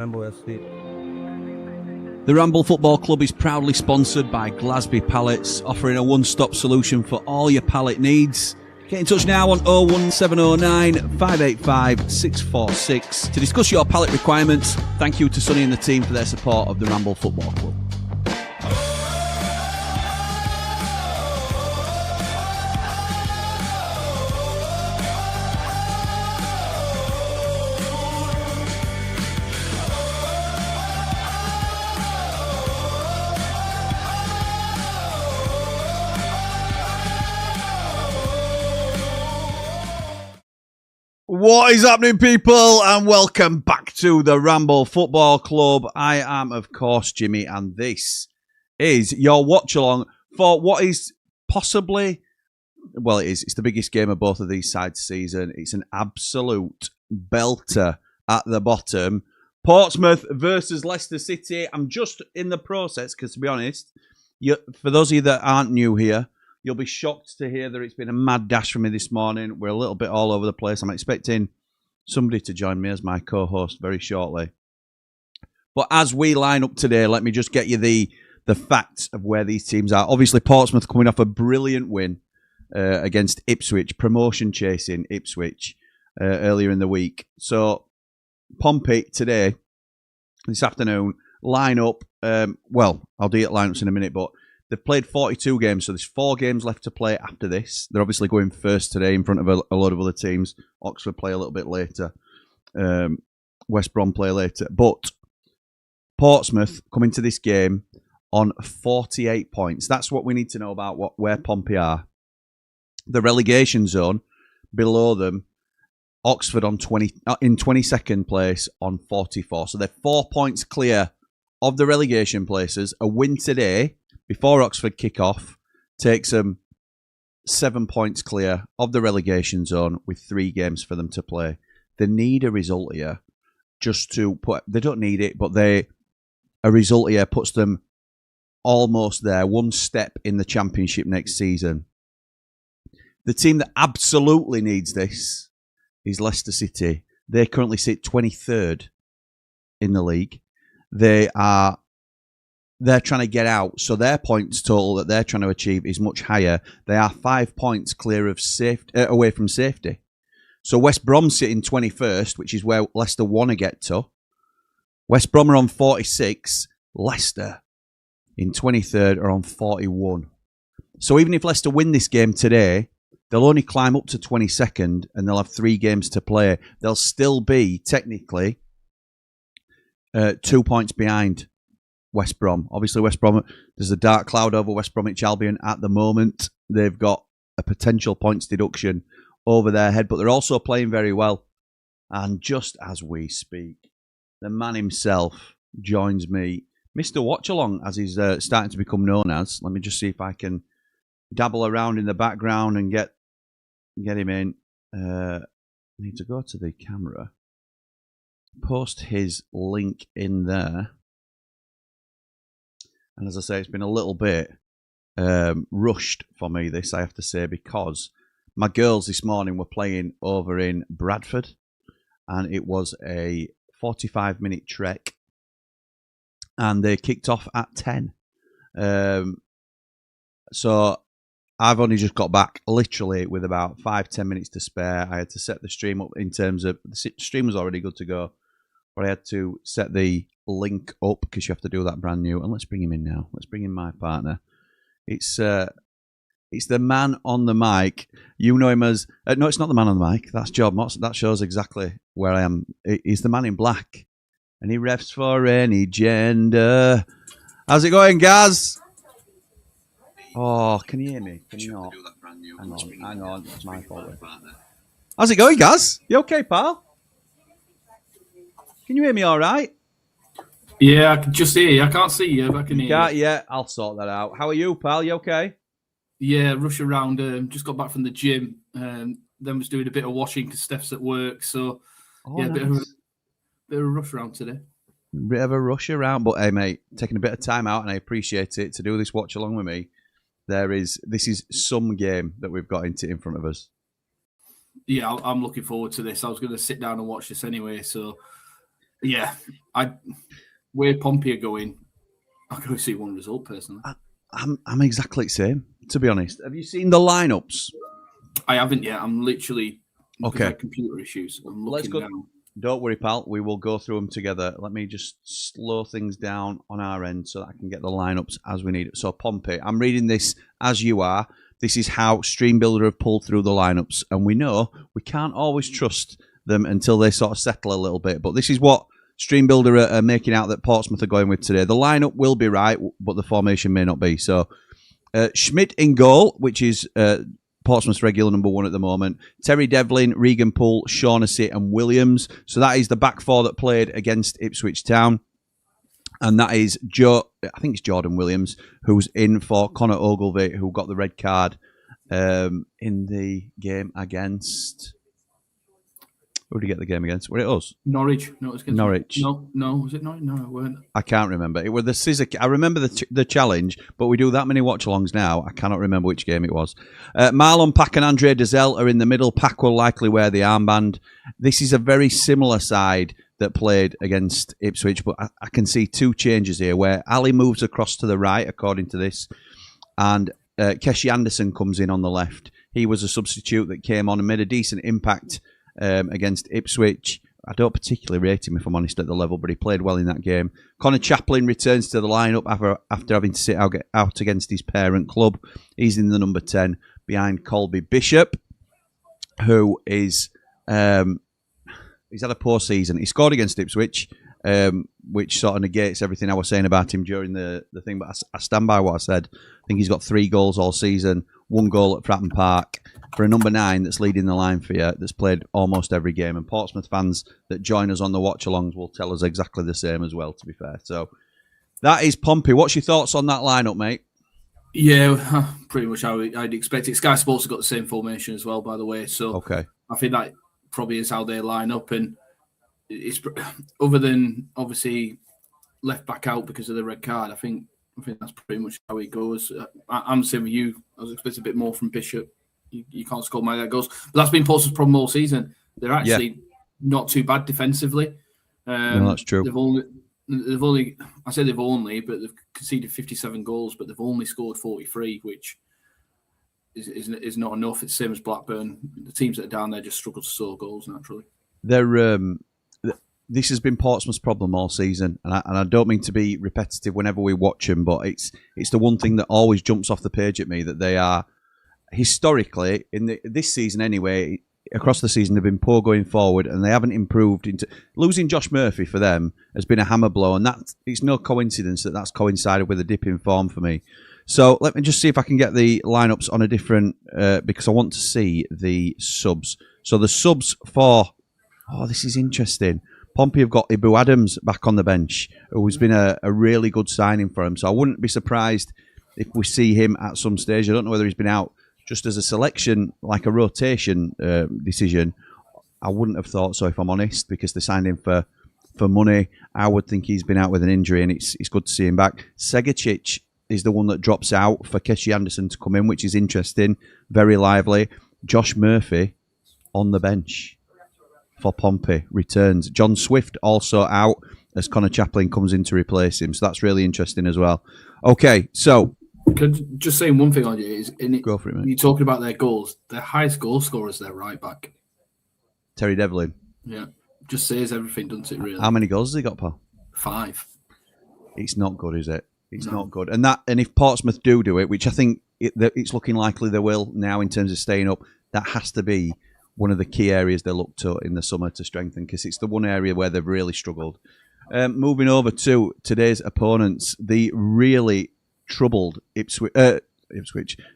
The Ramble Football Club is proudly sponsored by Glasby Pallets, offering a one-stop solution for all your pallet needs. Get in touch now on 01709 585 646 to discuss your pallet requirements. Thank you to Sonny and the team for their support of the Ramble Football Club. What is happening, people, and welcome back to the Ramble Football Club. I am, of course, Jimmy, and this is your watch-along for what is possibly, well, it's the biggest game of both of these sides season. It's an absolute belter at the bottom. Portsmouth versus Leicester City. I'm just in the process, because to be honest, for those of you that aren't new here, you'll be shocked to hear that it's been a mad dash for me this morning. We're a little bit all over the place. I'm expecting somebody to join me as my co-host very shortly. But as we line up today, let me just get you the facts of where these teams are. Obviously, Portsmouth coming off a brilliant win against Ipswich, promotion chasing Ipswich earlier in the week. So, Pompey today, this afternoon, line up. Well, I'll do it lineups in a minute, but they've played 42 games, so there's 4 games left to play after this. They're obviously going first today in front of a lot of other teams. Oxford play a little bit later. West Brom play later. But Portsmouth come into this game on 48 points. That's what we need to know about where Pompey are. The relegation zone, below them, Oxford in 22nd place on 44. So they're 4 points clear of the relegation places. A win today before Oxford kick off takes them 7 points clear of the relegation zone with 3 games for them to play. They need a result here just to put. They don't need it, but a result here puts them almost there, one step in the Championship next season. The team that absolutely needs this is Leicester City. They currently sit 23rd in the league. They're trying to get out, so their points total that they're trying to achieve is much higher. They are 5 points clear of away from safety. So West Brom sit in 21st, which is where Leicester want to get to. West Brom are on 46. Leicester in 23rd are on 41. So even if Leicester win this game today, they'll only climb up to 22nd and they'll have 3 games to play. They'll still be, technically, 2 points behind West Brom. Obviously, West Brom, there's a dark cloud over West Bromwich Albion at the moment. They've got a potential points deduction over their head, but they're also playing very well. And just as we speak, the man himself joins me, Mr. Watchalong, as he's starting to become known as. Let me just see if I can dabble around in the background and get him in. I need to go to the camera, post his link in there. And as I say, it's been a little bit rushed for me, this, I have to say, because my girls this morning were playing over in Bradford, and it was a 45-minute trek, and they kicked off at 10. So I've only just got back, literally, with about 5-10 minutes to spare. I had to set the stream up in terms of, the stream was already good to go, but I had to set the link up because you have to do that brand new. And let's bring him in now. Let's bring in my partner. It's the man on the mic. You know him as no, it's not the man on the mic. That's Job Motts. That shows exactly where I am. He's the man in black, and he refs for any gender. How's it going, Gaz? Oh, can you hear me? Can you not? Hang on. It's my fault. How's it going, Gaz? You okay, pal? Can you hear me all right? Yeah, I can just hear you. I can't see you, but I can hear you. Yeah, I'll sort that out. How are you, pal? You okay? Yeah, rush around. Just got back from the gym. Then was doing a bit of washing because Steph's at work. So, yeah, nice. bit of a rush around today. Bit of a rush around. But, hey, mate, taking a bit of time out, and I appreciate it, to do this watch along with me. This is some game that we've got in front of us. Yeah, I'm looking forward to this. I was going to sit down and watch this anyway, so Yeah, where Pompey are going, I can only see one result personally. I'm exactly the same, to be honest. Have you seen the lineups? I haven't yet. I'm literally okay. I had computer issues. I'm looking now. Don't worry, pal. We will go through them together. Let me just slow things down on our end so that I can get the lineups as we need it. So, Pompey, I'm reading this as you are. This is how Stream Builder have pulled through the lineups. And we know we can't always trust them until they sort of settle a little bit. But this is what Stream Builder are making out that Portsmouth are going with today. The lineup will be right, but the formation may not be. So, Schmidt in goal, which is Portsmouth's regular number 1 at the moment. Terry Devlin, Regan Poole, Shaughnessy and Williams. So that is the back 4 that played against Ipswich Town. And that is I think it's Jordan Williams, who's in for Connor Ogilvie, who got the red card in the game against... Who did he get the game against? Were it us? Norwich. No, it was against Norwich. No, was it Norwich? No, it weren't. I can't remember. It was the scissor. I remember the challenge, but we do that many watch-alongs now. I cannot remember which game it was. Marlon Pack and Andre Dezelle are in the middle. Pack will likely wear the armband. This is a very similar side that played against Ipswich, but I can see 2 changes here where Ali moves across to the right, according to this, and Keshi Anderson comes in on the left. He was a substitute that came on and made a decent impact against Ipswich. I don't particularly rate him, if I'm honest, at the level, but he played well in that game. Connor Chaplin returns to the lineup after having to sit out against his parent club. He's in the number 10 behind Colby Bishop, who is... he's had a poor season. He scored against Ipswich, which sort of negates everything I was saying about him during the thing, but I stand by what I said. I think he's got 3 goals all season, 1 goal at Fratton Park. For a number 9 that's leading the line for you, that's played almost every game. And Portsmouth fans that join us on the watch-alongs will tell us exactly the same as well, to be fair. So that is Pompey. What's your thoughts on that lineup, mate? Yeah, pretty much how I'd expect it. Sky Sports have got the same formation as well, by the way. So okay. I think that probably is how they line up. And it's other than, obviously, left back out because of the red card, I think that's pretty much how it goes. I'm the same with you. I was expecting a bit more from Bishop. You can't score my goals. But that's been Portsmouth's problem all season. They're actually not too bad defensively. No, that's true. They've only, I say they've conceded 57 goals, but they've only scored 43, which is not enough. It's the same as Blackburn. The teams that are down there just struggle to score goals naturally. This has been Portsmouth's problem all season, and I don't mean to be repetitive whenever we watch them, but it's the one thing that always jumps off the page at me, that they are historically this season anyway. Across the season, they've been poor going forward, and they haven't improved. Into losing Josh Murphy for them has been a hammer blow, and it's no coincidence that that's coincided with a dip in form for me. So let me just see if I can get the lineups on a different, because I want to see the subs. So the subs for, this is interesting. Pompey have got Ibu Adams back on the bench, who's been a really good signing for him. So I wouldn't be surprised if we see him at some stage. I don't know whether he's been out just as a selection, like a rotation decision. I wouldn't have thought so, if I'm honest, because they signed him for money. I would think he's been out with an injury, and it's good to see him back. Segacic is the one that drops out for Keshi Anderson to come in, which is interesting, very lively. Josh Murphy on the bench for Pompey returns. John Swift also out as Connor Chaplin comes in to replace him. So that's really interesting as well. Okay, so... Just saying one thing on you is, go for it, mate. You're talking about their goals. Their highest goal scorer is their right back, Terry Devlin. Yeah, just says everything, doesn't it? Really. How many goals has he got, pal? 5. It's not good, is it? It's not good. And if Portsmouth do it, which I think it's looking likely they will now in terms of staying up, that has to be one of the key areas they look to in the summer to strengthen, because it's the one area where they've really struggled. Moving over to today's opponents, the really troubled Ipswich.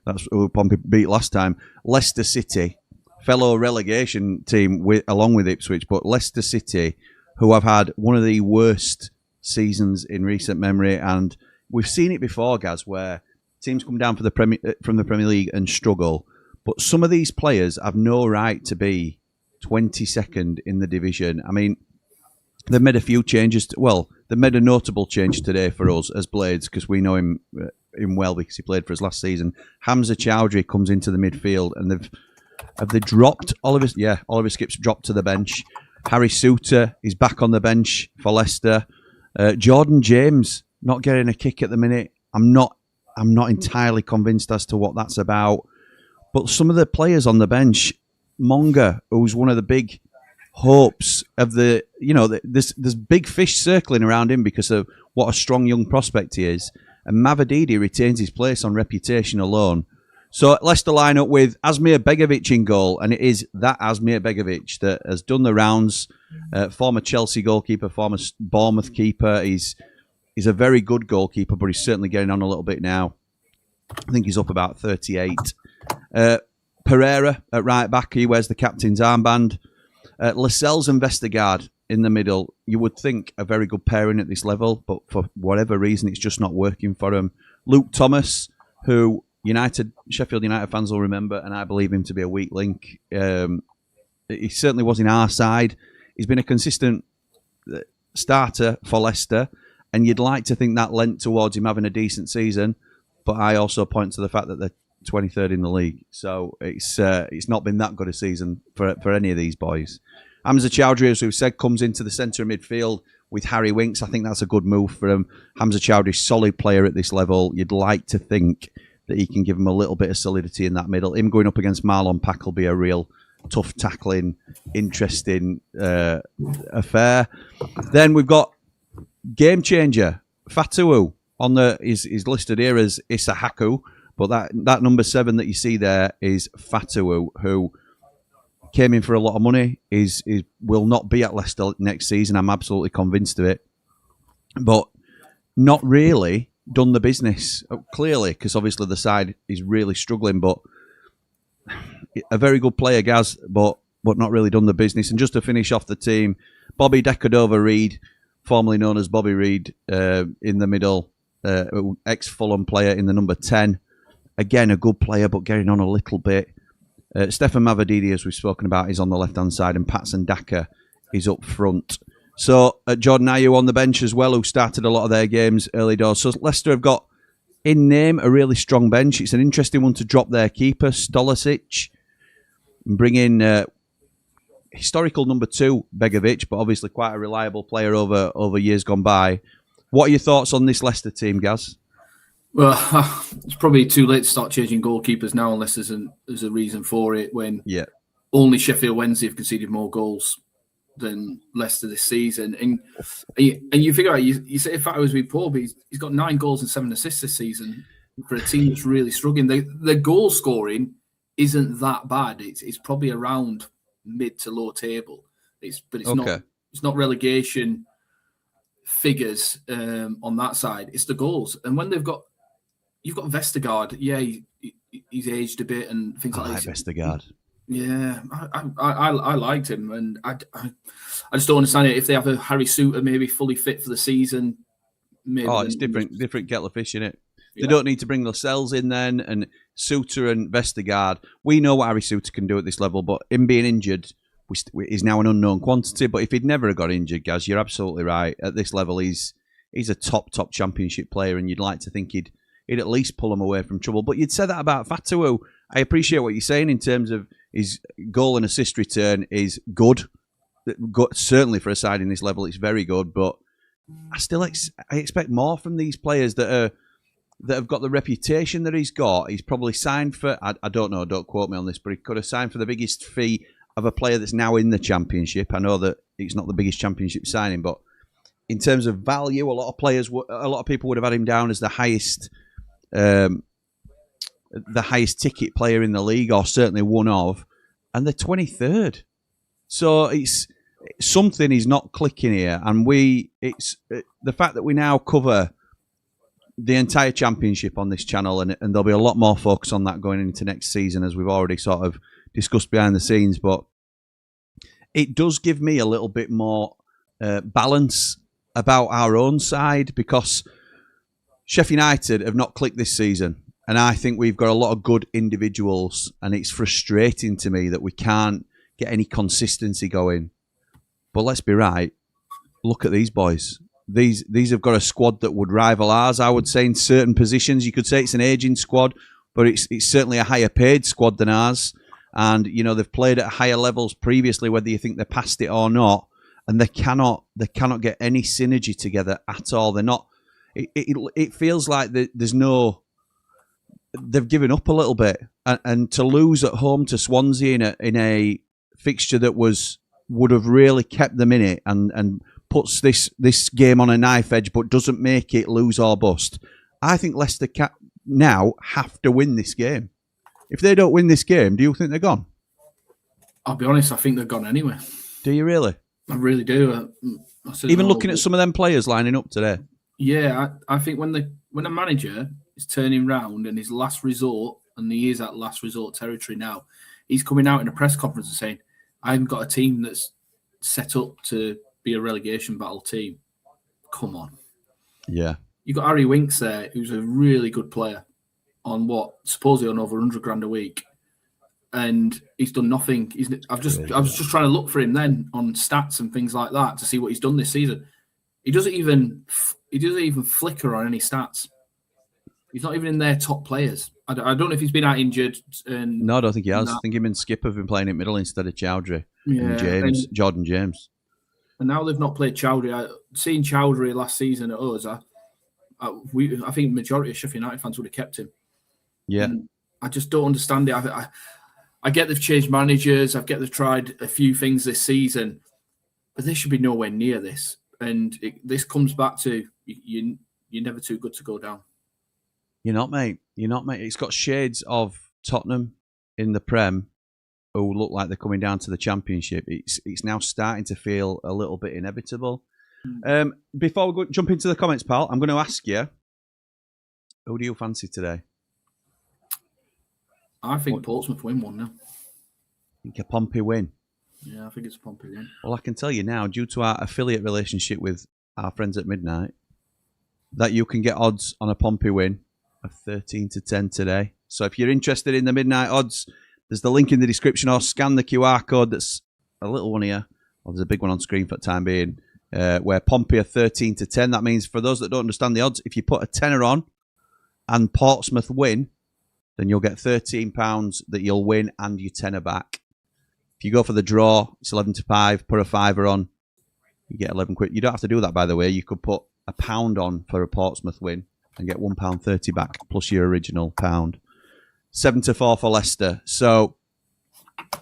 That's who Pompey beat last time. Leicester City, fellow relegation team along with Ipswich, but Leicester City, who have had one of the worst seasons in recent memory, and we've seen it before, Gaz, where teams come down from the Premier League and struggle, but some of these players have no right to be 22nd in the division. I mean, they've made a few changes. They made a notable change today for us as Blades, because we know him well because he played for us last season. Hamza Chowdhury comes into the midfield, and have they dropped Oliver? Yeah, Oliver Skip's dropped to the bench. Harry Souttar is back on the bench for Leicester. Jordan James not getting a kick at the minute. I'm not entirely convinced as to what that's about. But some of the players on the bench, Monga, who's one of the big hopes of the, there's big fish circling around him because of what a strong young prospect he is. And Mavadidi retains his place on reputation alone. So Leicester line up with Asmir Begovic in goal, and it is that Asmir Begovic that has done the rounds. Former Chelsea goalkeeper, former Bournemouth keeper. He's a very good goalkeeper, but he's certainly getting on a little bit now. I think he's up about 38. Pereira at right back, he wears the captain's armband. Lascelles and Vestergaard in the middle. You would think a very good pairing at this level, but for whatever reason, it's just not working for him. Luke Thomas, who Sheffield United fans will remember, and I believe him to be a weak link. He certainly was in our side. He's been a consistent starter for Leicester, and you'd like to think that lent towards him having a decent season, but I also point to the fact that they're 23rd in the league, so it's not been that good a season for any of these boys. Hamza Chowdhury, as we've said, comes into the centre of midfield with Harry Winks. I think that's a good move for him. Hamza Chowdhury, solid player at this level. You'd like to think that he can give him a little bit of solidity in that middle. Him going up against Marlon Pack will be a real tough tackling, interesting affair. Then we've got game changer Fatawu is listed here as Issa Haku, but that number 7 that you see there is Fatawu, who came in for a lot of money. Will not be at Leicester next season. I'm absolutely convinced of it, but not really done the business clearly, because obviously the side is really struggling. But a very good player, Gaz, but not really done the business. And just to finish off the team, Bobby Decordova-Reid, formerly known as Bobby Reid, in the middle, ex-Fulham player in the number 10. Again, a good player, but getting on a little bit. Stefan Mavadidi, as we've spoken about, is on the left-hand side, and Patson Daka is up front. So Jordan Ayew on the bench as well, who started a lot of their games early doors. So Leicester have got, in name, a really strong bench. It's an interesting one to drop their keeper, Stolisic, and bring in historical number 2, Begovic, but obviously quite a reliable player over years gone by. What are your thoughts on this Leicester team, Gaz? Well, it's probably too late to start changing goalkeepers now, unless there's a reason for it. When only Sheffield Wednesday have conceded more goals than Leicester this season, and you figure out, you say if was be poor, but he's got 9 goals and 7 assists this season for a team that's really struggling. The goal scoring isn't that bad. It's probably around mid to low table. It's not relegation figures on that side. It's the goals, and when you've got Vestergaard. Yeah, he's aged a bit and things like that. Vestergaard. Yeah, I liked him, and I just don't understand it. If they have a Harry Souttar maybe fully fit for the season, maybe it's different kettle of fish, isn't it? They don't need to bring Lascelles in then, and Souttar and Vestergaard. We know what Harry Souttar can do at this level, but him being injured is now an unknown quantity. But if he'd never got injured, Gaz, you're absolutely right. At this level, he's a top championship player, and you'd like to think he'd at least pull him away from trouble. But you'd say that about Fatawu. I appreciate what you're saying in terms of his goal and assist return is good. Certainly for a side in this level, it's very good. But I expect more from these players that have got the reputation that he's got. He's probably signed for, I don't know, don't quote me on this, but he could have signed for the biggest fee of a player that's now in the Championship. I know that it's not the biggest Championship signing, but in terms of value, a lot of people would have had him down as the highest ticket player in the league, or certainly one of, and they're 23rd. So it's something is not clicking here, and it's the fact that we now cover the entire Championship on this channel, and there'll be a lot more focus on that going into next season, as we've already sort of discussed behind the scenes. But it does give me a little bit more balance about our own side, because Sheffield United have not clicked this season, and I think we've got a lot of good individuals, and it's frustrating to me that we can't get any consistency going. But let's be right, look at these boys. These have got a squad that would rival ours, I would say, in certain positions. You could say it's an aging squad, but it's certainly a higher paid squad than ours. and they've played at higher levels previously, whether you think they passed it or not, and they cannot get any synergy together at all. They're not. It feels like there's no. They've given up a little bit, and to lose at home to Swansea in a fixture that would have really kept them in it and puts this game on a knife edge, but doesn't make it lose or bust. I think Leicester now have to win this game. If they don't win this game, do you think they're gone? I'll be honest, I think they're gone anyway. Do you really? I really do. Even looking at some of them players lining up today. Yeah, I think when a manager is turning round and his last resort, and he is at last resort territory now, he's coming out in a press conference and saying, I haven't got a team that's set up to be a relegation battle team. Come on. Yeah. You've got Harry Winks there, who's a really good player on supposedly on over 100 grand a week. And he's done nothing. I was just trying to look for him then on stats and things like that to see what he's done this season. He doesn't even flicker on any stats. He's not even in their top players. I don't know if he's been out injured. No, I don't think he has. I think him and Skip have been playing in middle instead of Chowdhury and Jordan James. And now they've not played Chowdhury. Seeing Chowdhury last season at us, I think the majority of Sheffield United fans would have kept him. Yeah. And I just don't understand it. I get they've changed managers. I get they've tried a few things this season, but they should be nowhere near this. And this comes back to you're never too good to go down. You're not, mate. It's got shades of Tottenham in the Prem, who look like they're coming down to the Championship. It's now starting to feel a little bit inevitable. Before we jump into the comments, pal, I'm going to ask you, who do you fancy today? I think Portsmouth win 1-0. I think a Pompey win. Yeah, I think it's a Pompey win. Well, I can tell you now, due to our affiliate relationship with our friends at Midnight, that you can get odds on a Pompey win of 13-10 today. So if you're interested in the Midnight odds, there's the link in the description, or scan the QR code. That's a little one here. Well, there's a big one on screen for the time being, where Pompey are 13-10. That means, for those that don't understand the odds, if you put a tenner on and Portsmouth win, then you'll get £13 that you'll win and your tenner back. If you go for the draw, it's 11-5, put a fiver on, you get 11 quid. You don't have to do that, by the way. You could put £1 on for a Portsmouth win and get £1.30 back, plus your original £1. 7-4 for Leicester. So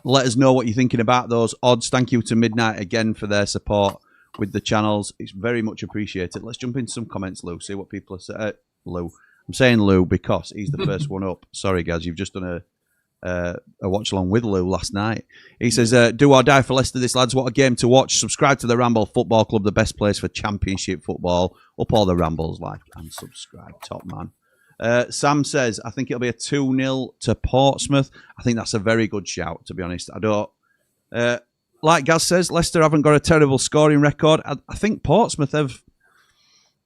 let us know what you're thinking about those odds. Thank you to Midnight again for their support with the channels. It's very much appreciated. Let's jump into some comments, Lou. See what people are saying. Lou. I'm saying Lou because he's the first one up. Sorry, guys. You've just done a watch along with Lou last night. He says, do or die for Leicester, this lads. What a game to watch. Subscribe to the Ramble Football Club, the best place for Championship football. Up all the Rambles, like and subscribe. Top man. Sam says, I think it'll be a 2-0 to Portsmouth. I think that's a very good shout, to be honest. I don't... like Gaz says, Leicester haven't got a terrible scoring record. I think Portsmouth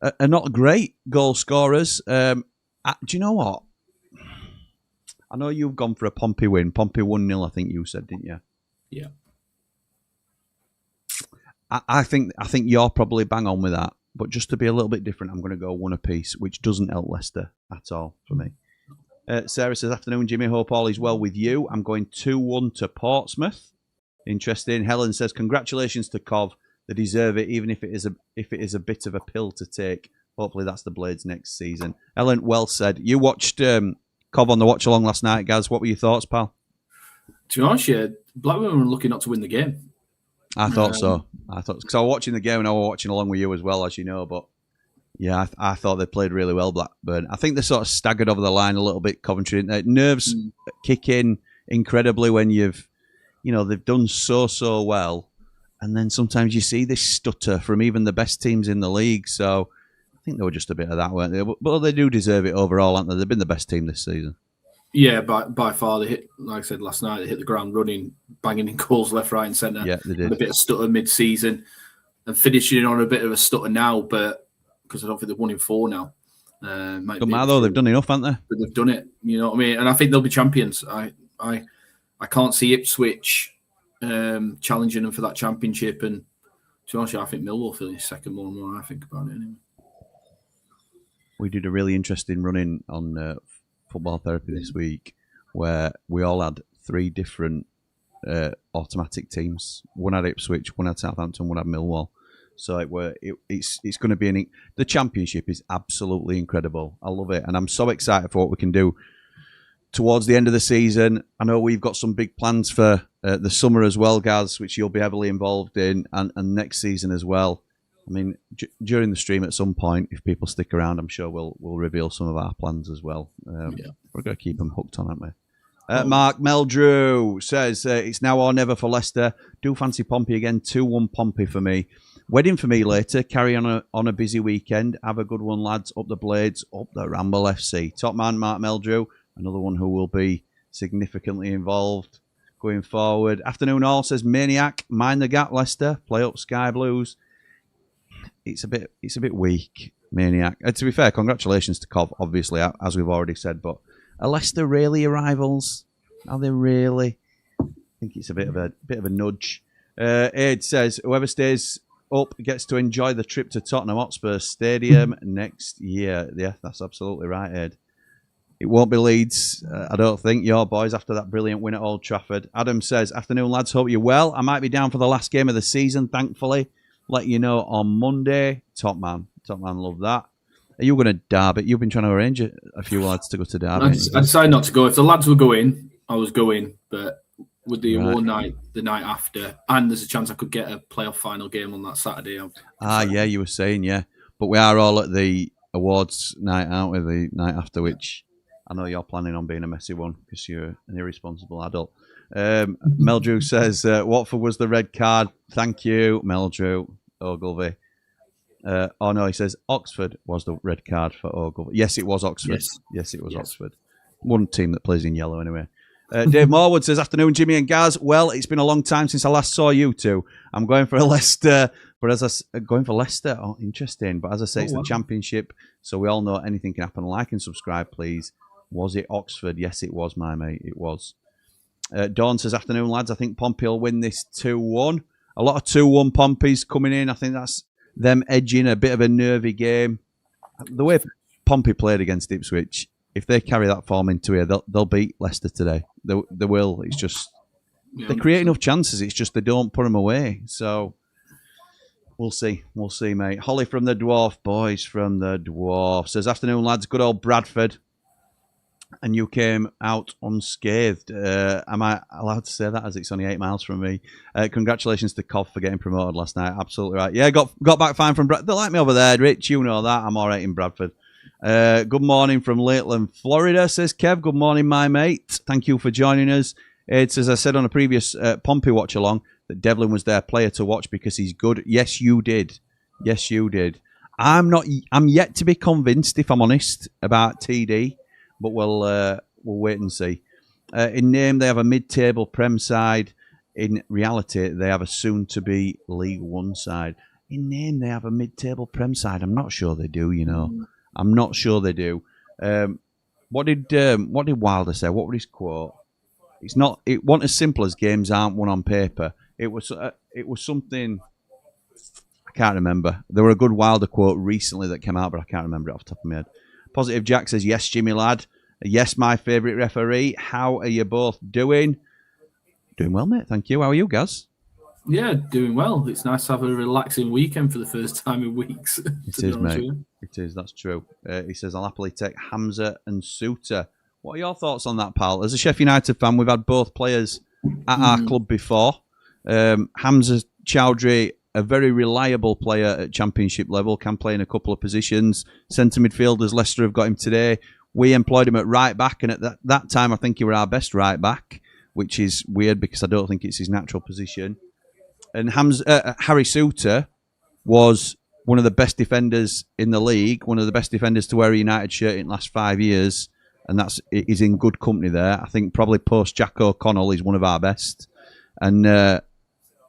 are not great goal scorers. Do you know what? I know you've gone for a Pompey win. Pompey 1-0, I think you said, didn't you? Yeah. I think you're probably bang on with that. But just to be a little bit different, I'm going to go 1 apiece, which doesn't help Leicester at all for me. Sarah says, afternoon, Jimmy. Hope all is well with you. I'm going 2-1 to Portsmouth. Interesting. Helen says, congratulations to Cov. They deserve it, even if it is a bit of a pill to take. Hopefully that's the Blades next season. Helen, well said. You watched Cov on the watch along last night, Gaz. What were your thoughts, pal? To be honest, yeah, Blackburn were lucky not to win the game. I thought so. Because I was watching the game and I was watching along with you as well, as you know. But yeah, I thought they played really well, Blackburn. I think they sort of staggered over the line a little bit, Coventry. Nerves kick in incredibly when they've done so well. And then sometimes you see this stutter from even the best teams in the league. So I think they were just a bit of that, weren't they? But they do deserve it overall, haven't they? They've been the best team this season. Yeah, by far. They hit, like I said last night, they hit the ground running, banging in goals left, right and centre. Yeah, they did. A bit of stutter mid-season and finishing on a bit of a stutter now, but because I don't think they've won in 4 now. Don't matter though, they've done enough, haven't they? But they've done it, you know what I mean? And I think they'll be champions. I can't see Ipswich challenging them for that championship. And to be honest, I think Millwall finish second more and more I think about it anyway. We did a really interesting run-in on football therapy this week where we all had 3 different automatic teams. One had Ipswich, one had Southampton, one had Millwall. So it's going to be the Championship is absolutely incredible. I love it, and I'm so excited for what we can do towards the end of the season. I know we've got some big plans for the summer as well, Gaz, which you'll be heavily involved in, and next season as well. I mean, during the stream at some point, if people stick around, I'm sure we'll reveal some of our plans as well. We're going to keep them hooked on, aren't we? Mark Meldrew says, it's now or never for Leicester. Do fancy Pompey again. 2-1 Pompey for me. Wedding for me later. Carry on a busy weekend. Have a good one, lads. Up the Blades. Up the Ramble FC. Top man, Mark Meldrew. Another one who will be significantly involved going forward. Afternoon all, says Maniac. Mind the gap, Leicester. Play up Sky Blues. It's a bit weak, Maniac. To be fair, congratulations to Cov, obviously, as we've already said. But are Leicester really your rivals? Are they really? I think it's a bit of a nudge. Aid says whoever stays up gets to enjoy the trip to Tottenham Hotspur Stadium next year. Yeah, that's absolutely right, Aid. It won't be Leeds, I don't think, your boys, after that brilliant win at Old Trafford. Adam says, afternoon, lads, hope you're well. I might be down for the last game of the season, thankfully. Let you know on Monday. Top man, love that. Are you going to Derby? You've been trying to arrange a few lads to go to Derby. I decided not to go. If the lads were going, I was going. But with the award night, the night after, and there's a chance I could get a playoff final game on that Saturday. Yeah, you were saying, yeah. But we are all at the awards night, aren't we? The night after, which I know you're planning on being a messy one because you're an irresponsible adult. Meldrew says, Watford was the red card. Thank you, Meldrew. Ogilvy. Oh, no, he says Oxford was the red card for Ogilvy. Yes, it was Oxford. Yes, it was Oxford. One team that plays in yellow anyway. Dave Morwood says, afternoon, Jimmy and Gaz. Well, it's been a long time since I last saw you two. I'm going for Leicester. Going for Leicester. Oh, interesting. But as I say, it's the Championship, so we all know anything can happen. Like and subscribe, please. Was it Oxford? Yes, it was, my mate. It was. Dawn says, afternoon, lads. I think Pompey will win this 2-1. A lot of 2-1 Pompeys coming in. I think that's them edging a bit of a nervy game. The way Pompey played against Ipswich, if they carry that form into here, they'll beat Leicester today. They will. It's just they create enough chances. It's just they don't put them away. So we'll see. We'll see, mate. Holly from the Dwarf, boys from the Dwarf, says, afternoon, lads. Good old Bradford. And you came out unscathed. Am I allowed to say that as it's only 8 miles from me? Congratulations to Cov for getting promoted last night. Absolutely right. Yeah, got back fine from Bradford. They like me over there, Rich. You know that. I'm all right in Bradford. Good morning from Lakeland, Florida, says Kev. Good morning, my mate. Thank you for joining us. It's, as I said on a previous Pompey watch-along, that Devlin was their player to watch because he's good. Yes, you did. Yes, you did. I'm yet to be convinced, if I'm honest, about TD. But we'll wait and see. In name, they have a mid-table Prem side. In reality, they have a soon-to-be League One side. In name, they have a mid-table Prem side. I'm not sure they do, you know. I'm not sure they do. What did Wilder say? What was his quote? It wasn't as simple as games aren't won on paper. It was something I can't remember. There were a good Wilder quote recently that came out, but I can't remember it off the top of my head. Positive Jack says, yes, Jimmy lad. Yes, my favourite referee. How are you both doing? Doing well, mate. Thank you. How are you, Gaz? Yeah, doing well. It's nice to have a relaxing weekend for the first time in weeks. It is, mate. It is. That's true. He says, I'll happily take Hamza and Suter. What are your thoughts on that, pal? As a Sheffield United fan, we've had both players at our club before. Hamza Chowdhury, a very reliable player at Championship level, can play in a couple of positions. Centre midfielders, Leicester have got him today. We employed him at right back, and at that time, I think he was our best right back, which is weird because I don't think it's his natural position. And Harry Suter was one of the best defenders in the league, one of the best defenders to wear a United shirt in the last 5 years, and he's in good company there. I think probably post Jack O'Connell, he's one of our best. And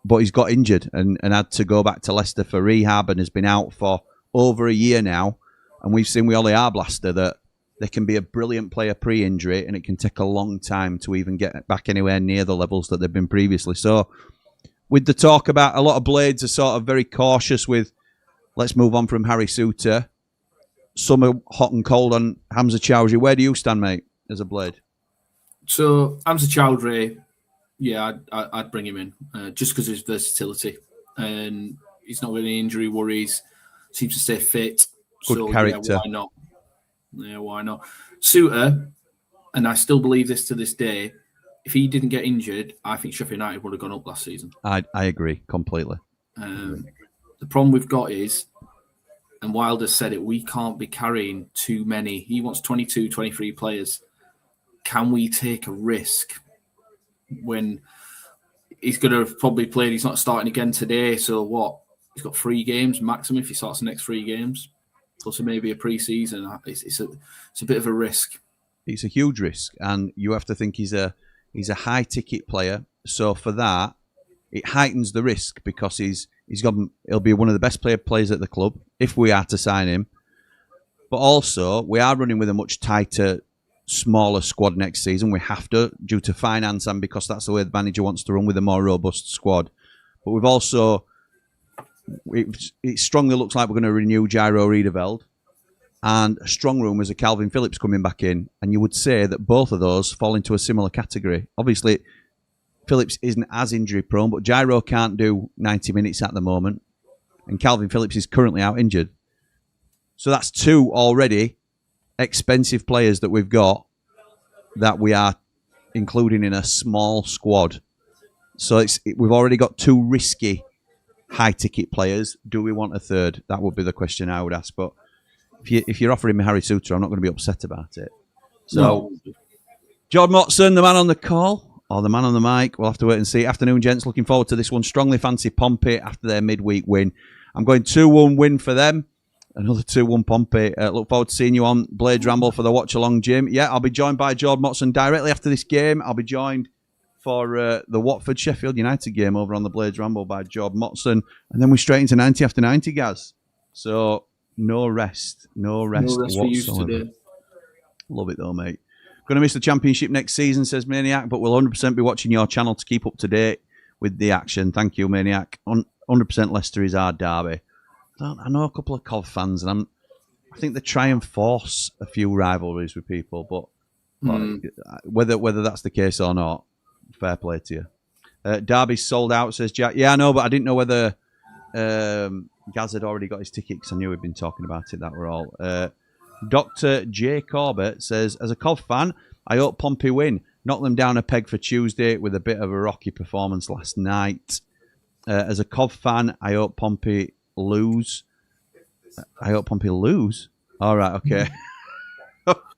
but he's got injured and had to go back to Leicester for rehab and has been out for over a year now. And we've seen with Ollie Arblaster that they can be a brilliant player pre-injury and it can take a long time to even get back anywhere near the levels that they've been previously. So with the talk about a lot of Blades are sort of very cautious with, let's move on from Harry Suter. Some are hot and cold on Hamza Chowdhury. Where do you stand, mate, as a Blade? So Hamza Chowdhury, yeah, I'd bring him in just because of his versatility, and he's not got any injury worries. Seems to stay fit. Good character. Yeah, why not? Yeah, why not? Suter, and I still believe this to this day. If he didn't get injured, I think Sheffield United would have gone up last season. I agree completely. The problem we've got is, and Wilder said it, we can't be carrying too many. He wants 22, 23 players. Can we take a risk when he's going to have probably played? He's not starting again today. So what? He's got 3 games maximum if he starts the next 3 games. Plus maybe a pre-season. It's a bit of a risk. It's a huge risk, and you have to think he's a high-ticket player. So for that, it heightens the risk because he'll be one of the best players at the club if we are to sign him. But also, we are running with a much tighter, smaller squad next season. We have to, due to finance and because that's the way the manager wants to run, with a more robust squad. But we've also, it strongly looks like we're going to renew Jairo Riedeveld, and strong rumours of Calvin Phillips coming back in. And you would say that both of those fall into a similar category. Obviously, Phillips isn't as injury prone, but Jairo can't do 90 minutes at the moment, and Calvin Phillips is currently out injured. So that's 2 already expensive players that we've got that we are including in a small squad. So we've already got 2 risky high-ticket players. Do we want a third? That would be the question I would ask. But if you're offering me Harry Suter, I'm not going to be upset about it. So, no. Jordan Motson, the man on the call, or the man on the mic, we'll have to wait and see. Afternoon, gents. Looking forward to this one. Strongly fancy Pompey after their midweek win. I'm going 2-1 win for them. Another 2-1 Pompey. Look forward to seeing you on Blades Ramble for the Watchalong, Jim. Yeah, I'll be joined by Jordan Motson directly after this game. I'll be joined for the Watford-Sheffield United game over on the Blades Ramble by Jordan Motson. And then we're straight into 90 after 90, Gaz. So, no rest. No rest for you today. Love it though, mate. Going to miss the championship next season, says Maniac, but we'll 100% be watching your channel to keep up to date with the action. Thank you, Maniac. 100% Leicester is our derby. I know a couple of Cov fans, and I think they try and force a few rivalries with people, but whether that's the case or not, fair play to you. Derby's sold out, says Jack. Yeah, I know, but I didn't know whether Gaz had already got his ticket, because I knew we'd been talking about it, that were all. Dr. J. Corbett says, as a Cov fan, I hope Pompey win. Knock them down a peg for Tuesday with a bit of a rocky performance last night. As a Cov fan, I hope Pompey lose. I hope Pompey lose? All right, okay.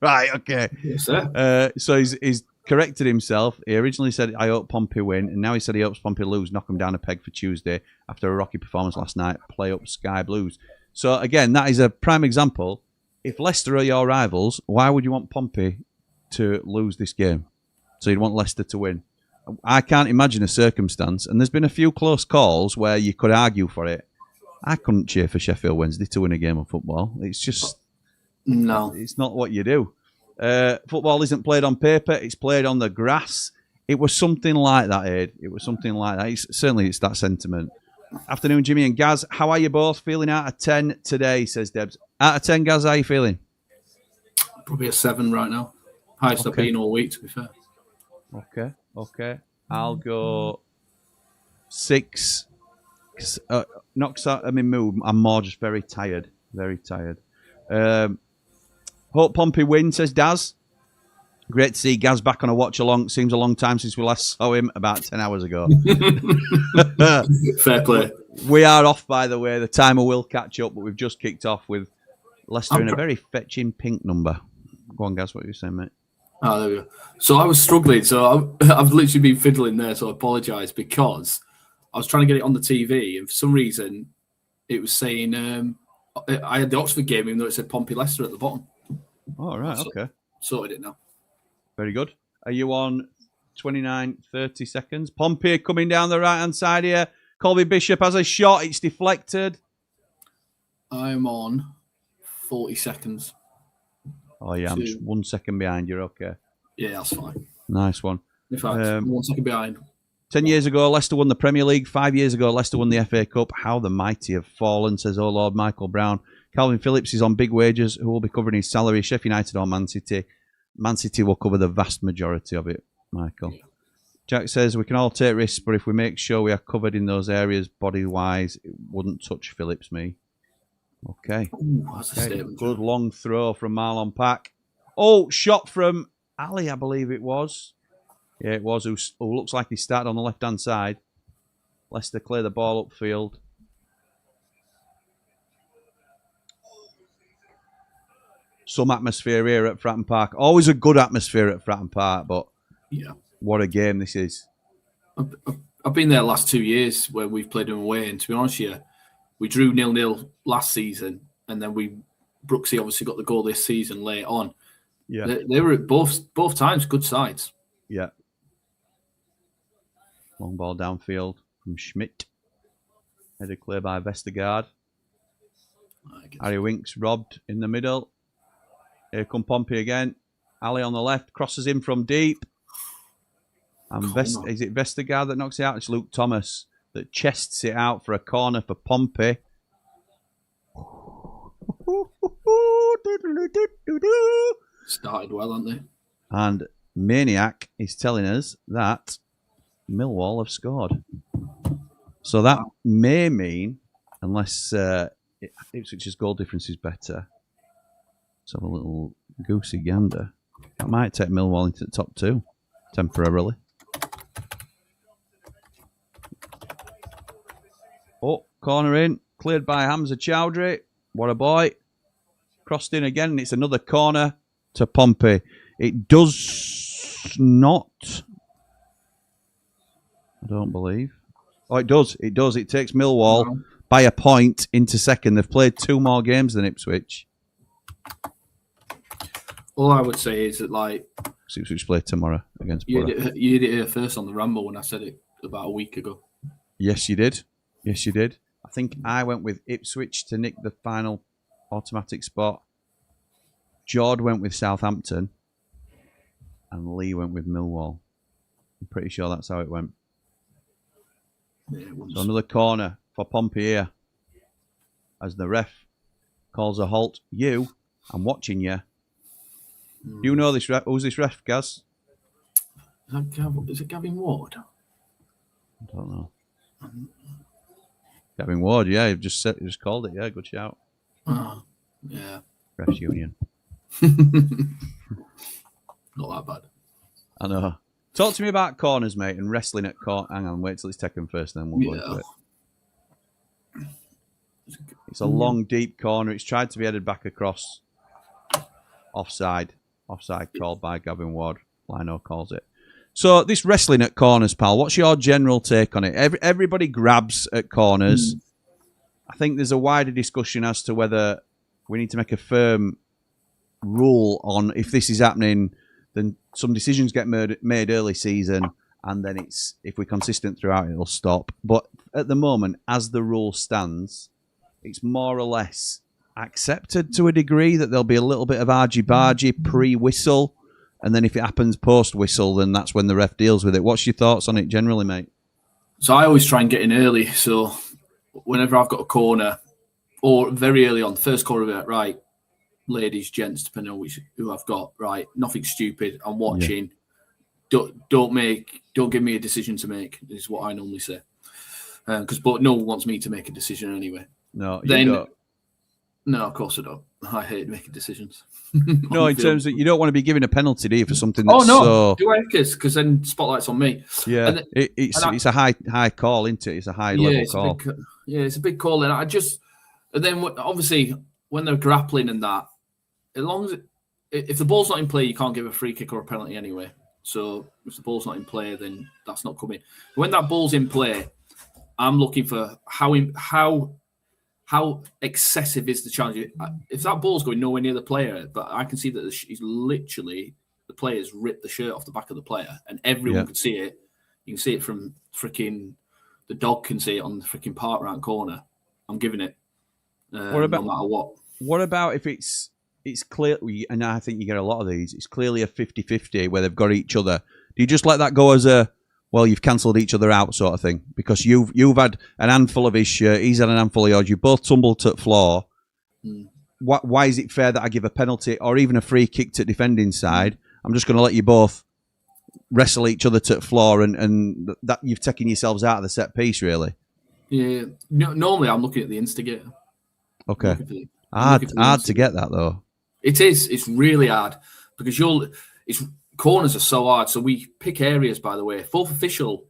Right, okay. Yes, sir. So he's corrected himself. He originally said, I hope Pompey win, and now he said he hopes Pompey lose, knock them down a peg for Tuesday after a rocky performance last night, play up Sky Blues. So again, that is a prime example. If Leicester are your rivals, why would you want Pompey to lose this game? So you'd want Leicester to win. I can't imagine a circumstance, and there's been a few close calls where you could argue for it. I couldn't cheer for Sheffield Wednesday to win a game of football. It's just... No. It's not what you do. Football isn't played on paper, it's played on the grass. It was something like that, Aid. It was something like that. It's that sentiment. Afternoon, Jimmy and Gaz. How are you both feeling out of 10 today, says Debs. Out of 10, Gaz, how are you feeling? Probably a 7 right now. Highest I've been all week, to be fair. Okay. I'll go 6. Not because I'm in mood. I'm more just very tired. Very tired. Hope Pompey win, says Daz. Great to see Gaz back on a watch-along. Seems a long time since we last saw him, about 10 hours ago. Fair play. We are off, by the way. The timer will catch up, but we've just kicked off with Leicester in a very fetching pink number. Go on, Gaz, what are you saying, mate? Oh, there we go. So I was struggling. So I've literally been fiddling there, so I apologise, because I was trying to get it on the TV, and for some reason it was saying I had the Oxford game, even though it said Pompey Leicester at the bottom. Oh, right, okay. Sorted it now. Very good. Are you on 29, 30 seconds? Pompey coming down the right-hand side here. Colby Bishop has a shot. It's deflected. I'm on 40 seconds. Oh, yeah, I'm just 1 second behind. You're okay. Yeah, that's fine. Nice one. In fact, 1 second behind. 10 years ago, Leicester won the Premier League. 5 years ago, Leicester won the FA Cup. How the mighty have fallen, says Oh Lord Michael Brown. Calvin Phillips is on big wages. Who will be covering his salary? Sheffield United or Man City? Man City will cover the vast majority of it, Michael. Yeah. Jack says, we can all take risks, but if we make sure we are covered in those areas body-wise, it wouldn't touch Phillips, me. Okay. Ooh, that's a statement. Good long throw from Marlon Pack. Oh, shot from Ali, I believe it was. Yeah, it was, who looks like he started on the left-hand side. Leicester clear the ball upfield. Some atmosphere here at Fratton Park. Always a good atmosphere at Fratton Park, but yeah, what a game this is. I've been there the last 2 years where we've played them away, and to be honest with you, we drew 0-0 last season, and then Brooksy obviously got the goal this season late on. Yeah, they were at both times good sides. Yeah. Long ball downfield from Schmidt. Headed clear by Vestergaard. Harry Winks robbed in the middle. Here come Pompey again. Ali on the left, crosses in from deep. And is it Vestergaard that knocks it out? It's Luke Thomas that chests it out for a corner for Pompey. Started well, haven't they? And Maniac is telling us that Millwall have scored. So that may mean, unless Ipswich's goal difference is better, let's have a little goosey gander. That might take Millwall into the top 2 temporarily. Oh, corner in. Cleared by Hamza Chowdhury. What a boy. Crossed in again, and it's another corner to Pompey. It does not... I don't believe. Oh, it does. It does. It takes Millwall by a point into second. They've played 2 more games than Ipswich. All I would say is that, like... Ipswich play tomorrow against Borough. You did it here first on the Ramble when I said it about a week ago. Yes, you did. Yes, you did. I think I went with Ipswich to nick the final automatic spot. Jord went with Southampton. And Lee went with Millwall. I'm pretty sure that's how it went. Yeah, so another corner for Pompey here. As the ref calls a halt. I'm watching you. You know this ref. Who's this ref, Gaz? Is it Gavin Ward? I don't know. Gavin Ward, yeah, you've just called it, yeah, good shout. Oh, yeah. Refs Union. Not that bad. I know. Talk to me about corners, mate, and wrestling at corner. Hang on, wait till it's taken first, then we'll go into it. It's a long, deep corner. It's tried to be headed back across. Offside. Offside called by Gavin Ward. Lino calls it. So this wrestling at corners, pal, what's your general take on it? Everybody grabs at corners. I think there's a wider discussion as to whether we need to make a firm rule on if this is happening, then some decisions get made early season, and then it's if we're consistent throughout, it'll stop. But at the moment, as the rule stands, it's more or less accepted to a degree that there'll be a little bit of argy-bargy pre-whistle, and then if it happens post-whistle, then that's when the ref deals with it. What's your thoughts on it generally, mate? So I always try and get in early. So whenever I've got a corner, or very early on, first corner, right, ladies, gents, depending on who I've got, right, nothing stupid. I'm watching. Yeah. Don't give me a decision to make, is what I normally say. But no one wants me to make a decision anyway. No, you don't. No, of course I don't. I hate making decisions. No, in terms of you don't want to be given a penalty, do you, for something that's do I? Because then spotlight's on me. Yeah, it's a high call, isn't it? It's a high level call. It's a big call, and then obviously when they're grappling and that, as long as if the ball's not in play, you can't give a free kick or a penalty anyway. So if the ball's not in play, then that's not coming. When that ball's in play, I'm looking for how excessive is the challenge? If that ball's going nowhere near the player, but I can see that the player's ripped the shirt off the back of the player, and everyone can see it. You can see it from freaking the dog can see it on the freaking park round corner. I'm giving it. No matter what. What about if it's clear, and I think you get a lot of these, it's clearly a 50-50 where they've got each other. Do you just let that go as a, well, you've cancelled each other out sort of thing? Because you've had an handful of his shirt, he's had an handful of yours, you both tumbled to the floor. Why is it fair that I give a penalty or even a free kick to defending side, I'm just going to let you both wrestle each other to the floor, and that you've taken yourselves out of the set piece, really. Yeah. Normally, I'm looking at the instigator. Okay. Hard to get that, though. It is. It's really hard because corners are so hard. So we pick areas, by the way. Fourth official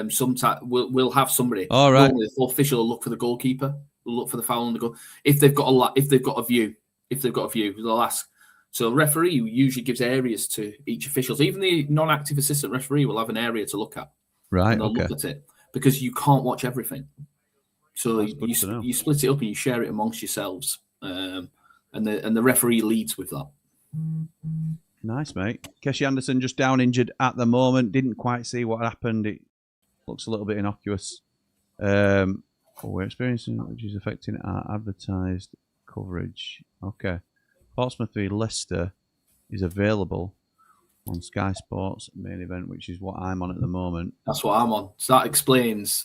sometimes we'll have somebody. All right. Normally, the fourth official will look for the goalkeeper. Will look for the foul on the goal. If they've got a view, they'll ask. So the referee usually gives areas to each official. So even the non-active assistant referee will have an area to look at. Right. And they'll okay. look at it because you can't watch everything. So you split it up and you share it amongst yourselves. And the referee leads with that. Nice, mate. Keshi Anderson just down injured at the moment. Didn't quite see what happened. It looks a little bit innocuous. We're experiencing which is affecting our advertised coverage. Okay. Portsmouth v Leicester is available on Sky Sports main event, which is what I'm on at the moment. That's what I'm on. So that explains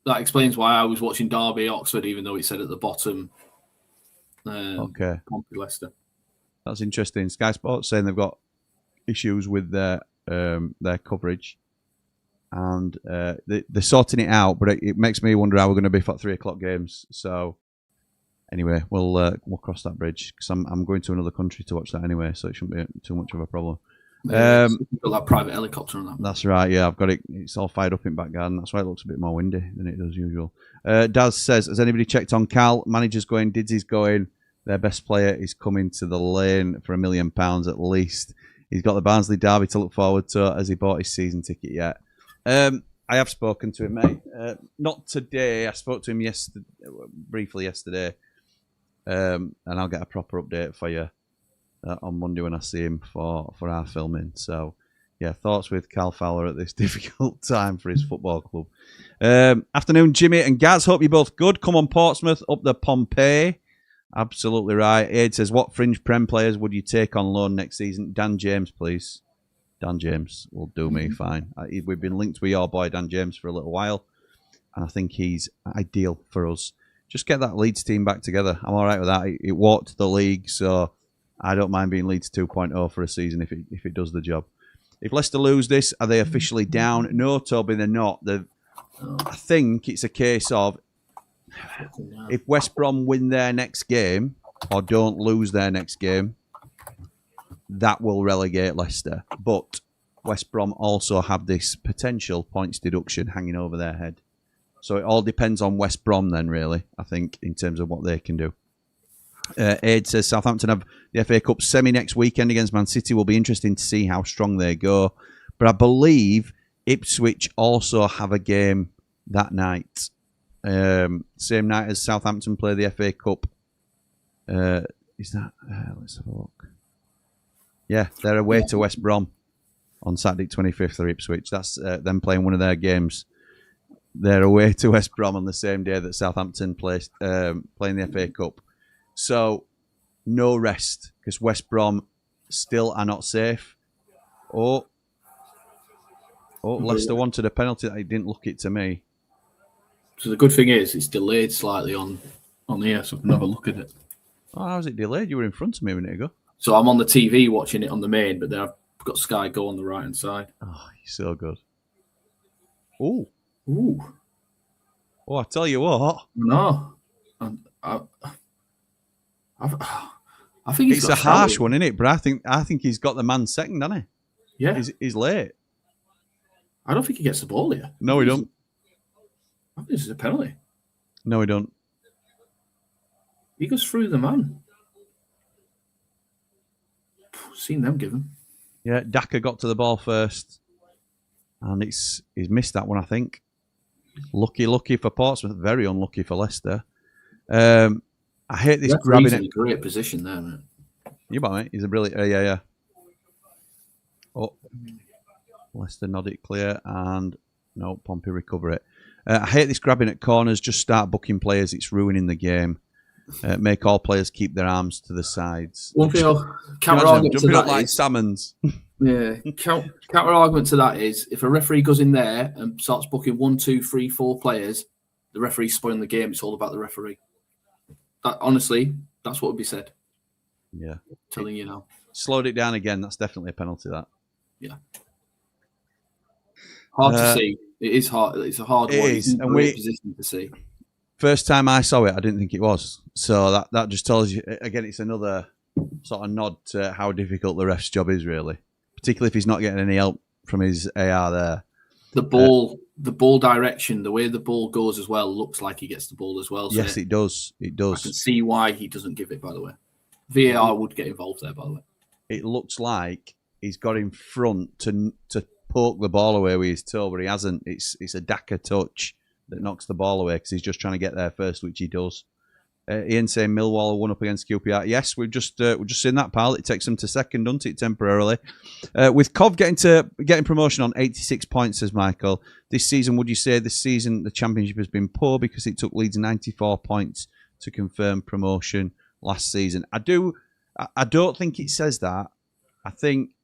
why I was watching Derby Oxford, even though it said at the bottom. Okay. Leicester. That's interesting. Sky Sports saying they've got issues with their coverage, and they're sorting it out. But it makes me wonder how we're going to be for 3 o'clock games. So anyway, we'll cross that bridge because I'm going to another country to watch that anyway, so it shouldn't be too much of a problem. Got that private helicopter on that. That's right. Yeah, I've got it. It's all fired up in back garden. That's why it looks a bit more windy than it does usual. Daz says, has anybody checked on Cal? Manager's going. Didsy's going. Their best player is coming to the lane for £1 million at least. He's got the Barnsley derby to look forward to. Has he bought his season ticket yet? I have spoken to him, mate. Not today. I spoke to him briefly yesterday. And I'll get a proper update for you on Monday when I see him for our filming. So, yeah, thoughts with Cal Fowler at this difficult time for his football club. Afternoon, Jimmy and Gaz. Hope you're both good. Come on, Portsmouth, up the Pompeii. Absolutely right. Aid says, what fringe Prem players would you take on loan next season? Dan James, please. Dan James will do me fine. We've been linked with your boy Dan James for a little while, and I think he's ideal for us. Just get that Leeds team back together. I'm all right with that. It walked the league, so I don't mind being Leeds 2.0 for a season if it does the job. If Leicester lose this, are they officially down? No, Toby, they're not. I think it's a case of if West Brom win their next game or don't lose their next game, that will relegate Leicester. But West Brom also have this potential points deduction hanging over their head. So it all depends on West Brom then, really, I think, in terms of what they can do. Aid says Southampton have the FA Cup semi next weekend against Man City. Will be interesting to see how strong they go. But I believe Ipswich also have a game that night. Same night as Southampton play the FA Cup. Is that? Let's have a look. Yeah, they're away to West Brom on Saturday 25th for Ipswich. That's them playing one of their games. They're away to West Brom on the same day that Southampton playing the FA Cup. So no rest because West Brom still are not safe. Oh, Leicester wanted a penalty. They didn't look it to me. So the good thing is it's delayed slightly on here, so I can have a look at it. Oh, how's it delayed? You were in front of me a minute ago. So I'm on the TV watching it on the main, but then I've got Sky Go on the right-hand side. Oh, you're so good. Ooh. Oh, I tell you what. No. I think it's a harsh one, isn't it? But I think he's got the man second, hasn't he? Yeah. He's late. I don't think he gets the ball here. No, he don't. I think this is a penalty. No, he don't. He goes through the man. Seen them give him. Yeah, Daka got to the ball first. And he's missed that one, I think. Lucky for Portsmouth. Very unlucky for Leicester. I hate this grabbing it. He's in a great position there, man. You bet, mate. He's a brilliant... yeah. Oh. Leicester nod it clear. And no, Pompey recover it. I hate this grabbing at corners. Just start booking players. It's ruining the game. Make all players keep their arms to the sides. One thing counter argument to that like is, salmons. Yeah, counter argument to that is if a referee goes in there and starts booking 1, 2, 3, 4 players, the referee's spoiling the game. It's all about the referee. Honestly, that's what would be said. Yeah, telling you now. Slowed it down again. That's definitely a penalty, that. Yeah. Hard to see. It is hard. It's a hard one. It's in a great position to see. First time I saw it, I didn't think it was. So that just tells you, again, it's another sort of nod to how difficult the ref's job is, really. Particularly if he's not getting any help from his AR there. The ball direction, the way the ball goes as well, looks like he gets the ball as well. So yes, it does. It does. I can see why he doesn't give it, by the way. VAR would get involved there, by the way. It looks like he's got in front to poke the ball away with his toe, but he hasn't. It's a Daka touch that knocks the ball away because he's just trying to get there first, which he does. Ian saying Millwall won up against QPR. Yes, we've just seen that, pal. It takes them to second, doesn't it, temporarily? With Cov getting promotion on 86 points, says Michael. This season, would you say this season the Championship has been poor because it took Leeds 94 points to confirm promotion last season? I don't think it says that.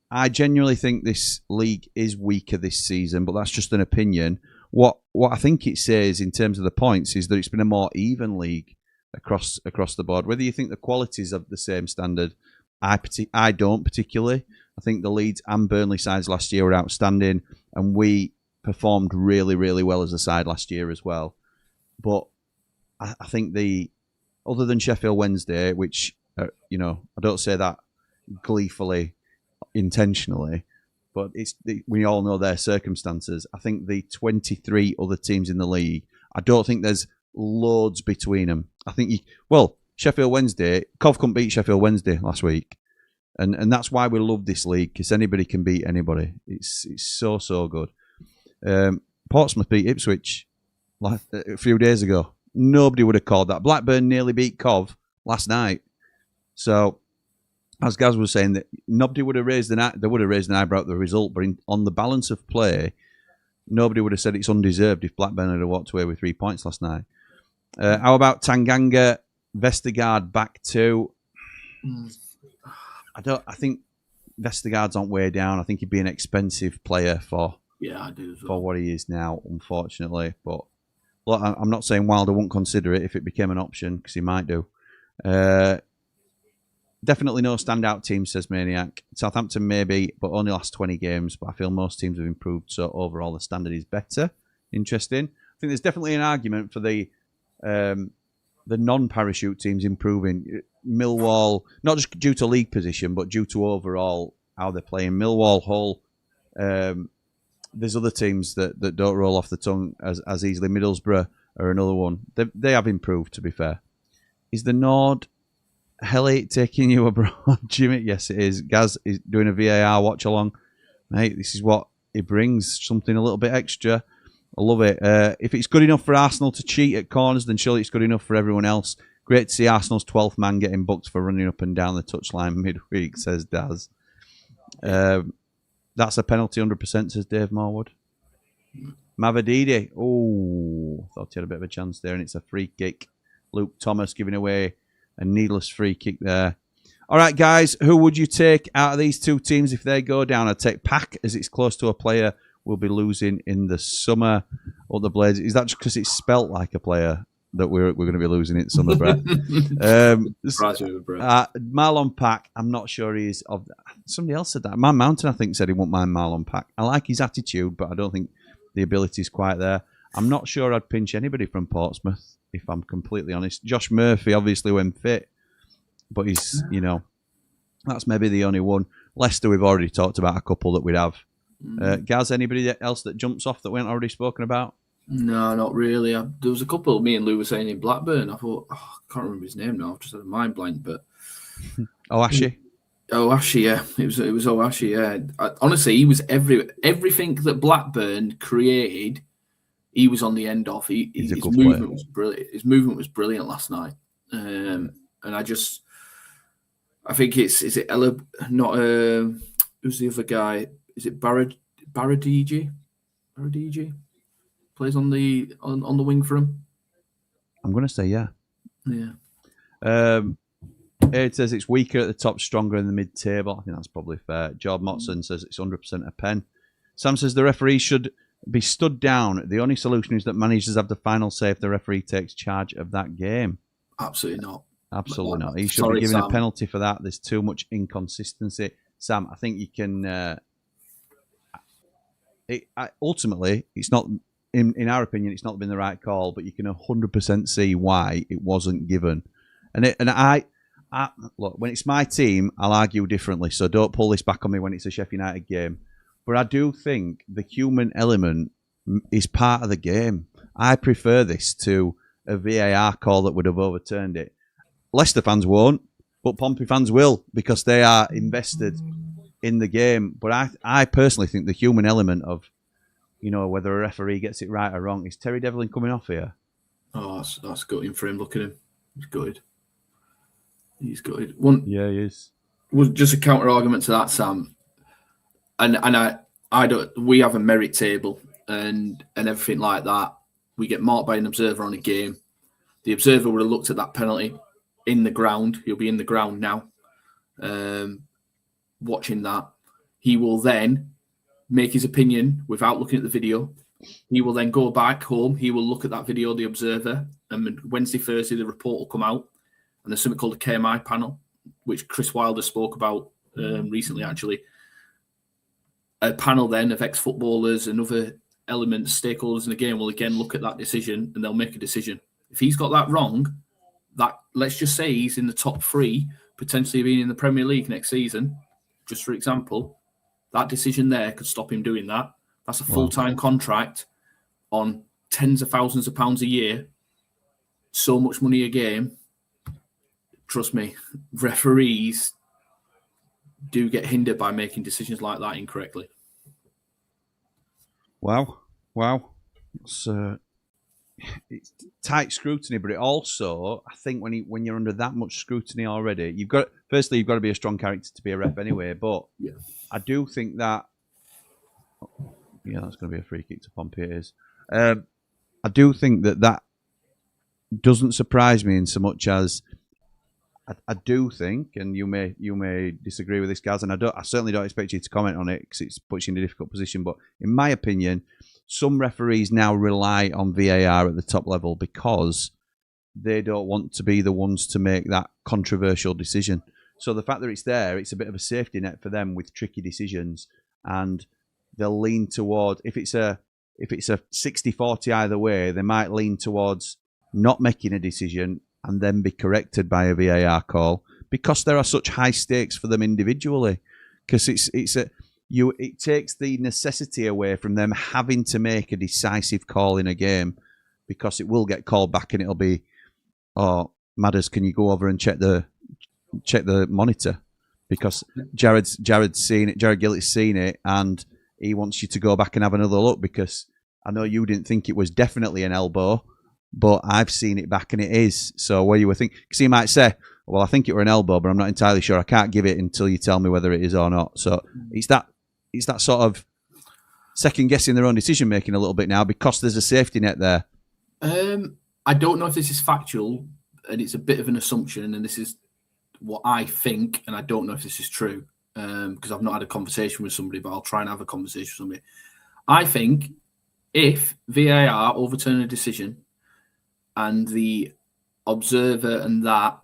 I genuinely think this league is weaker this season, but that's just an opinion. What I think it says in terms of the points is that it's been a more even league across the board. Whether you think the quality's of the same standard, I don't particularly. I think the Leeds and Burnley sides last year were outstanding, and we performed really, really well as a side last year as well. But I think other than Sheffield Wednesday, which I don't say that gleefully, intentionally, but we all know their circumstances. I think the 23 other teams in the league, I don't think there's loads between them. I think Sheffield Wednesday, Cov couldn't beat Sheffield Wednesday last week, and that's why we love this league, because anybody can beat anybody. It's so good. Portsmouth beat Ipswich a few days ago. Nobody would have called that. Blackburn nearly beat Cov last night. So, as Gaz was saying, that nobody would have raised an eyebrow at the result, but on the balance of play, nobody would have said it's undeserved if Blackburn had walked away with 3 points last night. How about Tanganga, Vestergaard back too? I think Vestergaard's on way down. I think he'd be an expensive player for what he is now, unfortunately. But look, I'm not saying Wilder won't consider it if it became an option, because he might do. Definitely no standout team, says Maniac. Southampton maybe, but only last 20 games. But I feel most teams have improved, so overall the standard is better. Interesting. I think there's definitely an argument for the non-parachute teams improving. Millwall, not just due to league position, but due to overall how they're playing. Millwall, Hull. There's other teams that don't roll off the tongue as easily. Middlesbrough are another one. They have improved, to be fair. Is the Nord Helly taking you abroad, Jimmy? Yes, it is. Gaz is doing a VAR watch along. Mate, this is what he brings, something a little bit extra. I love it. If it's good enough for Arsenal to cheat at corners, then surely it's good enough for everyone else. Great to see Arsenal's 12th man getting booked for running up and down the touchline midweek, says Daz. That's a penalty 100%, says Dave Morwood. Mavadidi. Oh, thought he had a bit of a chance there, and it's a free kick. Luke Thomas giving away a needless free kick there. All right, guys, who would you take out of these two teams if they go down? I'd take Pack, as it's close to a player we'll be losing in the summer. Or the Blades. Is that just because it's spelt like a player that we're going to be losing in the summer, Brett? Marlon Pack, I'm not sure he is. Somebody else said that. Man Mountain, I think, said he won't mind Marlon Pack. I like his attitude, but I don't think the ability is quite there. I'm not sure I'd pinch anybody from Portsmouth, if I'm completely honest. Josh Murphy, obviously, when fit, but he's, that's maybe the only one. Leicester, we've already talked about a couple that we'd have. Gaz, anybody else that jumps off that we haven't already spoken about? No, not really. There was a couple me and Lou were saying in Blackburn. I thought, I can't remember his name now. I've just had a mind blank, but Owashi, yeah. It was Owashi, yeah. Honestly, he was everything that Blackburn created. He was on the end of. His movement was brilliant. His movement was brilliant last night, and I think is it Ella? Not who's the other guy? Is it Baradiji? Baradiji plays on the wing for him. I'm going to say yeah. Yeah. It says it's weaker at the top, stronger in the mid-table. I think that's probably fair. Job Motson says it's 100% a pen. Sam says the referee should be stood down. The only solution is that managers have the final say if the referee takes charge of that game. Absolutely not. Absolutely not. He should be given a penalty for that. There's too much inconsistency. Sam, I think you can... ultimately, it's not... In our opinion, it's not been the right call, but you can 100% see why it wasn't given. And I look, when it's my team, I'll argue differently, so don't pull this back on me when it's a Sheffield United game. But I do think the human element is part of the game. I prefer this to a VAR call that would have overturned it. Leicester fans won't, but Pompey fans will, because they are invested in the game. But I personally think the human element of, whether a referee gets it right or wrong. Is Terry Devlin coming off here? Oh, that's gutting for him. Look at him. He's gutted. He's gutted. Yeah, he is. Was just a counter argument to that, Sam. And I don't. We have a merit table and everything like that. We get marked by an observer on a game. The observer would have looked at that penalty in the ground. He'll be in the ground now, watching that. He will then make his opinion without looking at the video. He will then go back home. He will look at that video, the observer, and Wednesday, Thursday, the report will come out. And there's something called a KMI panel, which Chris Wilder spoke about recently, actually. A panel then of ex-footballers and other elements, stakeholders in the game will again look at that decision and they'll make a decision. If he's got that wrong, that let's just say he's in the top 3, potentially being in the Premier League next season, just for example, that decision there could stop him doing that. That's a full-time contract on tens of thousands of pounds a year. So much money a game. Trust me, referees do get hindered by making decisions like that incorrectly. Wow. It's tight scrutiny, but it also, I think, when you're under that much scrutiny already, you've got to be a strong character to be a ref anyway. But yeah. I do think that, that's going to be a free kick to Pompey. It is. I do think that doesn't surprise me in so much as I do think, and you may disagree with this, guys, and I certainly don't expect you to comment on it because it puts you in a difficult position. But in my opinion, some referees now rely on VAR at the top level because they don't want to be the ones to make that controversial decision. So the fact that it's there, it's a bit of a safety net for them with tricky decisions, and they'll lean toward, if it's a 60-40 either way, they might lean towards not making a decision and then be corrected by a VAR call because there are such high stakes for them individually. Because it takes the necessity away from them having to make a decisive call in a game, because it will get called back and it'll be, oh, Madders, can you go over and check the monitor? Because Jared's seen it, Jared Gillett's seen it, and he wants you to go back and have another look because I know you didn't think it was definitely an elbow, but I've seen it back and it is. So where you were thinking, because he might say, well, I think it were an elbow, but I'm not entirely sure. I can't give it until you tell me whether it is or not. So it's that sort of second guessing their own decision making a little bit now because there's a safety net there. I don't know if this is factual, and it's a bit of an assumption, and this is what I think, and I don't know if this is true because I've not had a conversation with somebody, but I'll try and have a conversation with somebody. I think if VAR overturn a decision and the observer and that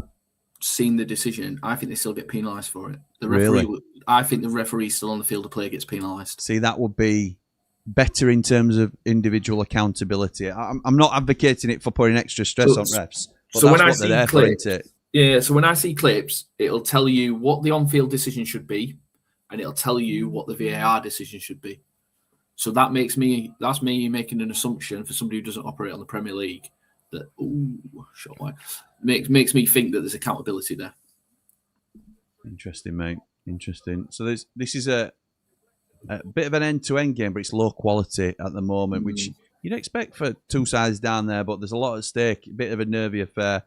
seen the decision, I think they still get penalised for it. The referee, really? I think the referee still on the field of play gets penalised. See, that would be better in terms of individual accountability. I'm not advocating it for putting extra stress on refs. But so when I see clips, so when I see clips, it'll tell you what the on-field decision should be, and it'll tell you what the VAR decision should be. So that's me making an assumption for somebody who doesn't operate on the Premier League that shot wide makes me think that there's accountability there. Interesting, mate. Interesting. So this is a bit of an end-to-end game, but it's low quality at the moment, which you'd expect for two sides down there, but there's a lot at stake. A bit of a nervy affair.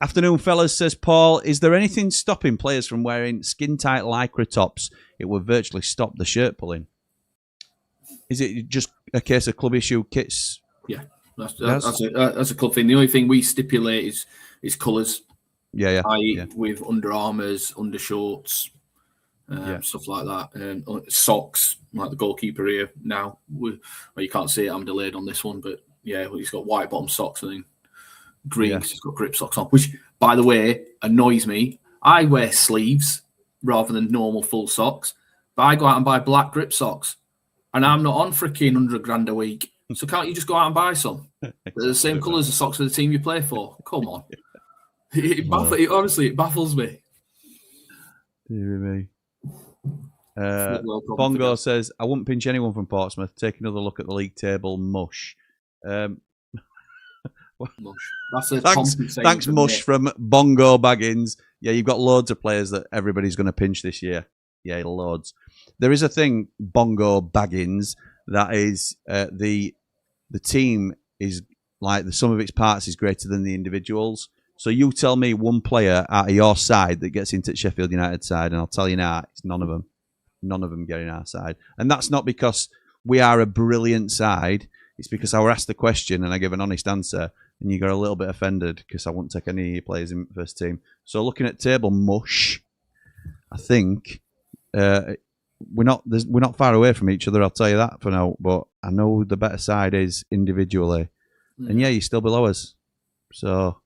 Afternoon, fellas, says Paul. Is there anything stopping players from wearing skin-tight lycra tops? It would virtually stop the shirt pulling. Is it just a case of club issue kits? Yeah, that's a club thing. The only thing we stipulate is colours. Yeah. With Under Armours, undershorts, stuff like that. Socks, like the goalkeeper here now. Well, you can't see it. I'm delayed on this one, but yeah, he's got white bottom socks and then green because he's got grip socks on, which, by the way, annoys me. I wear sleeves rather than normal full socks, but I go out and buy black grip socks, and I'm not on freaking £100 a week. So can't you just go out and buy some? They're the same colour as the socks of the team you play for. Come on. Honestly, it baffles me. Dear me. Bongo says, I wouldn't pinch anyone from Portsmouth. Take another look at the league table. Mush. Mush. Thanks, Mush, from Bongo Baggins. Yeah, you've got loads of players that everybody's going to pinch this year. Yeah, loads. There is a thing, Bongo Baggins, that is the team is like the sum of its parts is greater than the individuals. So you tell me one player out of your side that gets into Sheffield United side, and I'll tell you now, it's none of them. None of them get in our side. And that's not because we are a brilliant side. It's because I was asked the question and I give an honest answer, and you got a little bit offended because I wouldn't take any of your players in the first team. So looking at table mush, I think we're not far away from each other. I'll tell you that for now. But I know the better side is individually, and yeah, you're still below us. So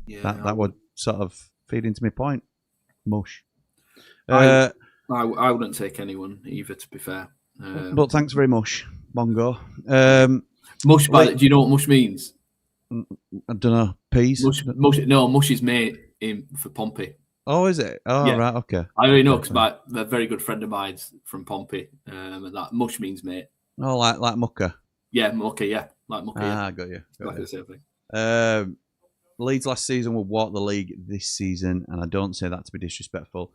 yeah, that would sort of feed into my point. Mush. I wouldn't take anyone either, to be fair. But thanks very much, Bongo. Mush, do you know what mush means? I don't know. Peas? Mush is mate for Pompey. Oh, is it? Oh, yeah. Right, okay. I already know because a very good friend of mine's from Pompey, and that mush means mate. Oh, like mucker? Yeah, mucker, yeah. Like mucker, yeah. I got you. The same thing. Leeds last season will walk the league this season, and I don't say that to be disrespectful.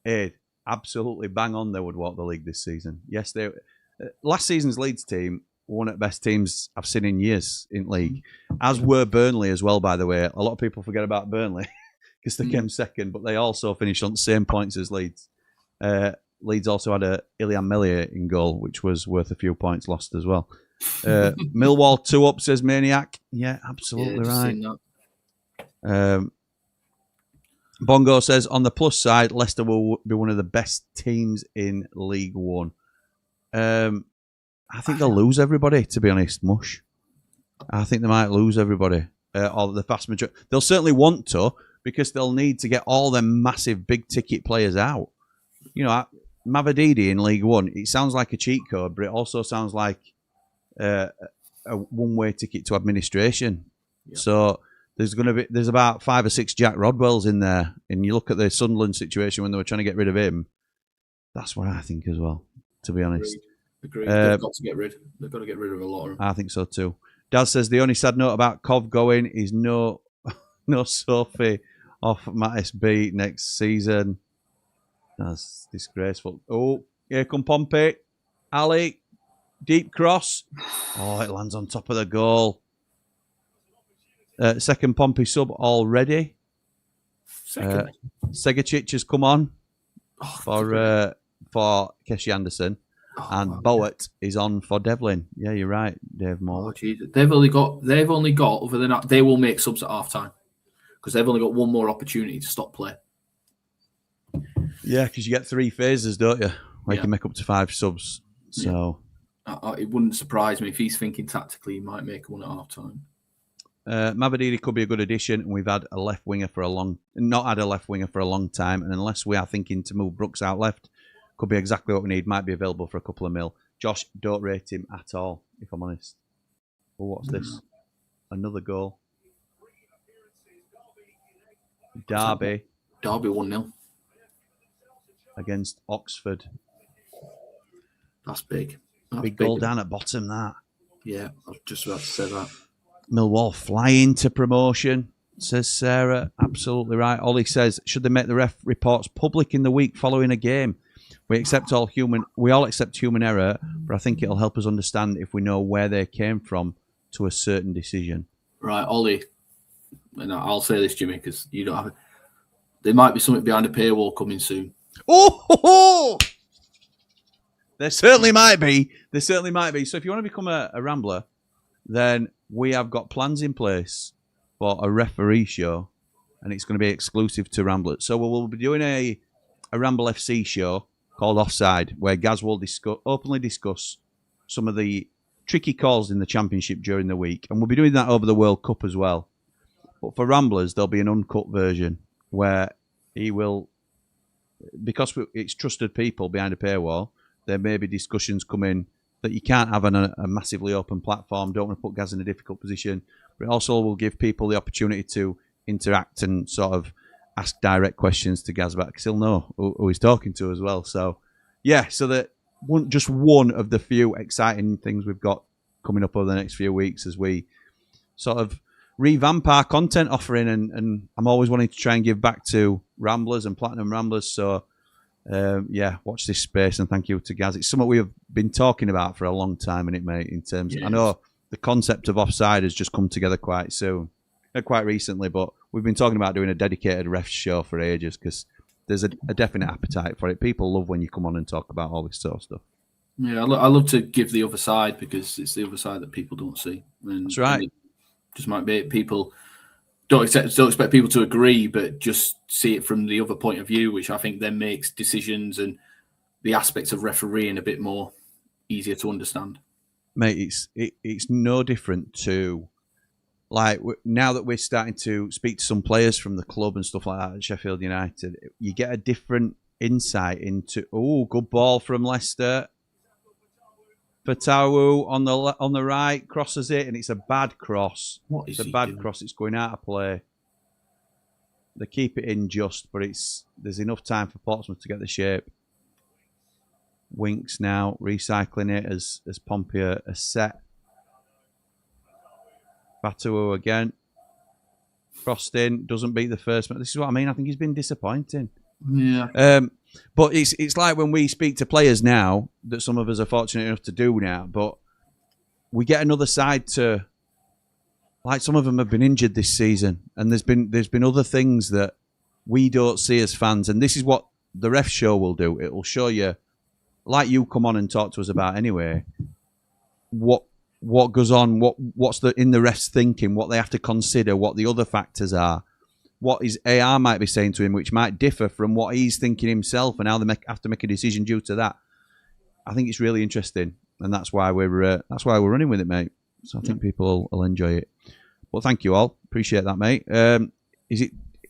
Aid, absolutely bang on they would walk the league this season. Yes, they. Last season's Leeds team were one of the best teams I've seen in years in league, as were Burnley as well, by the way. A lot of people forget about Burnley because they came second, but they also finished on the same points as Leeds. Leeds also had a Ilian Melia in goal, which was worth a few points lost as well. Millwall 2 up, says Maniac. Yeah, absolutely right. Bongo says, on the plus side, Leicester will be one of the best teams in League One. I think they'll lose everybody, to be honest, Mush. I think they might lose everybody. Or the vast majority. They'll certainly want to, because they'll need to get all them massive big-ticket players out. You know, Mavididi in League One, it sounds like a cheat code, but it also sounds like a one-way ticket to administration. Yep. So there's about 5 or 6 Jack Rodwells in there, and you look at the Sunderland situation when they were trying to get rid of him. That's what I think as well, to be honest. Agreed. They've got to get rid. They've got to get rid of a lot of them. I think so too. Daz says the only sad note about Cov going is no Sophie off Mattis B next season. That's disgraceful. Oh, here come Pompey. Ali, deep cross. Oh, it lands on top of the goal. Second Pompey sub already. Segacic has come on for Keshi Anderson. And Boat is on for Devlin. Yeah, you're right, Dave Moore. They've only got. Other than that, they will make subs at half time because they've only got one more opportunity to stop play. Yeah, because you get 3 phases, don't you? Where you can make up to 5 subs. So it wouldn't surprise me if he's thinking tactically, he might make one at half time. Mavididi could be a good addition, and we've had a left winger not had a left winger for a long time, and unless we are thinking to move Brooks out left. Could be exactly what we need. Might be available for a couple of mil. Josh, don't rate him at all, if I'm honest. Oh, what's this? Another goal. Derby 1-0 against Oxford. That's big. Big goal down at bottom, that. Yeah, I was just about to say that. Millwall flying to promotion, says Sarah. Absolutely right. Ollie says, should they make the ref reports public in the week following a game? We all accept human error, but I think it'll help us understand if we know where they came from to a certain decision. Right, Ollie, and I'll say this, Jimmy, because you don't have it. There might be something behind a paywall coming soon. Oh! There certainly might be. So if you want to become a Rambler, then we have got plans in place for a referee show, and it's going to be exclusive to Ramblers. So we'll be doing a Ramble FC show called Offside, where Gaz will openly discuss some of the tricky calls in the Championship during the week, and we'll be doing that over the World Cup as well. But for Ramblers, there'll be an uncut version where he will, because it's trusted people behind a paywall, there may be discussions come in that you can't have on a massively open platform. Don't want to put Gaz in a difficult position, but it also will give people the opportunity to interact and sort of ask direct questions to Gaz back, because he'll know who he's talking to as well. So, yeah, so that just one of the few exciting things we've got coming up over the next few weeks as we sort of revamp our content offering, and I'm always wanting to try and give back to Ramblers and Platinum Ramblers. So, yeah, watch this space, and thank you to Gaz. It's something we have been talking about for a long time, and it mate. In terms, I know the concept of offside has just come together quite recently, but we've been talking about doing a dedicated ref show for ages because there's a definite appetite for it. People love when you come on and talk about all this sort of stuff. Yeah, I love to give the other side because it's the other side that people don't see. And that's right. Just might be people don't expect people to agree, but just see it from the other point of view, which I think then makes decisions and the aspects of refereeing a bit more easier to understand. Mate, it's no different to like now that we're starting to speak to some players from the club and stuff like that at Sheffield United. You get a different insight into good ball from Leicester. Fatawu on the right crosses it, and it's a bad cross. What is it's a bad cross. It's going out of play. They keep it in just, but there's enough time for Portsmouth to get the shape. Winks now recycling it as Pompey are set. Fatawu again. Crossed in, doesn't beat the first man. This is what I mean. I think he's been disappointing. Yeah. But it's like when we speak to players now, that some of us are fortunate enough to do now, but we get another side to, like some of them have been injured this season, and there's been other things that we don't see as fans, and this is what the ref show will do. It will show you, like you come on and talk to us about anyway, what goes on, what's in the ref's thinking, what they have to consider, what the other factors are. What his AR might be saying to him, which might differ from what he's thinking himself, and how they have to make a decision due to that. I think it's really interesting, and that's why we're running with it, mate. So I think people will enjoy it. Well, thank you all, appreciate that, mate.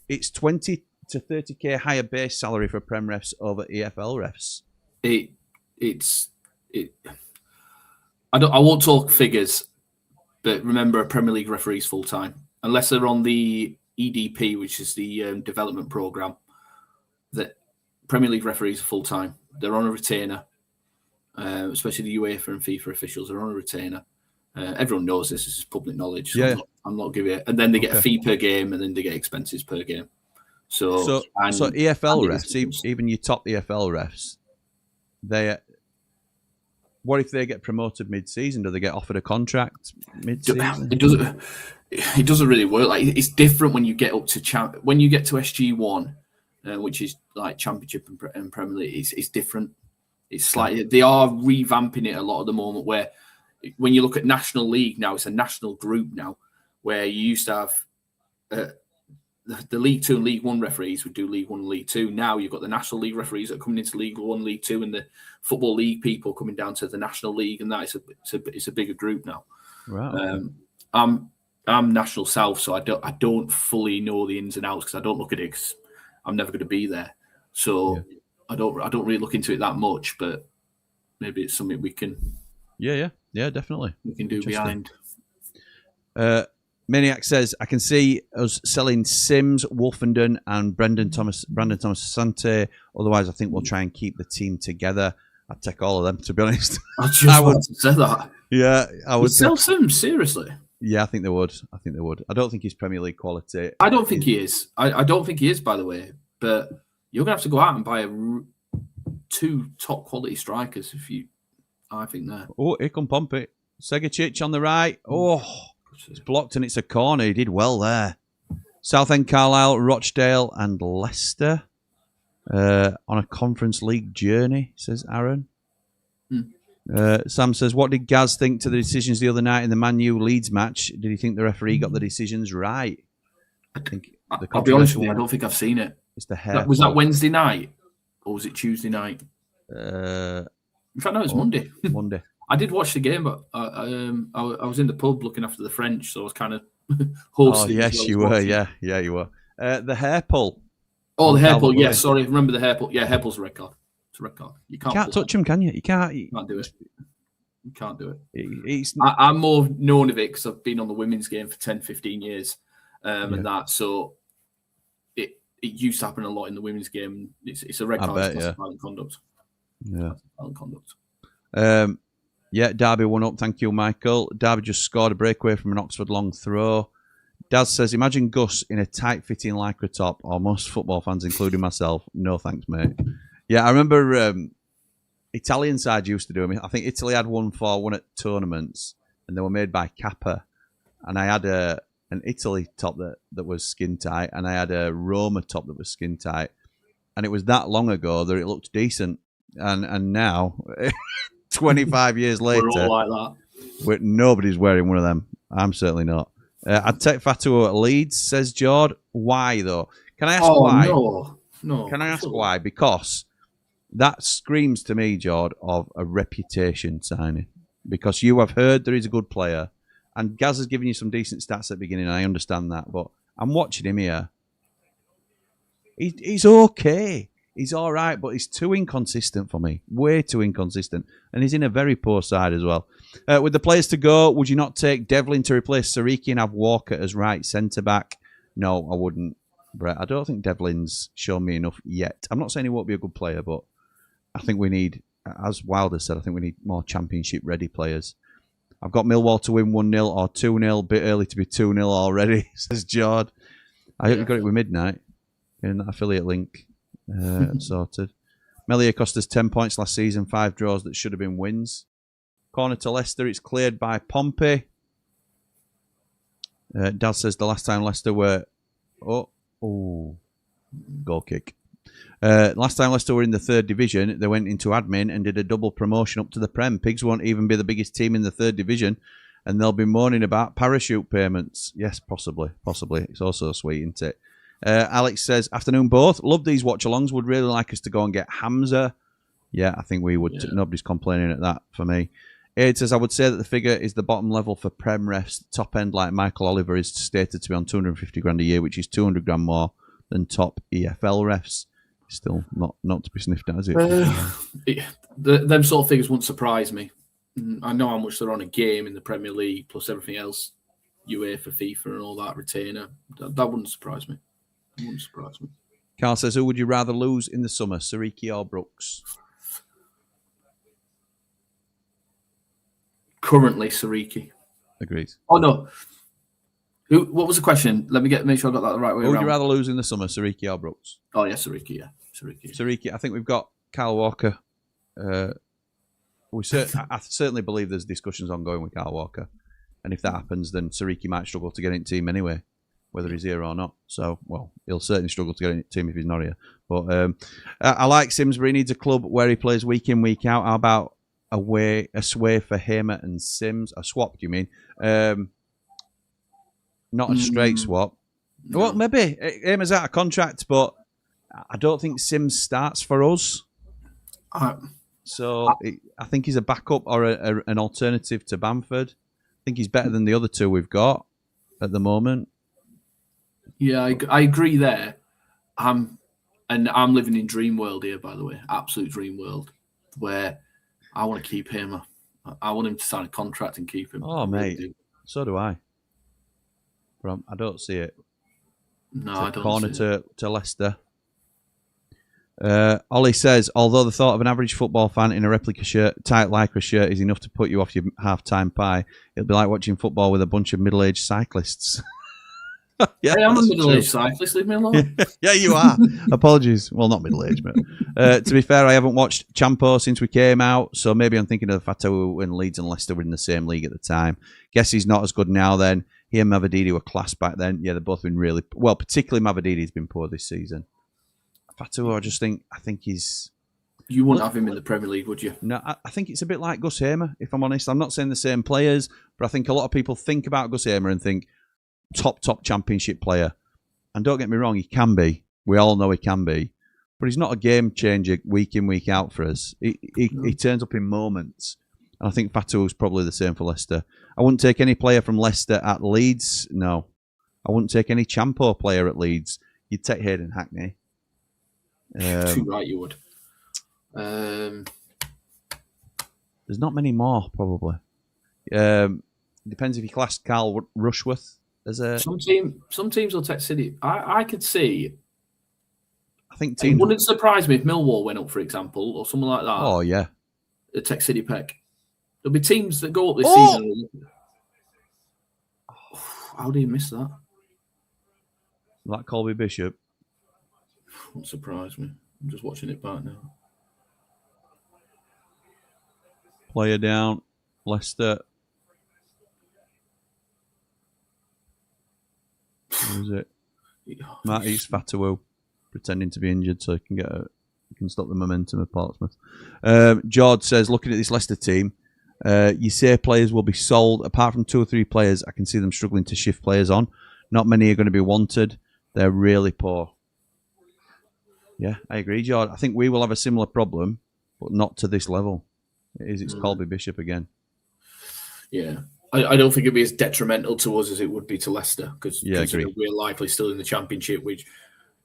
It's 20 to 30k higher base salary for Prem refs over EFL refs. I won't talk figures, but remember, a Premier League referee is full time unless they're on the EDP, which is the development program. That Premier League referees are full time. They're on a retainer, especially the UEFA and FIFA officials are on a retainer. Everyone knows this. This is public knowledge. So yeah, I'm not giving it. And then they get a fee per game, and then they get expenses per game. So EFL refs, even your top EFL refs, what if they get promoted mid-season? Do they get offered a contract mid-season? It doesn't really work. Like, it's different when you get up to when you get to SG1, which is like Championship and Premier League. It's different. It's slightly, they are revamping it a lot at the moment. Where when you look at National League now, it's a national group now. Where you used to have the League 2 and League 1 referees would do League 1 and League 2. Now you've got the National League referees that are coming into League 1, League 2, and the Football League people coming down to the National League, and that it's a bigger group now. Right. I'm National South, so I don't fully know the ins and outs because I don't look at it because I'm never going to be there. So yeah. I don't really look into it that much, but maybe it's something we can. Yeah, definitely. We can do behind. Maniac says, I can see us selling Sims, Wolfenden, and Brandon Thomas Sante. Otherwise, I think we'll try and keep the team together. I'd take all of them, to be honest. I would say that. Yeah, I would sell Sims, seriously. Yeah, I think they would. I don't think he's Premier League quality. I don't think he is. I don't think he is, by the way. But you're going to have to go out and buy two top quality strikers I think that. Oh, here come Pompey. Segacic on the right. Oh, it's blocked and it's a corner. He did well there. Southend, Carlisle, Rochdale and Leicester on a Conference League journey, says Aaron. Sam says, what did Gaz think to the decisions the other night in the Man U Leeds match? Did he think the referee got the decisions right? I'll be honest with you, I don't think I've seen it. It's the hair. Was that Wednesday night or was it Tuesday night? In fact, no, it's Monday. Monday. I did watch the game, but I was in the pub looking after the French, so I was kind of Oh, yes, you were. Yeah, you were. The hair pull. Oh, the hair pull. Yeah, sorry. Remember the hair pull? Yeah, hair pull's a red card. It's a red card. You can't touch him, can you? You can't do it. You can't do it. I'm more known of it because I've been on the women's game for 10, 15 years, and that. So it used to happen a lot in the women's game. It's a red card. It's violent conduct. Yeah, violent conduct. Yeah, Derby won up. Thank you, Michael. Derby just scored a breakaway from an Oxford long throw. Daz says, imagine Gus in a tight-fitting lycra top, or most football fans, including myself. No thanks, mate. Yeah, I remember Italian side used to do them. I think Italy had one at tournaments, and they were made by Kappa. And I had an Italy top that was skin tight, and I had a Roma top that was skin tight. And it was that long ago that it looked decent. And now, 25 years later, we're all like that. Nobody's wearing one of them. I'm certainly not. I'd take Fatuo at Leeds, says Jord. Why, though? Can I ask why? No. Can I ask why? Because that screams to me, Jord, of a reputation signing. Because you have heard that he's a good player, and Gaz has given you some decent stats at the beginning, and I understand that, but I'm watching him here. He's okay. He's all right, but he's too inconsistent for me. Way too inconsistent. And he's in a very poor side as well. With the players to go, would you not take Devlin to replace Sariki and have Walker as right centre-back? No, I wouldn't, Brett. I don't think Devlin's shown me enough yet. I'm not saying he won't be a good player, but I think we need, as Wilder said, I think we need more championship-ready players. I've got Millwall to win 1-0 or 2-0. Bit early to be 2-0 already, says Jord. I hope you got it with midnight in that affiliate link. Sorted. Melia cost us 10 points last season, 5 draws that should have been wins. Corner to Leicester, it's cleared by Pompey. Dad says the last time Leicester were... goal kick. Last time Leicester were in the 3rd division, they went into admin and did a double promotion up to the Prem. Pigs won't even be the biggest team in the 3rd division, and they'll be moaning about parachute payments. Yes, possibly. It's also sweet, isn't it? Alex says, afternoon both. Love these watch-alongs. Would really like us to go and get Hamza. Yeah, I think we would. Yeah. Nobody's complaining at that for me. Aid says, I would say that the figure is the bottom level for Prem refs. Top end, like Michael Oliver, is stated to be on 250 grand a year, which is 200 grand more than top EFL refs. Still not to be sniffed at, is it? Them sort of figures wouldn't surprise me. I know how much they're on a game in the Premier League, plus everything else, UEFA, FIFA and all that, retainer. That wouldn't surprise me. It wouldn't surprise me. Carl says, who would you rather lose in the summer, Sariki or Brooks? Currently, Sariki. Agreed. Oh, no. What was the question? Let me make sure I got that the right way around. Who would you rather lose in the summer, Sariki or Brooks? Oh, yeah, Sariki, yeah. Sariki. I think we've got Kyle Walker. I certainly believe there's discussions ongoing with Kyle Walker. And if that happens, then Sariki might struggle to get into the team anyway, whether he's here or not. So, well, he'll certainly struggle to get into the team if he's not here. But I like Simsbury. He needs a club where he plays week in, week out. How about a sway for Hamer and Sims? A swap, do you mean? Not a straight swap. No. Well, maybe. Hamer's out of contract, but I don't think Sims starts for us. I think he's a backup or an alternative to Bamford. I think he's better than the other two we've got at the moment. Yeah, I agree there. I'm living in dream world here, by the way. Absolute dream world, where I want to keep him. I want him to sign a contract and keep him. Oh, mate. So do I. But I don't see it. No, I don't corner see it. to Leicester. Ollie says, although the thought of an average football fan in a replica shirt, tight lycra shirt is enough to put you off your half-time pie, it'll be like watching football with a bunch of middle-aged cyclists. Yeah, I'm a middle-aged cyclist. Leave me alone. Yeah, you are. Apologies. Well, not middle-aged, but to be fair, I haven't watched Champo since we came out, so maybe I'm thinking of the Fato when Leeds and Leicester were in the same league at the time. Guess he's not as good now then. He and Mavididi were class back then. Yeah, they've both been really... Well, particularly Mavididi's been poor this season. Fato, I think he's... You wouldn't have him in the Premier League, would you? No, I think it's a bit like Gus Hamer, if I'm honest. I'm not saying the same players, but I think a lot of people think about Gus Hamer and think top championship player. And don't get me wrong, he can be. We all know he can be. But he's not a game changer week in, week out for us. He turns up in moments. And I think Fatu's probably the same for Leicester. I wouldn't take any player from Leicester at Leeds. No. I wouldn't take any Champo player at Leeds. You'd take Hayden Hackney. Too right, you would. There's not many more, probably. Depends if you class Carl Rushworth as a... Some teams will take City. I could see... I think teams... It wouldn't surprise me if Millwall went up, for example, or something like that. Oh, yeah. The Tech City Peck. There'll be teams that go up this season. How do you miss that? Like Colby Bishop. Won't surprise me. I'm just watching it back now. Player down. Leicester. Who is it? Matty's Fatu, pretending to be injured so he can stop the momentum of Portsmouth. George says, looking at this Leicester team, you say players will be sold. Apart from 2 or 3 players, I can see them struggling to shift players on. Not many are going to be wanted. They're really poor. Yeah, I agree, George. I think we will have a similar problem, but not to this level. It's Colby Bishop again. Yeah. I don't think it'd be as detrimental to us as it would be to Leicester, because agree. We're likely still in the Championship, which,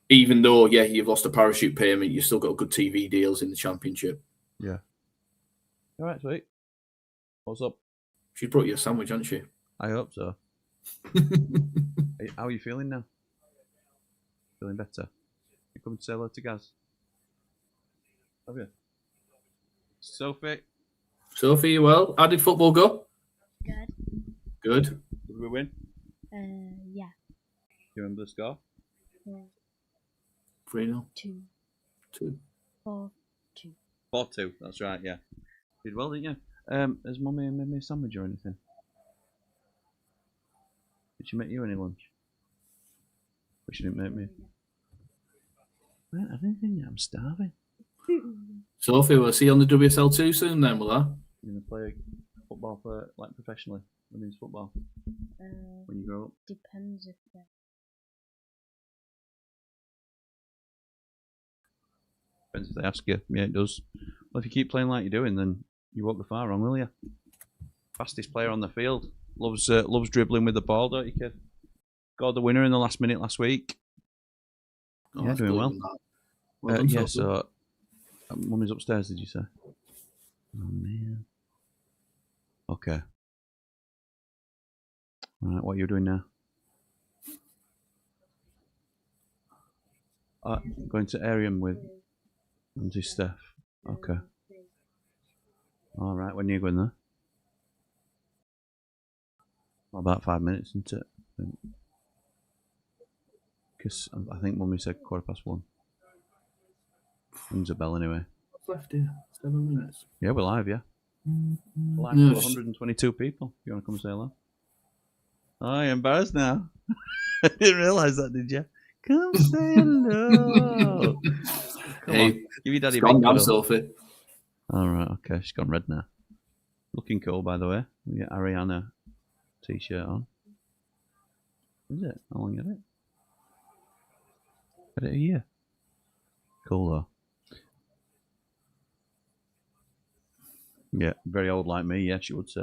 even though, you've lost a parachute payment, you've still got good TV deals in the Championship. Yeah. All right, sweet. What's up? She's brought you a sandwich, hasn't she? I hope so. How are you feeling now? Feeling better? You coming to say hello to Gaz? Have you? Sophie, you well? How did football go? Good. Did we win? Yeah. Do you remember the score? 3-0. 2. 4-2. 4-2, that's right, yeah. Did well, didn't you? Has Mummy made me a sandwich or anything? Did she make you any lunch? But she didn't make me. I didn't think I'm starving. Sophie, we'll see you on the WSL2 soon then, will I? You're going to play football for, like, professionally? Women's football? When you grow up? Depends if they're... Depends if they ask you. Yeah, it does. Well, if you keep playing like you're doing, then you won't go far wrong, will you? Fastest player on the field. Loves dribbling with the ball, don't you, kid? Got the winner in the last minute last week. Oh, yeah, doing well. Done, so Mummy's upstairs, did you say? Oh, man. Okay. All right, what are you doing now? Going to Arium with Auntie Steph. Okay. All right, when are you going there? About 5 minutes, isn't it? Because I think Mummy said 1:15. Rings a bell anyway. What's left here? 7 minutes. Yeah, we're live, yeah. Live to 122 people. You want to come and say hello? Oh, you're embarrassed now. I didn't realise that, did you? Come say hello. Come on. Give your daddy a big cuddle. Sophie. All right, okay. She's gone red now. Looking cool, by the way. We get Ariana t-shirt on. Is it? How long is it? Got it a year. Cool though. Yeah, very old like me. Yeah, she would say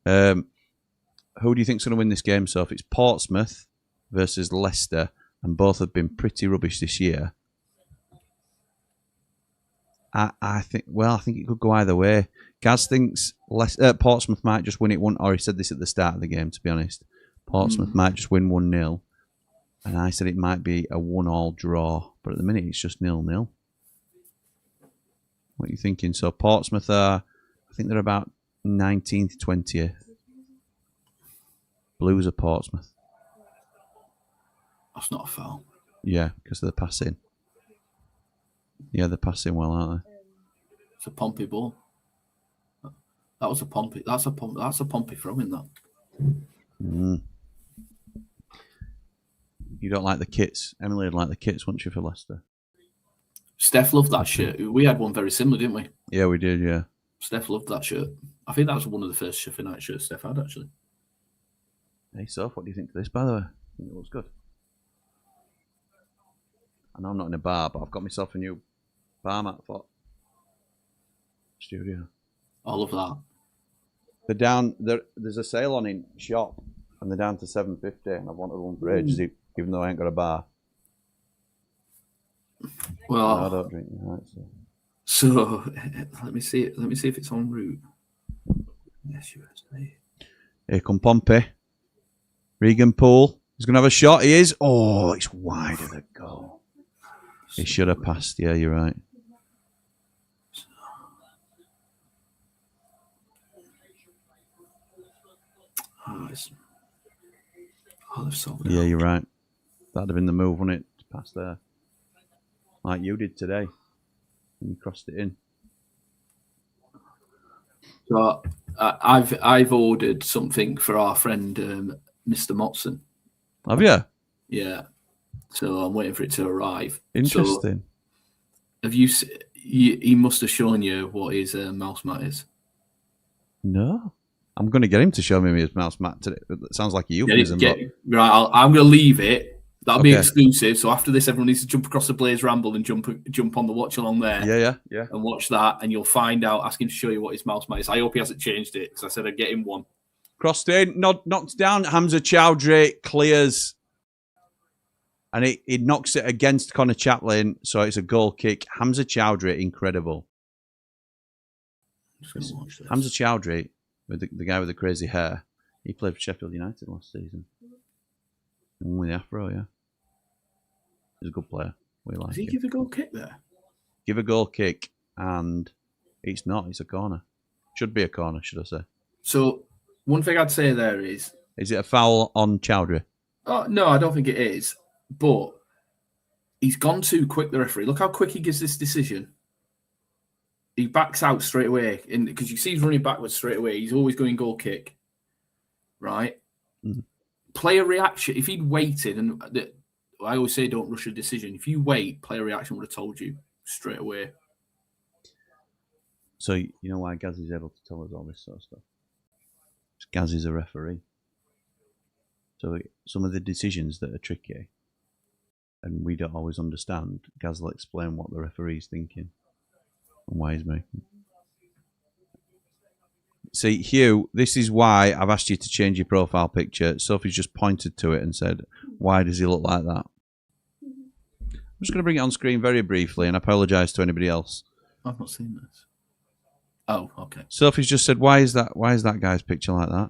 that. Who do you think's going to win this game? So if it's Portsmouth versus Leicester, and both have been pretty rubbish this year, I think it could go either way. Gaz thinks Portsmouth might just win it or he said this at the start of the game, to be honest. Portsmouth might just win 1-0. And I said it might be a 1-1 draw. But at the minute, it's just 0-0. What are you thinking? So Portsmouth I think they're about 19th, 20th. Blues are Portsmouth. That's not a foul. Yeah, because they're passing. Yeah, they're passing well, aren't they? It's a Pompey ball. That was a Pompey. That's a Pompey throw in that. Mm. You don't like the kits. Emily would like the kits, wouldn't she, for Leicester? Steph loved that shirt. We had one very similar, didn't we? Yeah, we did, yeah. Steph loved that shirt. I think that was one of the first Sheffield United shirts Steph had, actually. Hey, Soph, what do you think of this, by the way? I think it looks good. I know I'm not in a bar, but I've got myself a new bar mat for studio. I love that. They're down. There's a sale on in shop, and they're down to $7.50. And I've wanted one for ages, even though I ain't got a bar. Well, No, I don't drink tonight. So let me see it. Let me see if it's en route. Yes, USA. Here come Pompey. Regan Poole. He's going to have a shot. He is. Oh, it's wide of the goal. He should have passed. Yeah, you're right. Yeah, you're right. That'd have been the move, wouldn't it? To pass there. Like you did today. And you crossed it in. So I've ordered something for our friend Mr. Motson. Have you? Yeah. So I'm waiting for it to arrive. Interesting. So have you? He must have shown you what his mouse mat is. No. I'm going to get him to show me his mouse mat today. It sounds like a euphemism. Right, I'm going to leave it. That'll be Okay. exclusive. So after this, everyone needs to jump across the Blaze Ramble and jump on the watch along there. Yeah. And watch that, and you'll find out. Ask him to show you what his mouse mat is. I hope he hasn't changed it because I said I'd get him one. Crossed in, knocked down. Hamza Chowdhury clears. And he knocks it against Connor Chaplin, so it's a goal kick. Hamza Chowdhury, incredible. Hamza Chowdhury, with the guy with the crazy hair, he played for Sheffield United last season. And with the afro, yeah. He's a good player. We like Does he him. give a goal kick there? Give a goal kick, and it's not. It's a corner. Should be a corner, should I say. So one thing I'd say there is... Is it a foul on Chowdhury? Oh, no, I don't think it is. But he's gone too quick, the referee. Look how quick he gives this decision. He backs out straight away. Because you see he's running backwards straight away. He's always going goal kick. Right? Mm. Player reaction. If he'd waited, and I always say don't rush a decision. If you wait, player reaction would have told you straight away. So you know why Gaz is able to tell us all this sort of stuff? Gaz is a referee. So some of the decisions that are tricky and we don't always understand, Gaz will explain what the referee's thinking and why he's making. See, Hugh, this is why I've asked you to change your profile picture. Sophie's just pointed to it and said, why does he look like that? I'm just going to bring it on screen very briefly and apologise to anybody else. I've not seen this. Oh, okay. Sophie's just said, why is that guy's picture like that?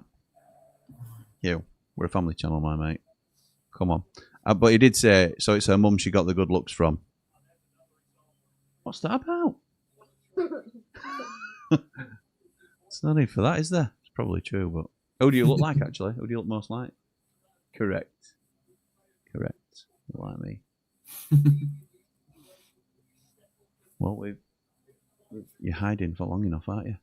Hugh, we're a family channel, my mate. Come on. But he did say, so it's her mum she got the good looks from. What's that about? It's no need for that, is there? It's probably true, but who do you look like, actually? Who do you look most like? Correct. You look like me. Well, you're hiding for long enough, aren't you?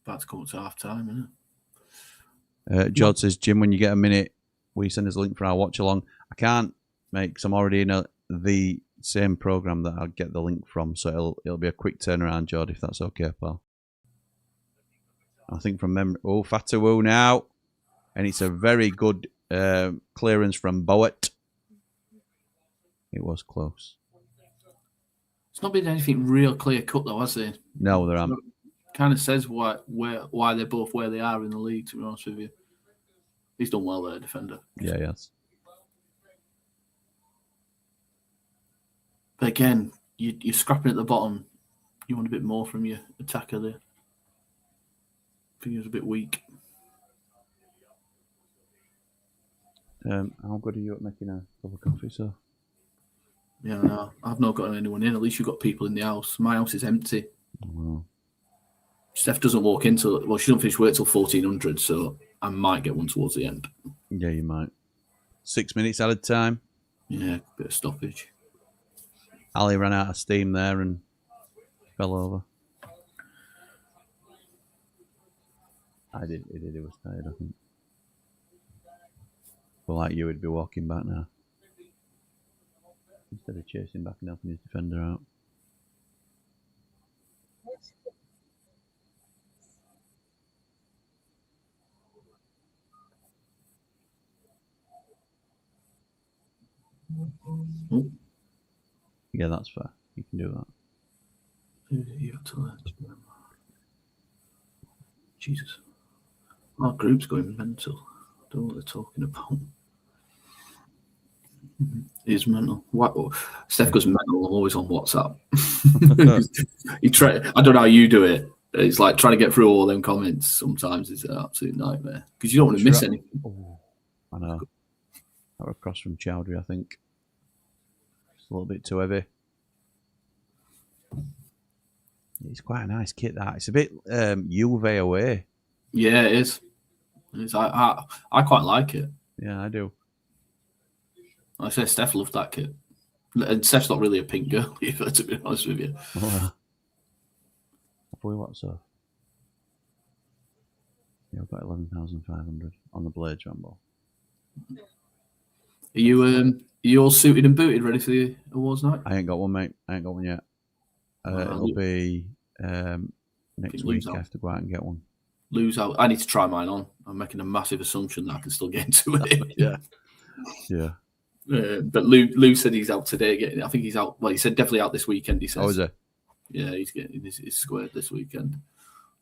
About to come up to half time, isn't it? George says, Jim, when you get a minute, will you send us a link for our watch along? I can't, mate, because I'm already in the same program that I'll get the link from, so it'll be a quick turnaround, George, if that's okay, pal. I think from memory, Fatawu now, and it's a very good clearance from Boat. It was close. It's not been anything real clear cut though, has it? No, there aren't. Kind of says why they're both where they are in the league, to be honest with you. He's done well there, defender. Yeah, yes. But again, you're scrapping at the bottom. You want a bit more from your attacker there. I think he was a bit weak. How good are you at making a cup of coffee, sir? Yeah, no, I've not got anyone in. At least you've got people in the house. My house is empty. Wow. Steph doesn't walk into it. Well, she doesn't finish work till 1400, so I might get one towards the end. Yeah, you might. 6 minutes added time. Yeah, bit of stoppage. Ali ran out of steam there and fell over. He did. He was tired, I think. Well, like you, he'd be walking back now. Instead of chasing back and helping his defender out. Oh. Yeah, that's fair. You can do that. Who do you have to learn to remember? Jesus. Our group's going mental. Don't know what they're talking about. He's mental. What? Steph goes mental. I'm always on WhatsApp. I don't know how you do it. It's like trying to get through all them comments. Sometimes it's an absolute nightmare because you don't want to miss anything. Oh, I know. That across from Chowdhury, I think. It's a little bit too heavy. It's quite a nice kit, that. It's a bit Juve away. Yeah, it is. I quite like it. Yeah, I do. I say Steph loved that kit. And Steph's not really a pink girl either, to be honest with you. I'll probably watch so. Yeah, I've got 11,500 on the Blades Ramble. Are you all suited and booted, ready for the awards night? I ain't got one, mate. I ain't got one yet. It'll be next week. I have to go out and get one. Lose out. I need to try mine on. I'm making a massive assumption that I can still get into it. Yeah. Yeah. But Lou said he's out today. I think he's out. Well, he said definitely out this weekend. He says. Oh, is it? Yeah, he's getting his squared this weekend.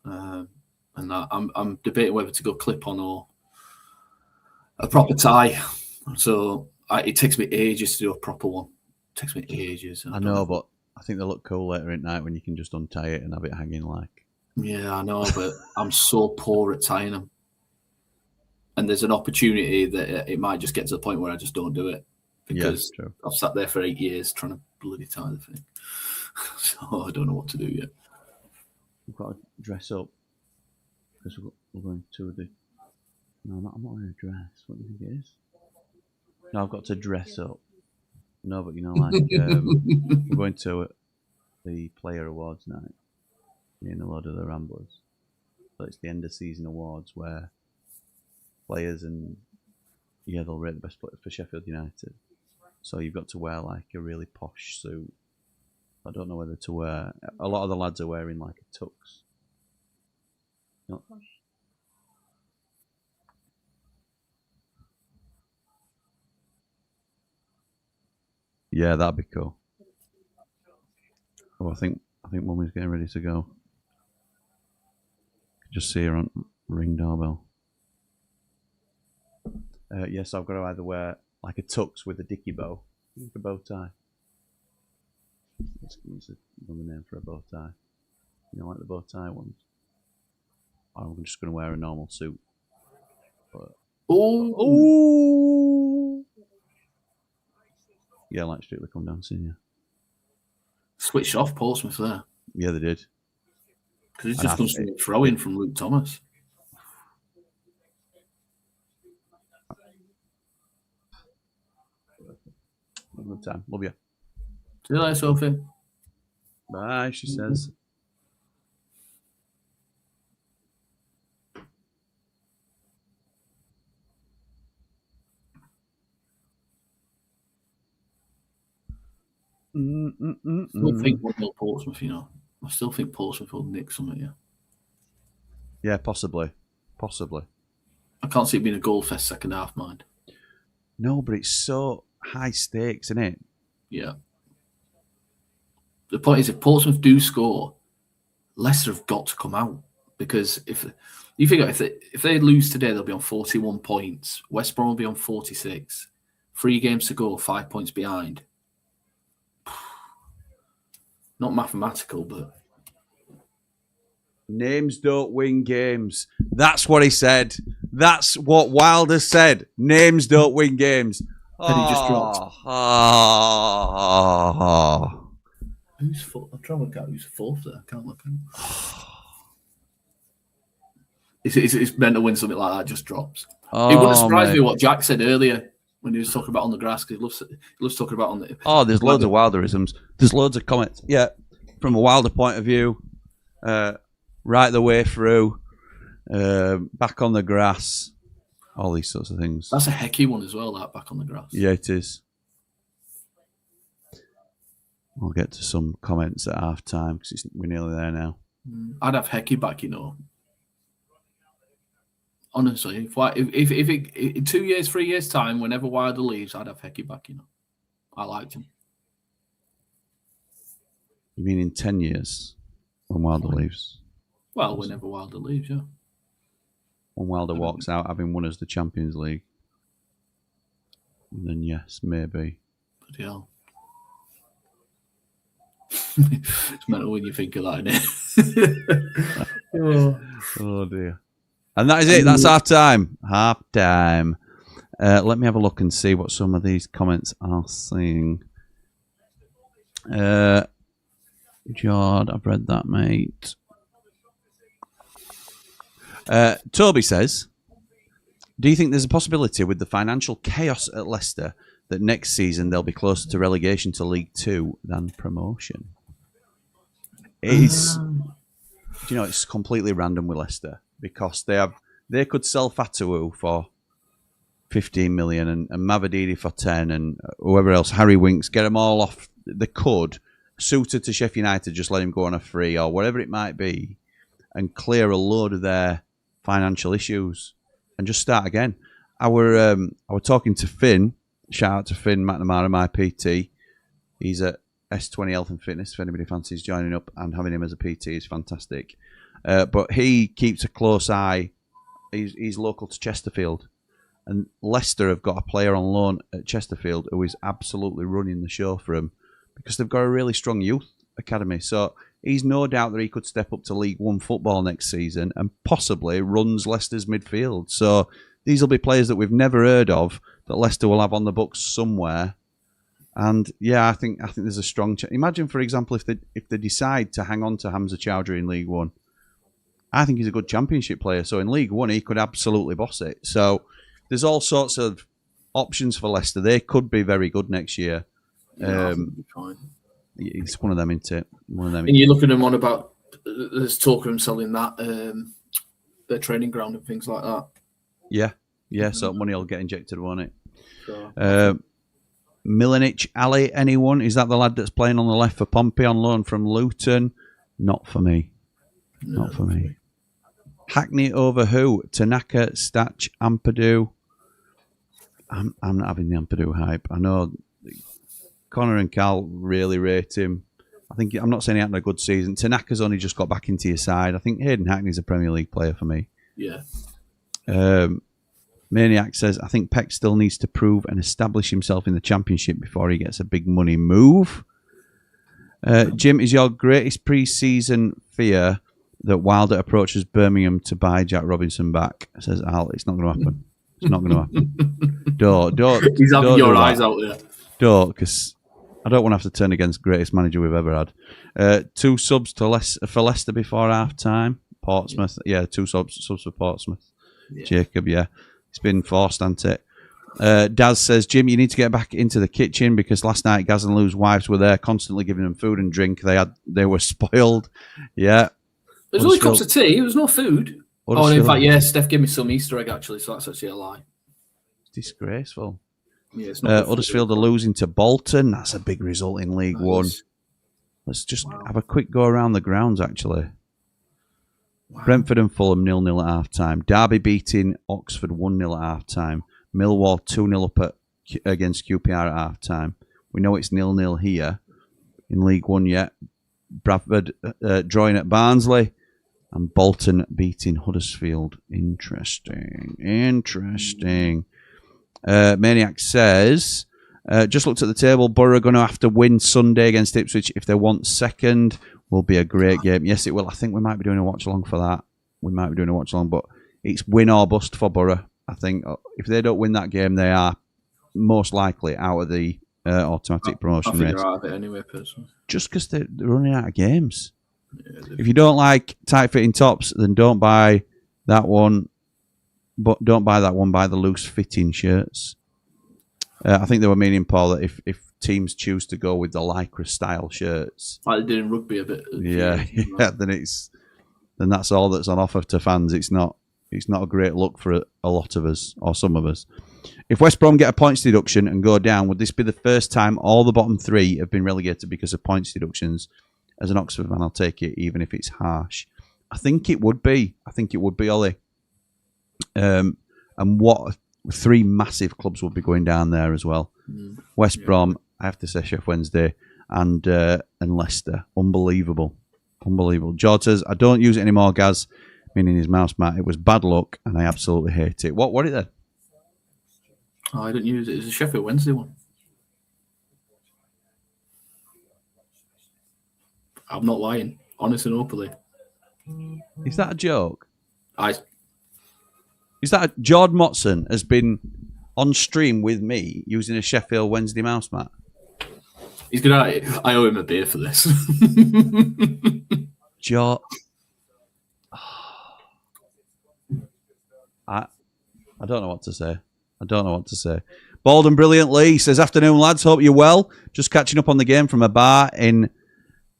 And I'm debating whether to go clip on or a proper tie. So it takes me ages to do a proper one. It takes me ages. I know, but I think they look cool later at night when you can just untie it and have it hanging like. Yeah, I know, but I'm so poor at tying them. And there's an opportunity that it might just get to the point where I just don't do it. Because I've sat there for 8 years trying to bloody tie the thing. So I don't know what to do yet. We've got to dress up. Because we're going to the... No, I'm not wearing a dress. What do you think it is? No, I've got to dress up. No, but you know, like, we're going to the Player Awards night. Me and a lot of the Ramblers. So it's the end of season awards where players and they'll rate the best players for Sheffield United. So you've got to wear like a really posh suit. I don't know whether to wear. A lot of the lads are wearing like a tux. No. Yeah, that'd be cool. Oh, I think Mummy's getting ready to go. Just see her on ring doorbell. Yes, I've got to either wear like a tux with a dicky bow, like a bow tie. That's another name for a bow tie. You know, like the bow tie ones. Or I'm just going to wear a normal suit. But... Oh! Yeah, like Strictly Come Dancing, yeah. Switched off Portsmouth there. Yeah, they did. Because it's just going to throw in from Luke Thomas. Good time. Love you. See you later, Sophie. Bye, she says. I still think 1-0 Portsmouth, you know. I still think Portsmouth will nick something, yeah. Yeah, possibly. Possibly. I can't see it being a goal fest second half, mind. No, but it's so high stakes, isn't it? Yeah. The point is, if Portsmouth do score, Leicester have got to come out. Because if you figure if they lose today, they'll be on 41 points. West Brom will be on 46. 3 games to go, 5 points behind. Not mathematical, but... Names don't win games. That's what he said. That's what Wilder said. Names don't win games. And he just dropped. Who's fourth? I'm trying to work out who's fourth there. I can't look at him. It's meant to win something like that, just drops. It wouldn't surprise me what Jack said earlier when he was talking about on the grass, because he loves talking about on the... Oh, there's loads of Wilderisms. There's loads of comments. Yeah, from a Wilder point of view, right the way through, back on the grass, all these sorts of things. That's a hecky one as well, that back on the grass. Yeah, it is. We'll get to some comments at half time because we're nearly there now. I'd have hecky back, you know. Honestly, if in 2 years, 3 years' time, whenever Wilder leaves, I'd have hecky back, you know. I liked him. You mean in 10 years when Wilder leaves? Well, whenever Wilder leaves, yeah. when Wilder walks out having won us the Champions League. And then yes, maybe. Bloody hell. It's mental when you think of that, innit? Oh dear. And that is it. That's half time. Half time. Let me have a look and see what some of these comments are saying. Jord, I've read that, mate. Toby says, do you think there's a possibility with the financial chaos at Leicester that next season they'll be closer to relegation to League Two than promotion? It's, it's completely random with Leicester because they could sell Fatawu for 15 million and Mavadidi for 10 and whoever else, Harry Winks, get them all off. They could, suited to Sheffield United, just let him go on a free or whatever it might be and clear a load of their financial issues and just start again. I were talking to Finn, shout out to Finn McNamara, my PT. He's at S20 Health and Fitness, if anybody fancies joining up, and having him as a PT is fantastic. But he keeps a close eye. He's local to Chesterfield. And Leicester have got a player on loan at Chesterfield who is absolutely running the show for him because they've got a really strong youth academy. So he's no doubt that he could step up to League One football next season and possibly runs Leicester's midfield. So these will be players that we've never heard of that Leicester will have on the books somewhere. And yeah, I think there's a strong chance. Imagine, for example, if they decide to hang on to Hamza Chowdhury in League One. I think he's a good Championship player. So in League One, he could absolutely boss it. So there's all sorts of options for Leicester. They could be very good next year. Yeah, I think it'll be fine. It's one of them, isn't it? One of them. And you're looking at them on about, there's talk of them selling that, their training ground and things like that. Yeah. So money will get injected, won't it? So, Milanic Ali, anyone? Is that the lad that's playing on the left for Pompey on loan from Luton? Not for me. Not for me. Hackney over who? Tanaka, Stach, Ampadu. I'm not having the Ampadu hype. I know Connor and Cal really rate him. I'm not saying he had a good season. Tanaka's only just got back into your side. I think Hayden Hackney's a Premier League player for me. Yeah. Maniac says, I think Peck still needs to prove and establish himself in the Championship before he gets a big money move. Jim, is your greatest pre-season fear that Wilder approaches Birmingham to buy Jack Robinson back? Says Al, it's not going to happen. It's not going to happen. Don't. He's having don't your do eyes that. out there. Don't, because I don't want to have to turn against greatest manager we've ever had. 2 subs for Leicester before half time. Portsmouth, yeah, 2 subs for Portsmouth. Yeah. Jacob, yeah. It's been forced, hasn't it? Daz says, Jim, you need to get back into the kitchen because last night Gaz and Lou's wives were there constantly giving them food and drink. They were spoiled. Yeah. There's only cups of tea. There was no food. Oh, and in fact, yeah, Steph gave me some Easter egg, actually, so that's actually a lie. Disgraceful. Yeah, it's not Huddersfield are losing to Bolton. That's a big result in League One. Let's just have a quick go around the grounds, actually. Wow. Brentford and Fulham 0-0 at half-time. Derby beating Oxford 1-0 at half-time. Millwall 2-0 up against QPR at half-time. We know it's 0-0 here in League One yet. Bradford drawing at Barnsley. And Bolton beating Huddersfield. Interesting. Maniac says, just looked at the table. Borough are going to have to win Sunday against Ipswich if they want second. Will be a great game. Yes, it will. I think we might be doing a watch-along for that. But it's win or bust for Borough. I think if they don't win that game, they are most likely out of the automatic promotion race. They're out of it anyway, personally. Just because they're running out of games. Yeah, if you don't like tight-fitting tops, then don't buy that one. But don't buy that one. Buy the loose-fitting shirts. I think they were meaning, Paul, that if teams choose to go with the Lycra-style shirts, like they did in rugby a bit. Then that's all that's on offer to fans. It's not a great look for a lot of us or some of us. If West Brom get a points deduction and go down, would this be the first time all the bottom 3 have been relegated because of points deductions? As an Oxford fan, I'll take it, even if it's harsh. I think it would be. Ollie. And what 3 massive clubs would be going down there as well. West Brom, I have to say Sheff Wednesday, and Leicester. Unbelievable. George says, I don't use it anymore, Gaz, meaning his mouse mat. It was bad luck, and I absolutely hate it. What was it then? Oh, I didn't use it. It was a Sheffield Wednesday one. I'm not lying. Honest and openly. Is that a joke? Is that Jordan Motson has been on stream with me using a Sheffield Wednesday mouse mat? He's gonna. I owe him a beer for this. I don't know what to say. Bald and Brilliant Lee says, afternoon, lads. Hope you're well. Just catching up on the game from a bar in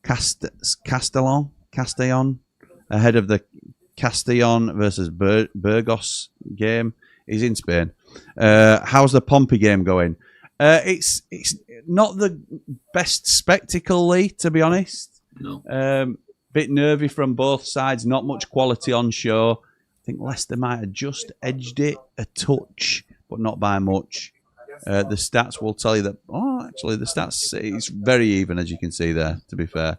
Castellon, ahead of the Castellon versus Burgos game. He's in Spain. How's the Pompey game going? It's not the best spectacle, Lee, to be honest. No. Bit nervy from both sides. Not much quality on show. I think Leicester might have just edged it a touch, but not by much. The stats will tell you that. Oh, actually, the stats, it's very even, as you can see there, to be fair.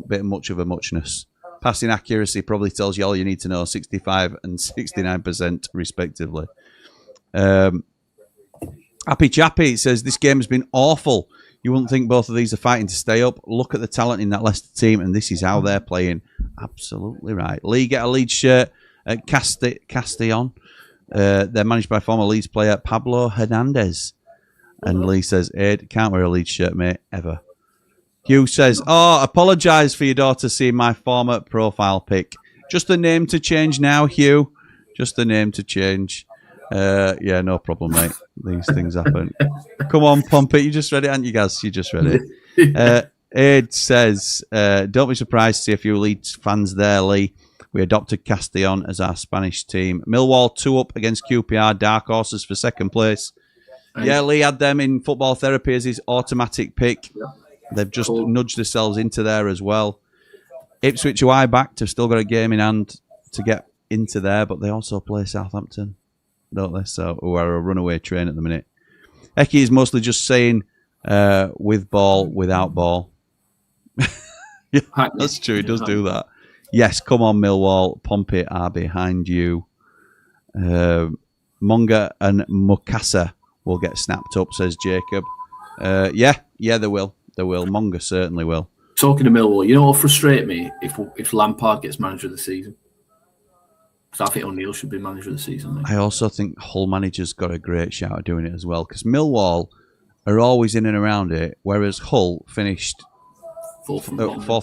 Bit much of a muchness. Passing accuracy probably tells you all you need to know, 65 and 69% respectively. Happy Chappy says, this game has been awful. You wouldn't think both of these are fighting to stay up. Look at the talent in that Leicester team, and this is how they're playing. Absolutely right. Lee, get a Leeds shirt at Castellon. They're managed by former Leeds player Pablo Hernandez. And Lee says, Ed, can't wear a Leeds shirt, mate, ever. Hugh says, apologise for your daughter seeing my former profile pic. Just the name to change now, Hugh. Just the name to change. Yeah, no problem, mate. These things happen. Come on, Pompey. You just read it, haven't you, guys? You just read it. Ed says, don't be surprised to see a few Leeds fans there, Lee. We adopted Castellon as our Spanish team. Millwall 2-up against QPR. Dark horses for second place. Yeah, Lee had them in football therapy as his automatic pick. Yeah. They've just nudged themselves into there as well. Ipswich, who I backed, have still got a game in hand to get into there, but they also play Southampton, don't they? So, who are a runaway train at the minute. Eki is mostly just saying with ball, without ball. Yeah, that's true. He does do that. Yes, come on, Millwall. Pompey are behind you. Monga and Mukasa will get snapped up, says Jacob. Yeah, they will. They will. Monga certainly will. Talking to Millwall, you know what will frustrate me if Lampard gets manager of the season? Because I think O'Neill should be manager of the season. I also think Hull manager's got a great shout at doing it as well, because Millwall are always in and around it, whereas Hull finished fourth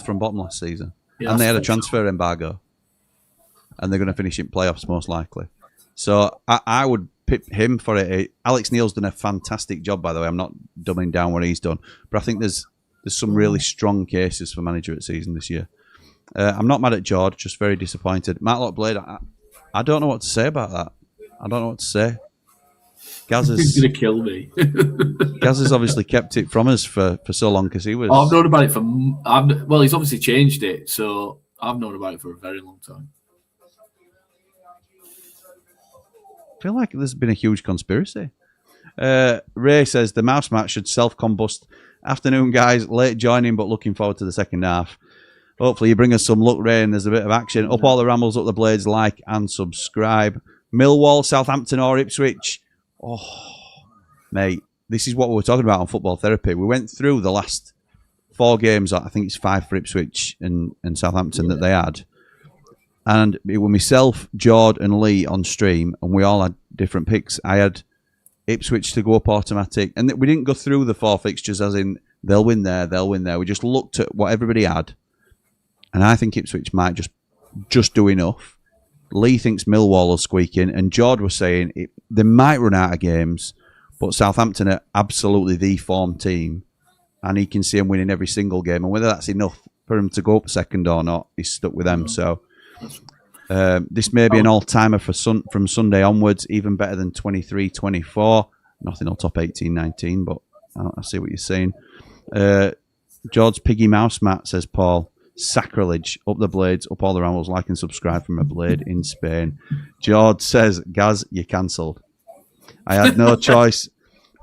from bottom last season. Yeah, and they had a transfer embargo. And they're going to finish in playoffs, most likely. So I would pip him for it. Alex Neil's done a fantastic job, by the way. I'm not dumbing down what he's done. But I think there's some really strong cases for manager at season this year. I'm not mad at George, just very disappointed. Matlock Blade, I don't know what to say about that. I don't know what to say. Gaz is going to kill me. Gaz has obviously kept it from us for so long because he was... I've known about it for... well, he's obviously changed it, so I've known about it for a very long time. I feel like there's been a huge conspiracy. Ray says, the mouse mat should self-combust. Afternoon, guys. Late joining, but looking forward to the second half. Hopefully you bring us some luck, Ray, and there's a bit of action. Up all the rambles, up the blades, like and subscribe. Millwall, Southampton or Ipswich. Oh, mate, this is what we were talking about on football therapy. We went through the last 4 games. I think it's 5 for Ipswich and Southampton that they had. And it was myself, Jord and Lee on stream, and we all had different picks. I had Ipswich to go up automatic. And we didn't go through the 4 fixtures as in they'll win there, they'll win there. We just looked at what everybody had. And I think Ipswich might just do enough. Lee thinks Millwall will squeak in. And Jord was saying they might run out of games, but Southampton are absolutely the form team. And he can see them winning every single game. And whether that's enough for him to go up second or not, he's stuck with them. So this may be an all-timer from Sunday onwards, even better than 23-24. Nothing will top 18-19, but I see what you're saying. George's Piggy Mouse Mat, says Paul. Sacrilege. Up the blades, up all the rambles, like and subscribe from a blade in Spain. George says, Gaz, you're cancelled. I had no choice,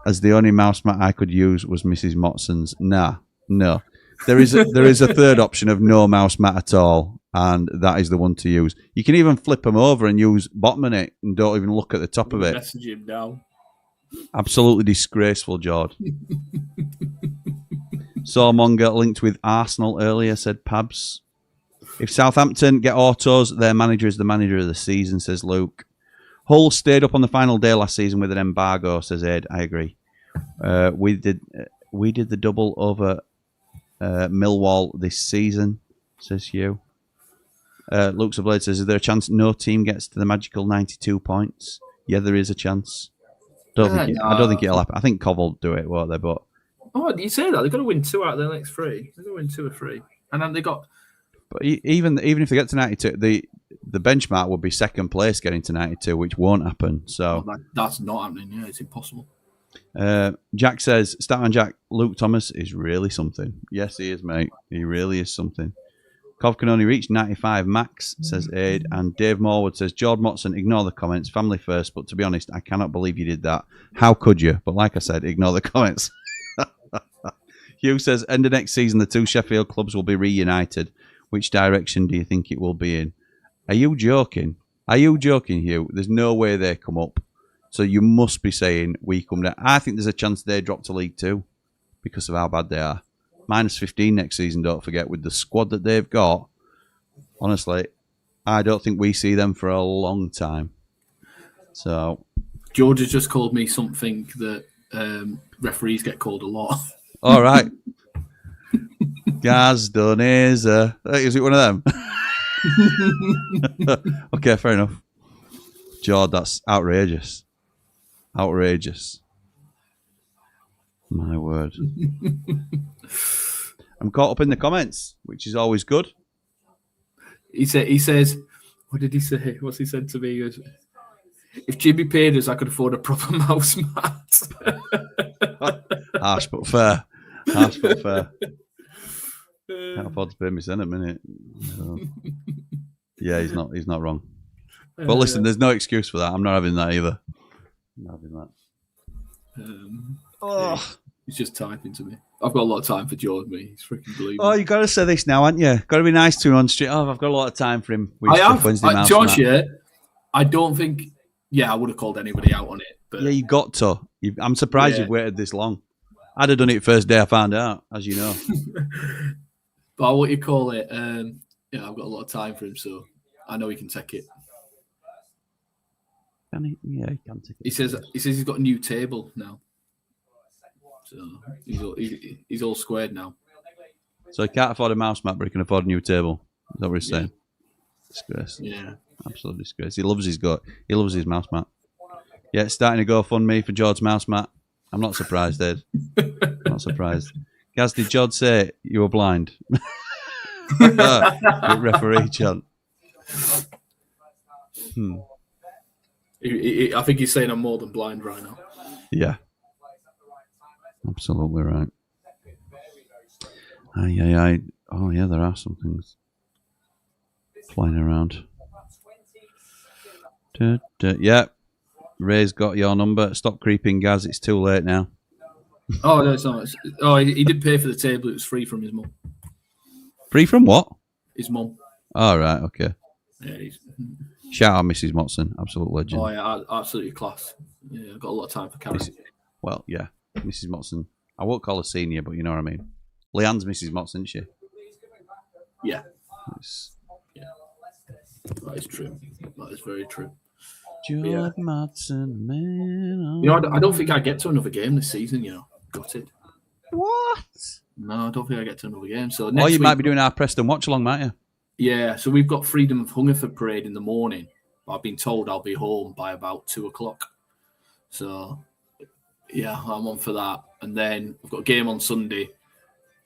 as the only mouse mat I could use was Mrs. Motson's. No. There is a third option of no mouse mat at all. and that is the one to use. You can even flip them over and use bottom in it and don't even look at the top of it. Message him now. Absolutely disgraceful, Jord. Sawmonger linked with Arsenal earlier, said Pabs. If Southampton get autos, their manager is the manager of the season, says Luke. Hull stayed up on the final day last season with an embargo, says Ed. I agree. We did the double over Millwall this season, says Hugh. Luke's a Blade says, is there a chance no team gets to the magical 92 points? Yeah, there is a chance. I don't think it'll happen. I think Cov will do it, won't they? But you say that they're going to win 2 out of their next 3. They're going to win 2 or 3, and then they got. But even if they get to 92, the benchmark would be second place getting to 92, which won't happen. So that's not happening. Yeah, it's impossible. Jack says, Statman Jack, Luke Thomas is really something. Yes, he is, mate. He really is something. Cov can only reach 95 max, says Aid. And Dave Morwood says, George Motson, ignore the comments. Family first, but to be honest, I cannot believe you did that. How could you? But like I said, ignore the comments. Hugh says, end of next season, the 2 Sheffield clubs will be reunited. Which direction do you think it will be in? Are you joking? Are you joking, Hugh? There's no way they come up. So you must be saying we come down. I think there's a chance they drop to League 2 because of how bad they are. Minus 15 next season, don't forget, with the squad that they've got. Honestly, I don't think we see them for a long time. So George has just called me something that referees get called a lot. All right. Gaz Doneza. Is it one of them? Okay, fair enough. George, that's outrageous. Outrageous. My word. I'm caught up in the comments, which is always good. He says, what did he say? What's he said to me? He goes, if Jimmy paid us, I could afford a proper mouse mat. Harsh but fair. Harsh but fair. Can't afford to pay me in a minute. So. Yeah, he's not wrong. But listen, there's no excuse for that. I'm not having that either. I'm not having that. He's just typing to me. I've got a lot of time for George, me. He's freaking believing. Oh, you got to say this now, haven't you? Got to be nice to him on street. Oh, I've got a lot of time for him. I have. George, I don't think... Yeah, I would have called anybody out on it. But yeah, you got to. I'm surprised you've waited this long. I'd have done it first day I found out, as you know. But what you call it, yeah, I've got a lot of time for him, so I know he can take it. Can he? Yeah, he can take it. He says he's got a new table now. So he's all squared now. So he can't afford a mouse mat, but he can afford a new table. Is that what he's saying? Disgrace. Yeah. Absolute disgrace. He loves his mouse mat. Yeah, it's starting to go FundMe for George's mouse mat. I'm not surprised, Ed. Not surprised. Gaz, did George say you were blind? Referee chant. I think he's saying I'm more than blind right now. Yeah. Absolutely right. Aye. Oh, yeah, there are some things flying around. Yeah. Ray's got your number. Stop creeping, Gaz. It's too late now. Oh, no, it's not. Oh, he did pay for the table. It was free from his mum. Free from what? His mum. Oh, right. Okay. Yeah, shout out Mrs. Motson. Absolute legend. Oh, yeah. Absolutely class. Yeah, I've got a lot of time for Karen. Well, yeah. Mrs. Motson. I won't call her senior, but you know what I mean. Leanne's Mrs. Motson, isn't she? Yeah. Yeah. That is true. That is very true. George Motson, man. You know, I don't think I get to another game this season, you know. Gutted. What? No, I don't think I get to another game. So next week, might be doing our Preston Watchalong, might you? Yeah, so we've got Freedom of Hungerford parade in the morning. I've been told I'll be home by about 2:00. So, yeah, I'm on for that. And then we've got a game on Sunday.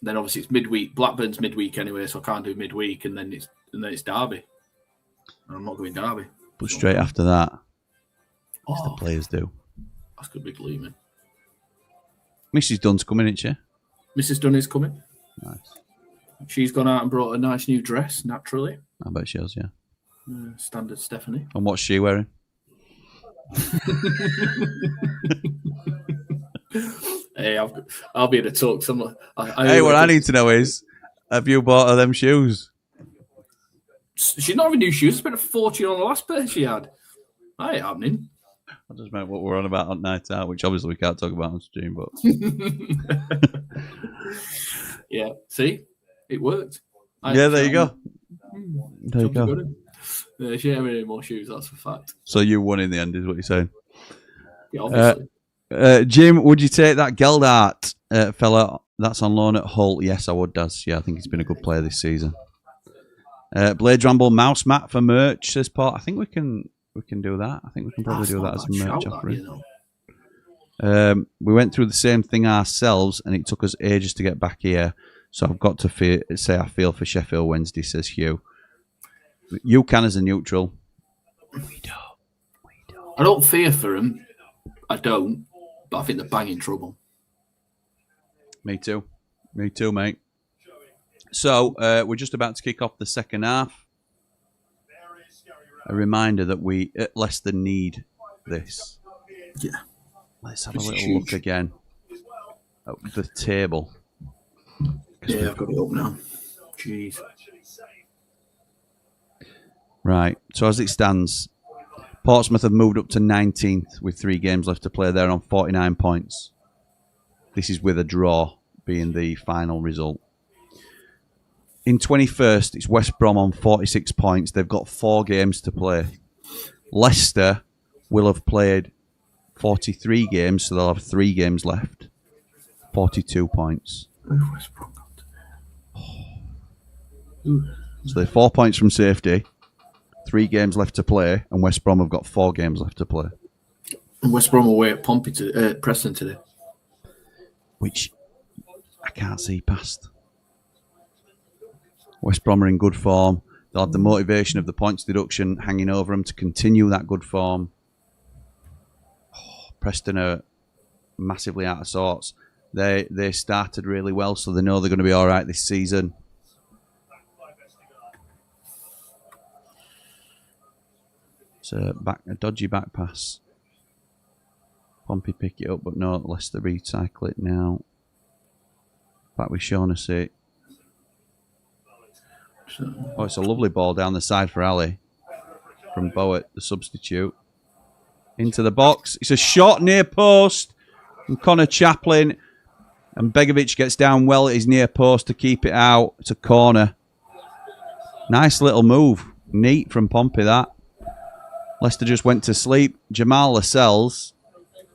Then obviously it's midweek. Blackburn's midweek anyway, so I can't do midweek. And then it's Derby. And I'm not going Derby. But straight after that, as the players do. That's going to be gleaming. Mrs. Dunn's coming, isn't she? Mrs. Dunn is coming. Nice. She's gone out and brought a nice new dress, naturally. I bet she has, yeah. Standard Stephanie. And what's she wearing? Hey, I'll be in a talk. What I need to know is, have you bought her them shoes? She's not having new shoes. It's been a fortune on the last pair she had. That ain't happening. I just meant what we're on about on night out, which obviously we can't talk about on stream, but yeah, see, it worked. Yeah, there you go. There you go. She ain't having any more shoes, that's a fact. So you won in the end, is what you're saying. Yeah, obviously. Jim, would you take that Geldart fella that's on loan at Hull? Yes, I would, Daz. Yeah, I think he's been a good player this season. Blades Ramble mouse mat for merch, says Paul. I think we can do that. I think we can probably do that as a merch offering. We went through the same thing ourselves, and it took us ages to get back here. So I've got to say I feel for Sheffield Wednesday, says Hugh. You can as a neutral. We don't. I don't fear for him. I don't. But I think they're banging trouble. Me too. Me too, mate. So we're just about to kick off the second half. A reminder that we at Leicester need this. Yeah. Let's have a little look again at the table. Yeah, I've got it up now. Jeez. Right. So as it stands, Portsmouth have moved up to 19th with 3 games left to play. They're on 49 points. This is with a draw being the final result. In 21st, it's West Brom on 46 points. They've got 4 games to play. Leicester will have played 43 games, so they'll have 3 games left. 42 points. So they're 4 points from safety, 3 games left to play, and West Brom have got 4 games left to play. And West Brom away at Pompey Preston today. Which I can't see past. West Brom are in good form. They'll have the motivation of the points deduction hanging over them to continue that good form. Preston are massively out of sorts. They started really well, so they know they're going to be all right this season. It's a dodgy back pass. Pompey pick it up, but no, Leicester recycle it now. Back with Shaughnessy. Oh, it's a lovely ball down the side for Ali from Bowitt, the substitute. Into the box. It's a shot near post from Connor Chaplin. And Begovic gets down well at his near post to keep it out. It's a corner. Nice little move. Neat from Pompey, that. Leicester just went to sleep. Jamal Lascelles,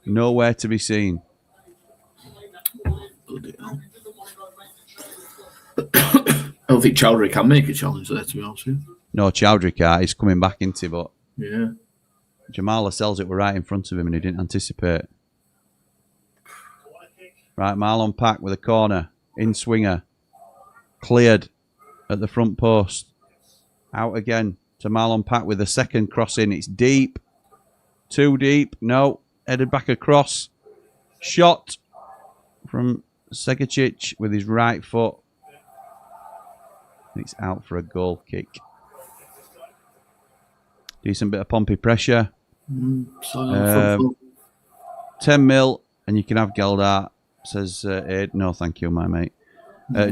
nowhere to be seen. I don't think Chowdhury can make a challenge there, to be honest with you. No, Chowdhury can't. He's coming back into, but yeah, Jamal Lascelles, it were right in front of him and he didn't anticipate. Right, Marlon Pack with a corner. In swinger. Cleared at the front post. Out again to Marlon Pack with a second cross in. It's deep. Too deep. No. Headed back across. Shot from Segacic with his right foot. It's out for a goal kick. Decent bit of Pompey pressure. 10 mil and you can have Geldart, says Aid. No, thank you, my mate.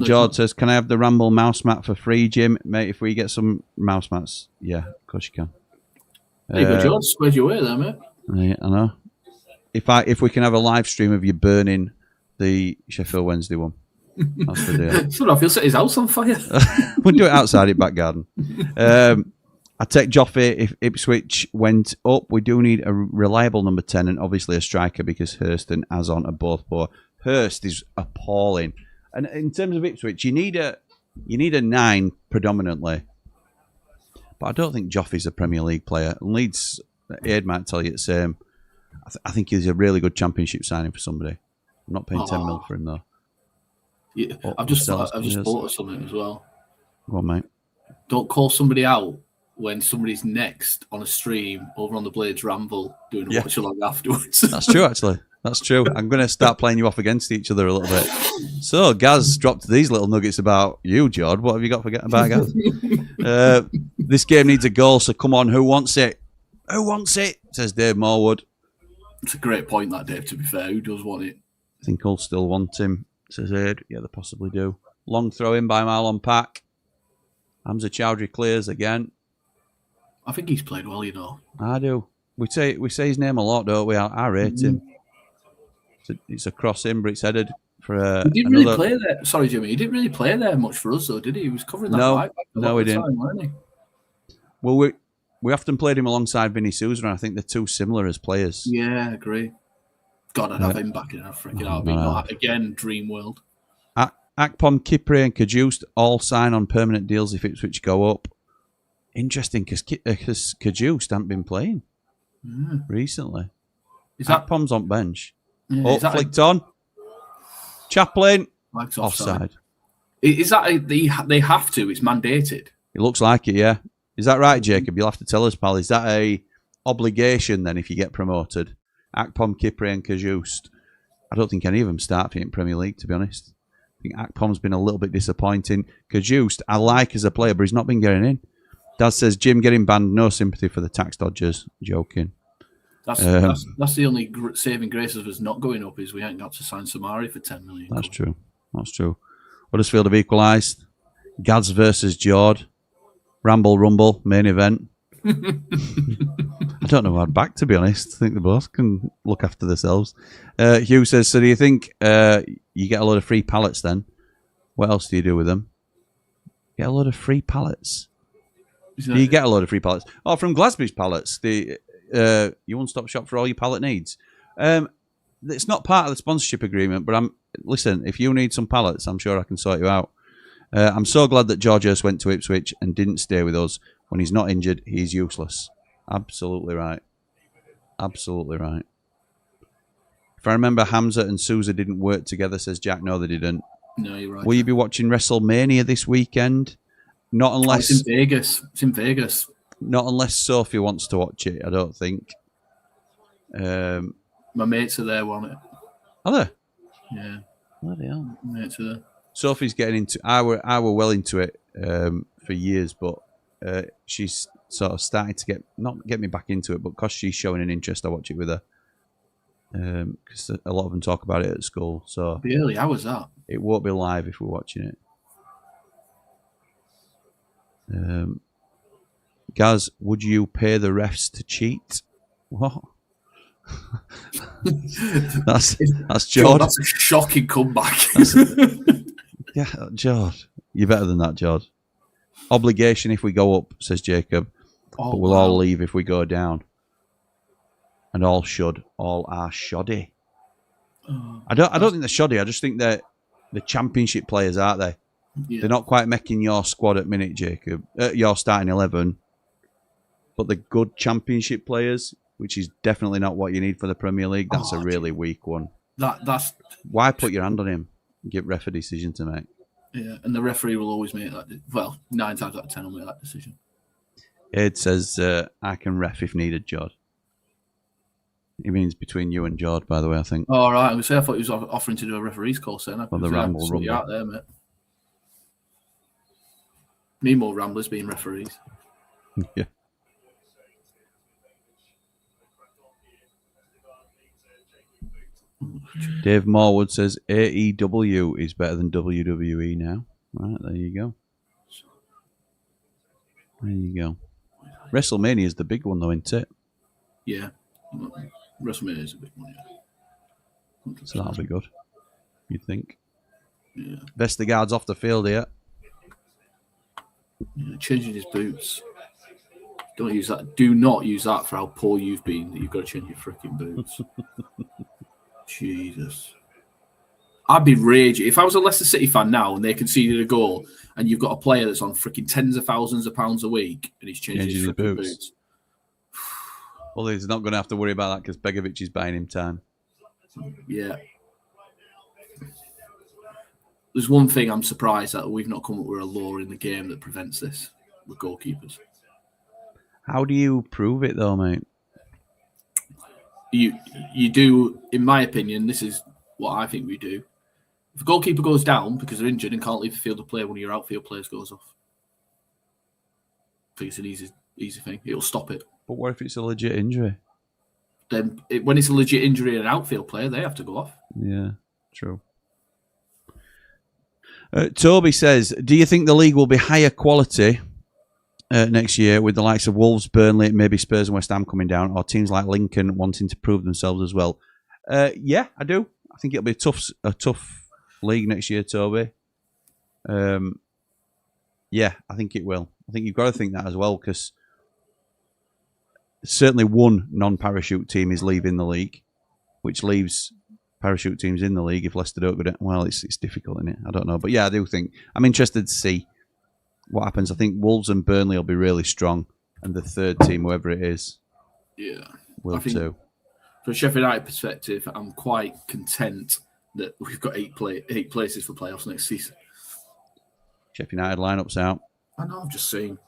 George says, can I have the Ramble mouse mat for free, Jim? Mate, if we get some mouse mats, yeah, of course you can. There you go, George. Squared your way there, mate. Yeah, I know. If we can have a live stream of you burning the Sheffield Wednesday one. That's the deal. So I feel set his house on fire. We'll do it outside in back garden. I take Joffe if Ipswich went up. We do need a reliable number 10 and obviously a striker because Hurst and Azon are both poor. Hurst is appalling. And in terms of Ipswich, you need a 9 predominantly. But I don't think Joffe's a Premier League player. Leeds, Aid might tell you the same. I think he's a really good Championship signing for somebody. I'm not paying 10 mil for him though. Yeah, I've just thought of something as well. Go on, mate. Don't call somebody out when somebody's next on a stream over on the Blades Ramble doing a watch-along afterwards. That's true, actually. That's true. I'm going to start playing you off against each other a little bit. So, Gaz dropped these little nuggets about you, Jord. What have you got about Gaz? This game needs a goal, so come on, who wants it? Who wants it? Says Dave Morwood. It's a great point, that, Dave, to be fair. Who does want it? I think I'll still want him, says Aid. Yeah, they possibly do. Long throw in by Marlon Pack. Hamza Chowdhury clears again. I think he's played well, you know. I do. We say his name a lot, don't we? I rate him. It's a cross in, but it's headed for he didn't really play there. Sorry, Jimmy. He didn't really play there much for us, though, did he? He was covering that right back a lot of the time, wasn't he? Well, we often played him alongside Vinny Souza, and I think they're too similar as players. Yeah, I agree. God, I'd have him back in a freaking heartbeat. Again, dream world. Akpom, Kipre, and Kajust all sign on permanent deals if Ipswich go up. Interesting, because Kajust hasn't been playing recently. Akpom's on bench. Yeah, flicked on. Chaplin. Offside. Is that they have to? It's mandated. It looks like it, yeah. Is that right, Jacob? You'll have to tell us, pal. Is that a obligation then if you get promoted? Akpom, Kipre, and Kajust. I don't think any of them start in Premier League, to be honest. I think Akpom's been a little bit disappointing. Kajust, I like as a player, but he's not been getting in. Dad says, Jim getting banned, no sympathy for the tax dodgers. Joking. That's the only saving grace of us not going up is we ain't got to sign Samari for 10 million. That's true. Huddersfield have equalised. Gads versus Jord. Ramble Rumble, main event. I don't know who I'd back, to be honest. I think they both can look after themselves. Hugh says, so do you think you get a load of free pallets then? What else do you do with them? Get a load of free pallets. Do you get a load of free pallets? Oh, from Glasby's Pallets. The your one-stop shop for all your pallet needs. It's not part of the sponsorship agreement, but listen, if you need some pallets, I'm sure I can sort you out. I'm so glad that Georgios went to Ipswich and didn't stay with us. When he's not injured, he's useless. Absolutely right. Absolutely right. If I remember, Hamza and Souza didn't work together, says Jack. No, they didn't. No, you're right. Will you be watching WrestleMania this weekend? Not unless... it's in Vegas. It's in Vegas. Not unless Sophie wants to watch it, I don't think. My mates are there, won't it? Are they? Yeah. Bloody hell. My mates are there. Sophie's getting into... I were well into it for years, but she's sort of started to not get me back into it, but because she's showing an interest, I watch it with her. Because a lot of them talk about it at school. So really, how was that? It won't be live if we're watching it. Gaz, would you pay the refs to cheat? What? that's George. That's a shocking comeback. Yeah, George. You're better than that, George. Obligation if we go up, says Jacob. But we'll all leave if we go down. And all are shoddy. I don't think they're shoddy. I just think they're the championship players, aren't they? Yeah. They're not quite making your squad at minute, Jacob. Your starting 11. But the good championship players, which is definitely not what you need for the Premier League. That's a really weak one. That's why put your hand on him? Give ref a decision to make. Yeah, and the referee will always make that. Well, 9 times out of 10 will make that decision. Ed says, I can ref if needed, Jord. He means between you and Jord, by the way, I think. Oh, all right. I thought he was offering to do a referee's course then. Well, the Ramble Rumble. Out there, mate. Need more Ramblers being referees. Yeah. Dave Morwood says AEW is better than WWE now. Right, there you go. There you go. WrestleMania is the big one, though, isn't it? Yeah. WrestleMania is a big one, yeah. 100%. So that'll be good, you'd think. Yeah. Vestergaard's off the field here. Yeah, changing his boots. Don't use that. Do not use that for how poor you've been. That you've got to change your freaking boots. Jesus. I'd be raging. If I was a Leicester City fan now and they conceded a goal and you've got a player that's on freaking tens of thousands of pounds a week and he's changing his boots. Well, he's not going to have to worry about that because Begovic is buying him time. Yeah. There's one thing I'm surprised that we've not come up with a law in the game that prevents this with goalkeepers. How do you prove it, though, mate? You do, in my opinion, this is what I think we do. If a goalkeeper goes down because they're injured and can't leave the field of play, one of your outfield players goes off. I think it's an easy thing. It'll stop it. But what if it's a legit injury? Then when it's a legit injury and an outfield player, they have to go off. Yeah, true. Toby says, do you think the league will be higher quality next year with the likes of Wolves, Burnley, maybe Spurs and West Ham coming down, or teams like Lincoln wanting to prove themselves as well? Yeah, I do. I think it'll be a tough league next year, Toby. Yeah, I think it will. I think you've got to think that as well, because certainly one non-parachute team is leaving the league, which leaves parachute teams in the league if Leicester don't go down. Well, it's difficult, isn't it? I don't know. But yeah, I do think. I'm interested to see what happens. I think Wolves and Burnley will be really strong, and the third team, whoever it is, will too. From a Sheffield United perspective, I'm quite content that we've got eight places for playoffs next season. Sheffield United lineup's out. I know, I've just seen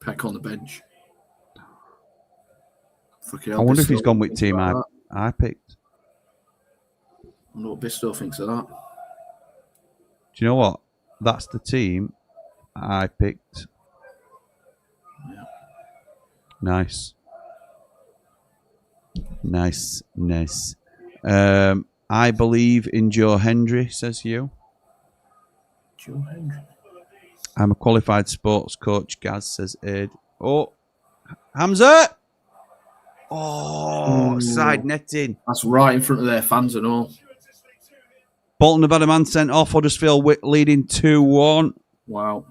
Peck on the bench. I wonder if he's gone with team I picked. I wonder what Bisto thinks of that. Do you know what? That's the team I picked. Yeah. Nice. I believe in Joe Hendry, says you. Joe Hendry. I'm a qualified sports coach, Gaz, says Aid. Oh, Hamza! Oh, side netting. That's right in front of their fans and all. Bolton have had a man sent off. Huddersfield leading 2-1. Wow.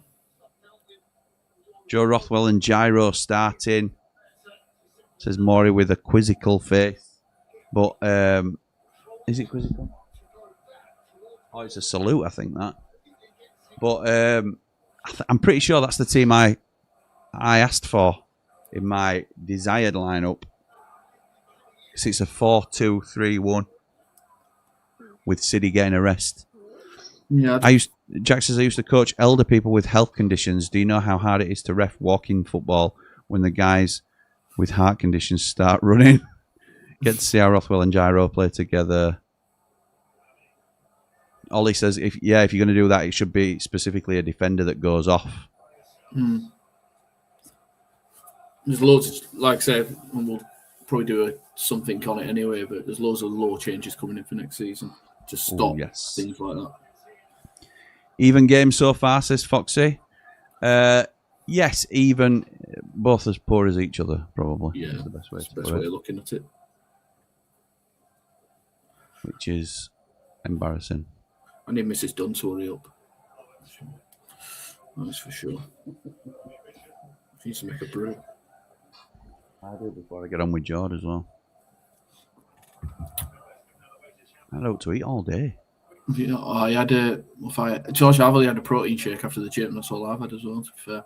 Joe Rothwell and Gyro starting. Says Maury with a quizzical face. But, is it quizzical? Oh, it's a salute, I think, that. But I'm pretty sure that's the team I asked for in my desired lineup. Because it's a 4-2-3-1 with City getting a rest. Yeah, Jack says I used to coach elder people with health conditions. Do you know how hard it is to ref walking football when the guys with heart conditions start running? Get to see how Rothwell and Gyro play together. Ollie says, if you're going to do that, it should be specifically a defender that goes off. There's loads, like I said, and we'll probably do something on it anyway, but there's loads of law changes coming in for next season to stop things like that. Even game so far, says Foxy. Yes, even. Both as poor as each other, probably. Yeah, is the best way of looking at it. Which is embarrassing. I need Mrs. Dunn to hurry up. That's for sure. She needs to make a brew. I do before I get on with Jord as well. I don't to eat all day. Yeah, I had George Havley had a protein shake after the gym. That's all I've had as well, to be fair.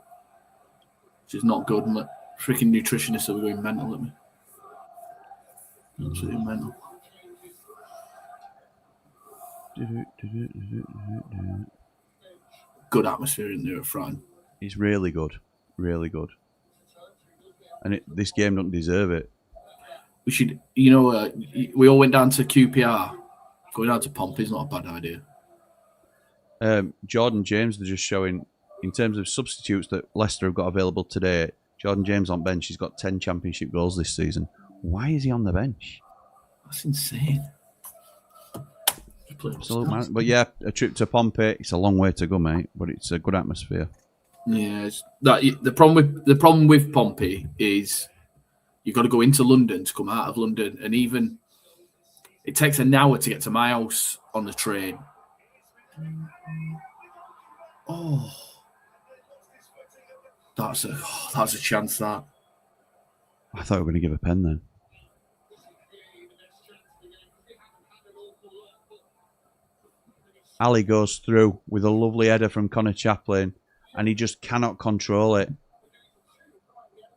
Which is not good. And freaking nutritionists are going mental at me. Absolutely mental. Good atmosphere in there at Fran. It's really good. Really good. And this game doesn't deserve it. We should, we all went down to QPR. Going down to Pompey is not a bad idea. Jordan James, they're just showing, in terms of substitutes that Leicester have got available today, Jordan James on bench, he's got 10 championship goals this season. Why is he on the bench? That's insane. Absolute man. But yeah, a trip to Pompey, it's a long way to go, mate, but it's a good atmosphere. Yeah, the problem with Pompey is you've got to go into London to come out of London, and even it takes an hour to get to my house on the train. Oh, that's a chance. That I thought we were going to give a pen then. Ali goes through with a lovely header from Connor Chaplin, and he just cannot control it.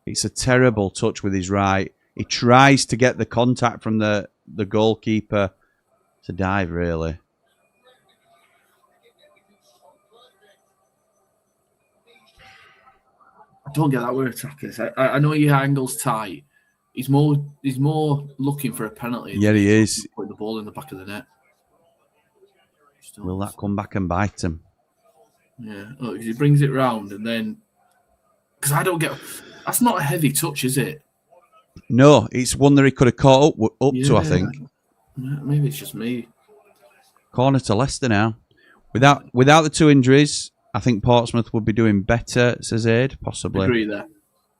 It's a terrible touch with his right. He tries to get the contact from the goalkeeper to dive, really. I don't get that with attackers. I know your angle's tight. He's more looking for a penalty. Yeah, he is. Putting the ball in the back of the net. Will that come back and bite him? Yeah. Look, he brings it round and then... Because I don't get... That's not a heavy touch, is it? No, it's one that he could have caught up to, I think. Maybe it's just me. Corner to Leicester now. Without the 2 injuries, I think Portsmouth would be doing better, says Aid, possibly. Agree there.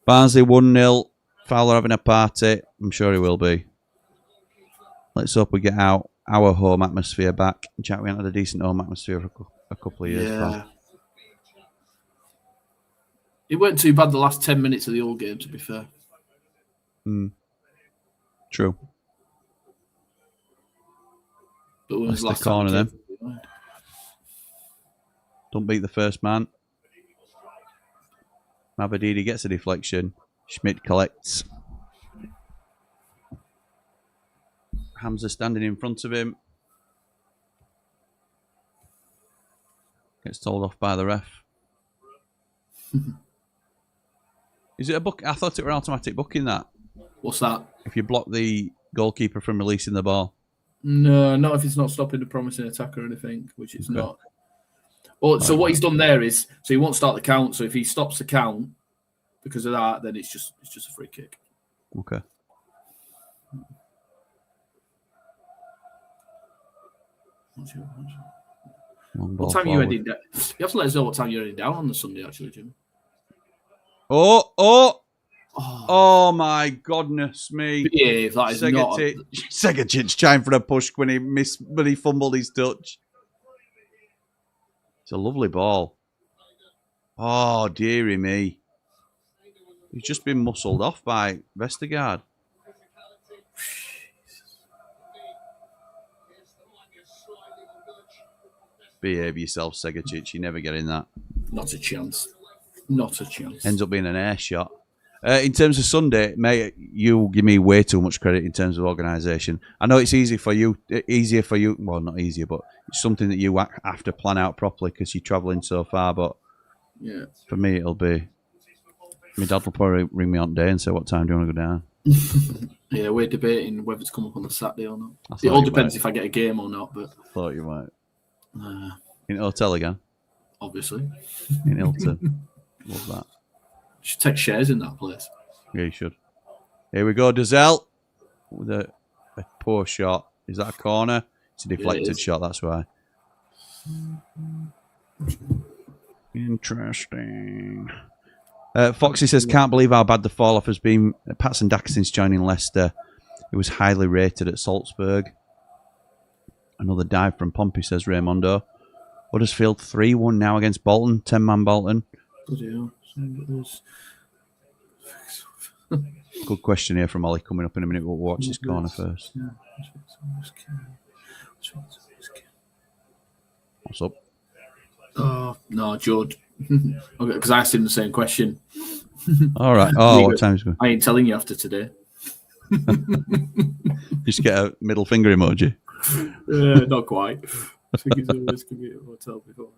Barnsley 1-0. Fowler having a party. I'm sure he will be. Let's hope we get our home atmosphere back. Jack, we haven't had a decent home atmosphere for a couple of years. Yeah. It weren't too bad the last 10 minutes of the old game, to be fair. True. But when was That's the the last corner time then. Don't beat the first man. Mabadidi gets a deflection. Schmidt collects. Hamza standing in front of him. Gets told off by the ref. Is it a book? I thought it were automatic booking that. What's that? If you block the goalkeeper from releasing the ball. No, not if it's not stopping the promising attack or anything, which it's Okay. not. Oh, so what he's done there is, so he won't start the count. So if he stops the count because of that, then it's just a free kick. Okay. What time are you heading down? You have to let us know what time you're heading down on the Sunday, actually, Jim. Oh my goodness me. Behave, that is not... Segatic trying for a push when he fumbled his touch. It's a lovely ball. Oh, dearie me. He's just been muscled off by Vestergaard. Behave yourself, Segatic. You never get in that. Not a chance. Not a chance. Ends up being an air shot. In terms of Sunday, mate, you give me way too much credit in terms of organisation. I know it's easier for you. Well, not easier, but it's something that you have to plan out properly because you're travelling so far. But yeah, for me, it'll be. My dad will probably ring me on day and say, "What time do you want to go down?" Yeah, we're debating whether to come up on the Saturday or not. It all depends if I get a game or not. But I thought you might. In a hotel again? Obviously. In Hilton. Love that. You should take shares in that place. Yeah, you should. Here we go, Dazelle with a poor shot. Is that a corner? It's a deflected shot, that's why. Interesting. Foxy says, can't believe how bad the fall-off has been. Patson Daka since joining Leicester. He was highly rated at Salzburg. Another dive from Pompey, says Raymondo. Huddersfield 3-1 now against Bolton. 10-man Bolton. Good question here from Ollie coming up in a minute. We'll watch his corner first. What's up? Oh, no, Judd. Okay, because I asked him the same question. All right. Oh, what time is it? I ain't telling you after today. Just get a middle finger emoji. Not quite. I think he's always going to be at a hotel beforehand.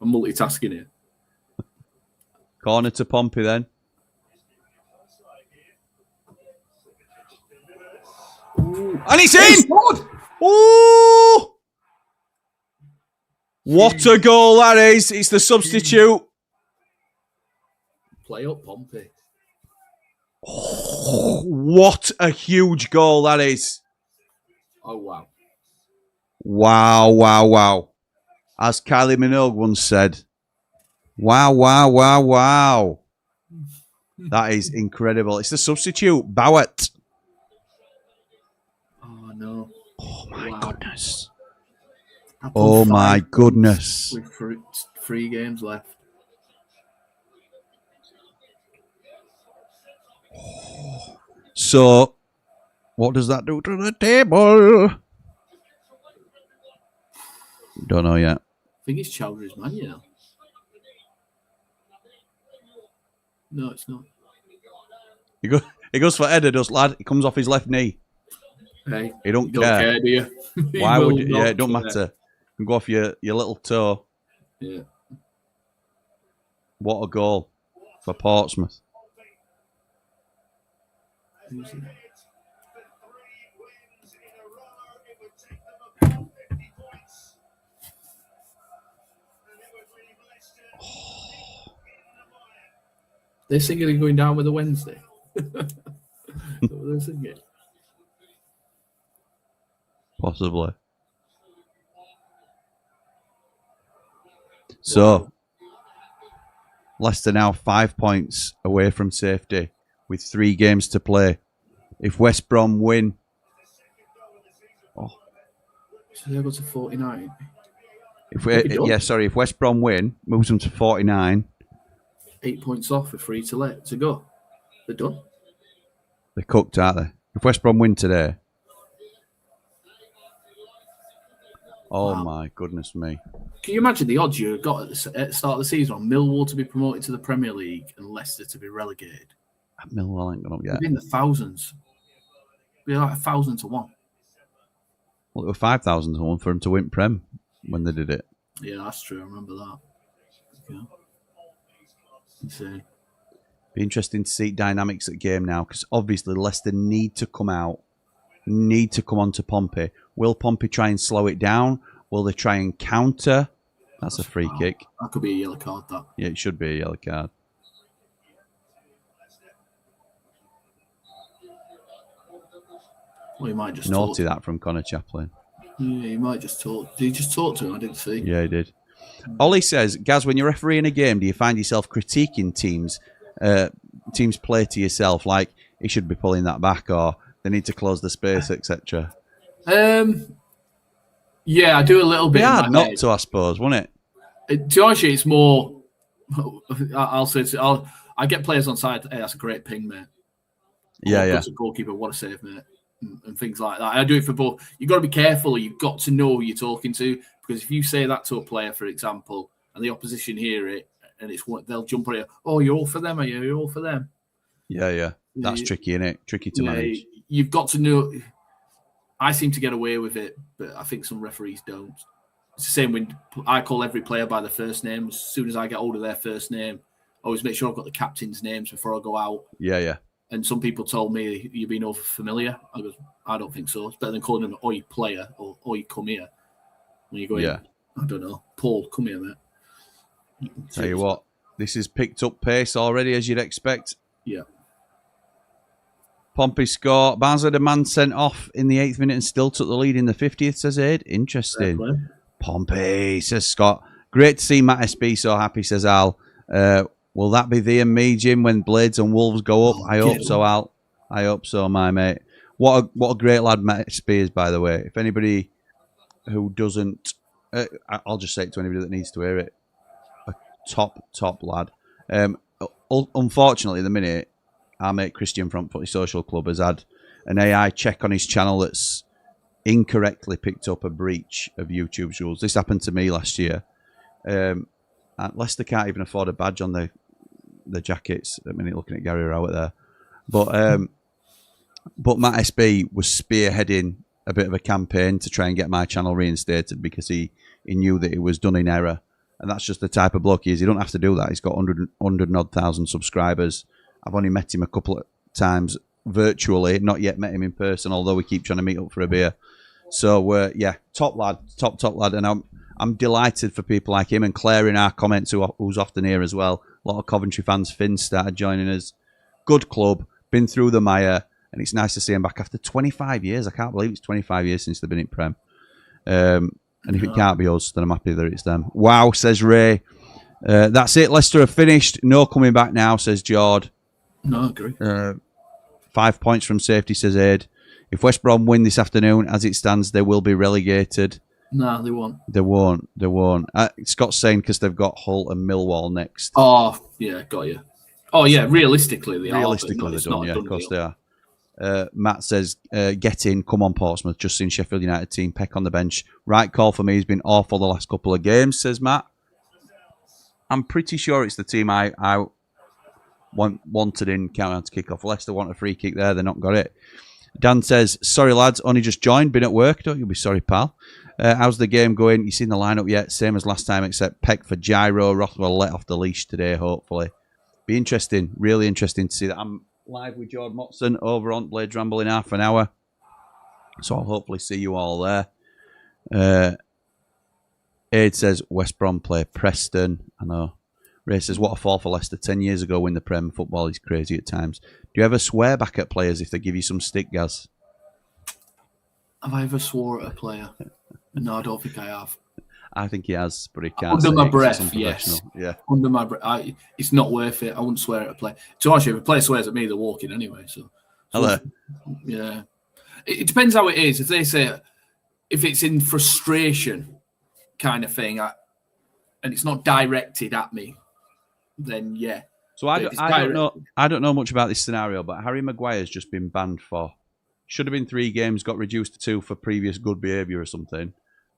I'm multitasking here. Corner to Pompey then. Ooh. And it's in! Ooh! What a goal that is. It's the substitute. Play up, Pompey. Oh, what a huge goal that is. Oh, wow. Wow, wow, wow. As Kylie Minogue once said, wow, wow, wow, wow. That is incredible. It's the substitute, Bowett. Oh, no. Oh, my goodness. Apple Oh, my goodness. With 3 games left. So, what does that do to the table? Don't know yet. I think it's Chowdhury's man, you know. No, it's not. He goes for header, does lad. He comes off his left knee. Hey, He don't you care. do you? Why would you? Yeah, it don't matter. You can go off your little toe. Yeah. What a goal for Portsmouth. Who's it? They're singing going down with a Wednesday. They're singing. Possibly. So, Leicester now 5 points away from safety with 3 games to play. If West Brom win... So they'll go to 49. If West Brom win, moves them to 49. 8 points off with 3 to go. They're done. They're cooked, aren't they? If West Brom win today... Oh, wow. My goodness me. Can you imagine the odds you got at the start of the season on Millwall to be promoted to the Premier League and Leicester to be relegated? Millwall ain't gone up yet. It'd be in the thousands. It'd be like 1,000 to 1. Well, it was 5,000 to 1 for them to win Prem when they did it. Yeah, that's true. I remember that. Yeah. Insane. Be interesting to see dynamics at the game now, because obviously Leicester need to come out, need to come on to Pompey. Will Pompey try and slow it down? Will they try and counter? That's a free kick. That could be a yellow card, that. Yeah, it should be a yellow card. Well, he might just naughty that from Connor Chaplin. Yeah, he might just talk. Did he just talk to him? I didn't see. Yeah, he did. Ollie says, Gaz, when you're refereeing a game, do you find yourself critiquing teams' play to yourself? Like, he should be pulling that back, or they need to close the space, etc. Yeah, I do a little bit. It's hard not to, I suppose, wouldn't it? To actually, it's more. I'll say, I get players on side. Hey, that's a great ping, mate. Yeah. That's a goalkeeper. What a save, mate. And things like that. I do it for both. You've got to be careful. You've got to know who you're talking to, because if you say that to a player, for example, and the opposition hear it, and it's what they'll jump on it. Oh, you're all for them, are you? You're all for them. Yeah. That's tricky, isn't it? Tricky to manage. You've got to know. I seem to get away with it, but I think some referees don't. It's the same when I call every player by their first name. As soon as I get hold of their first name, I always make sure I've got the captain's names before I go out. Yeah. And some people told me you're being over familiar. I go, I don't think so. It's better than calling them "Oi player" or "Oi come here." When you go in, I don't know, Paul, come here, mate. Tell you what, this has picked up pace already, as you'd expect. Yeah. Pompey score. Barnes had a man sent off in the 8th minute and still took the lead in the 50th, says Aid. Interesting. Pompey, says Scott. Great to see Matt SB so happy, says Al. Will that be thee and me, Jim, when Blades and Wolves go up? I hope so, Al. I hope so, my mate. What a great lad Matt SB is, by the way. If anybody who doesn't... I'll just say it to anybody that needs to hear it. A top lad. Unfortunately, at the minute, our mate Christian from Footy Social Club has had an AI check on his channel that's incorrectly picked up a breach of YouTube's rules. This happened to me last year. Leicester can't even afford a badge on the jackets. At the minute, looking at Gary Rowett there. But Matt SB was spearheading a bit of a campaign to try and get my channel reinstated, because he knew that it was done in error. And that's just the type of bloke he is. He don't have to do that. He's got 100 and odd thousand subscribers. I've only met him a couple of times virtually, not yet met him in person, although we keep trying to meet up for a beer. So, top lad, top lad. And I'm delighted for people like him, and Claire in our comments, who's often here as well. A lot of Coventry fans. Finn started joining us. Good club, been through the mire, and it's nice to see him back after 25 years. I can't believe it's 25 years since they've been in Prem. And if it can't be us, then I'm happy that it's them. Wow, says Ray. That's it. Leicester have finished. No coming back now, says Jord. No, I agree. 5 points from safety, says Aid. If West Brom win this afternoon, as it stands, they will be relegated. No, they won't. They won't. Scott's saying because they've got Hull and Millwall next. Oh, yeah, got you. Oh, yeah, realistically they are. Realistically they're done, yeah, of course they are. Matt says, get in, come on Portsmouth. Just seen Sheffield United team, Peck on the bench. Right call for me. He's been awful the last couple of games, says Matt. I'm pretty sure it's the team I wanted in countdown to kick off. Leicester want a free kick there. They're not got it. Dan says, sorry lads, only just joined, been at work. Don't you be sorry, pal. How's the game going? You seen the lineup yet? Same as last time, except Peck for Gyro. Rothwell let off the leash today, hopefully. Be interesting, really interesting to see that. I'm live with George Motson over on Blades Ramble in half an hour. So I'll hopefully see you all there. Aid says, West Brom play Preston. I know. Ray says, what a fall for Leicester 10 years ago when the Prem football is crazy at times. Do you ever swear back at players if they give you some stick, Gaz? Have I ever swore at a player? No, I don't think I have. I think he has, but he can't. Under say my it 'cause it's breath, yes. unprofessional. Yeah. Under my breath, it's not worth it. I wouldn't swear at a player. To honest, if a player swears at me, they're walking anyway. So Hello. yeah, it depends how it is. If they say, if it's in frustration kind of thing, and it's not directed at me, then yeah. So I don't know much about this scenario, but Harry Maguire's just been banned for. Should have been 3 games, got reduced to 2 for previous good behaviour or something.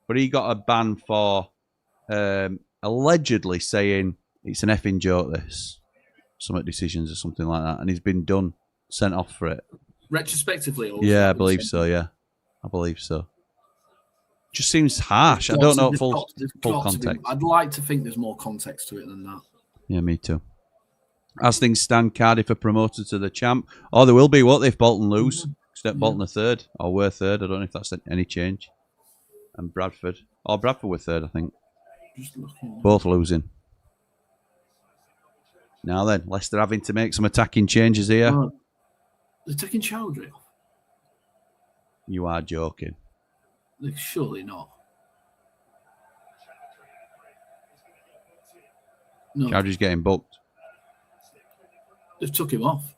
But he got a ban for allegedly saying it's an effing joke, this. Some decisions or something like that. And he's been sent off for it. Retrospectively? Yeah, I believe so, yeah. I believe so. Just seems harsh. I don't know full context. I'd like to think there's more context to it than that. Yeah, me too. As things stand, Cardiff are promoted to the champ. Oh, there will be, won't they, if Bolton lose? Except Bolton are third, or were third. I don't know if that's any change. And Bradford. Oh, Bradford were third, I think. Both losing. Now then, Leicester having to make some attacking changes here. They're taking Chowdhury off. You are joking. Surely not. No. Chowdhury's getting booked. They've took him off.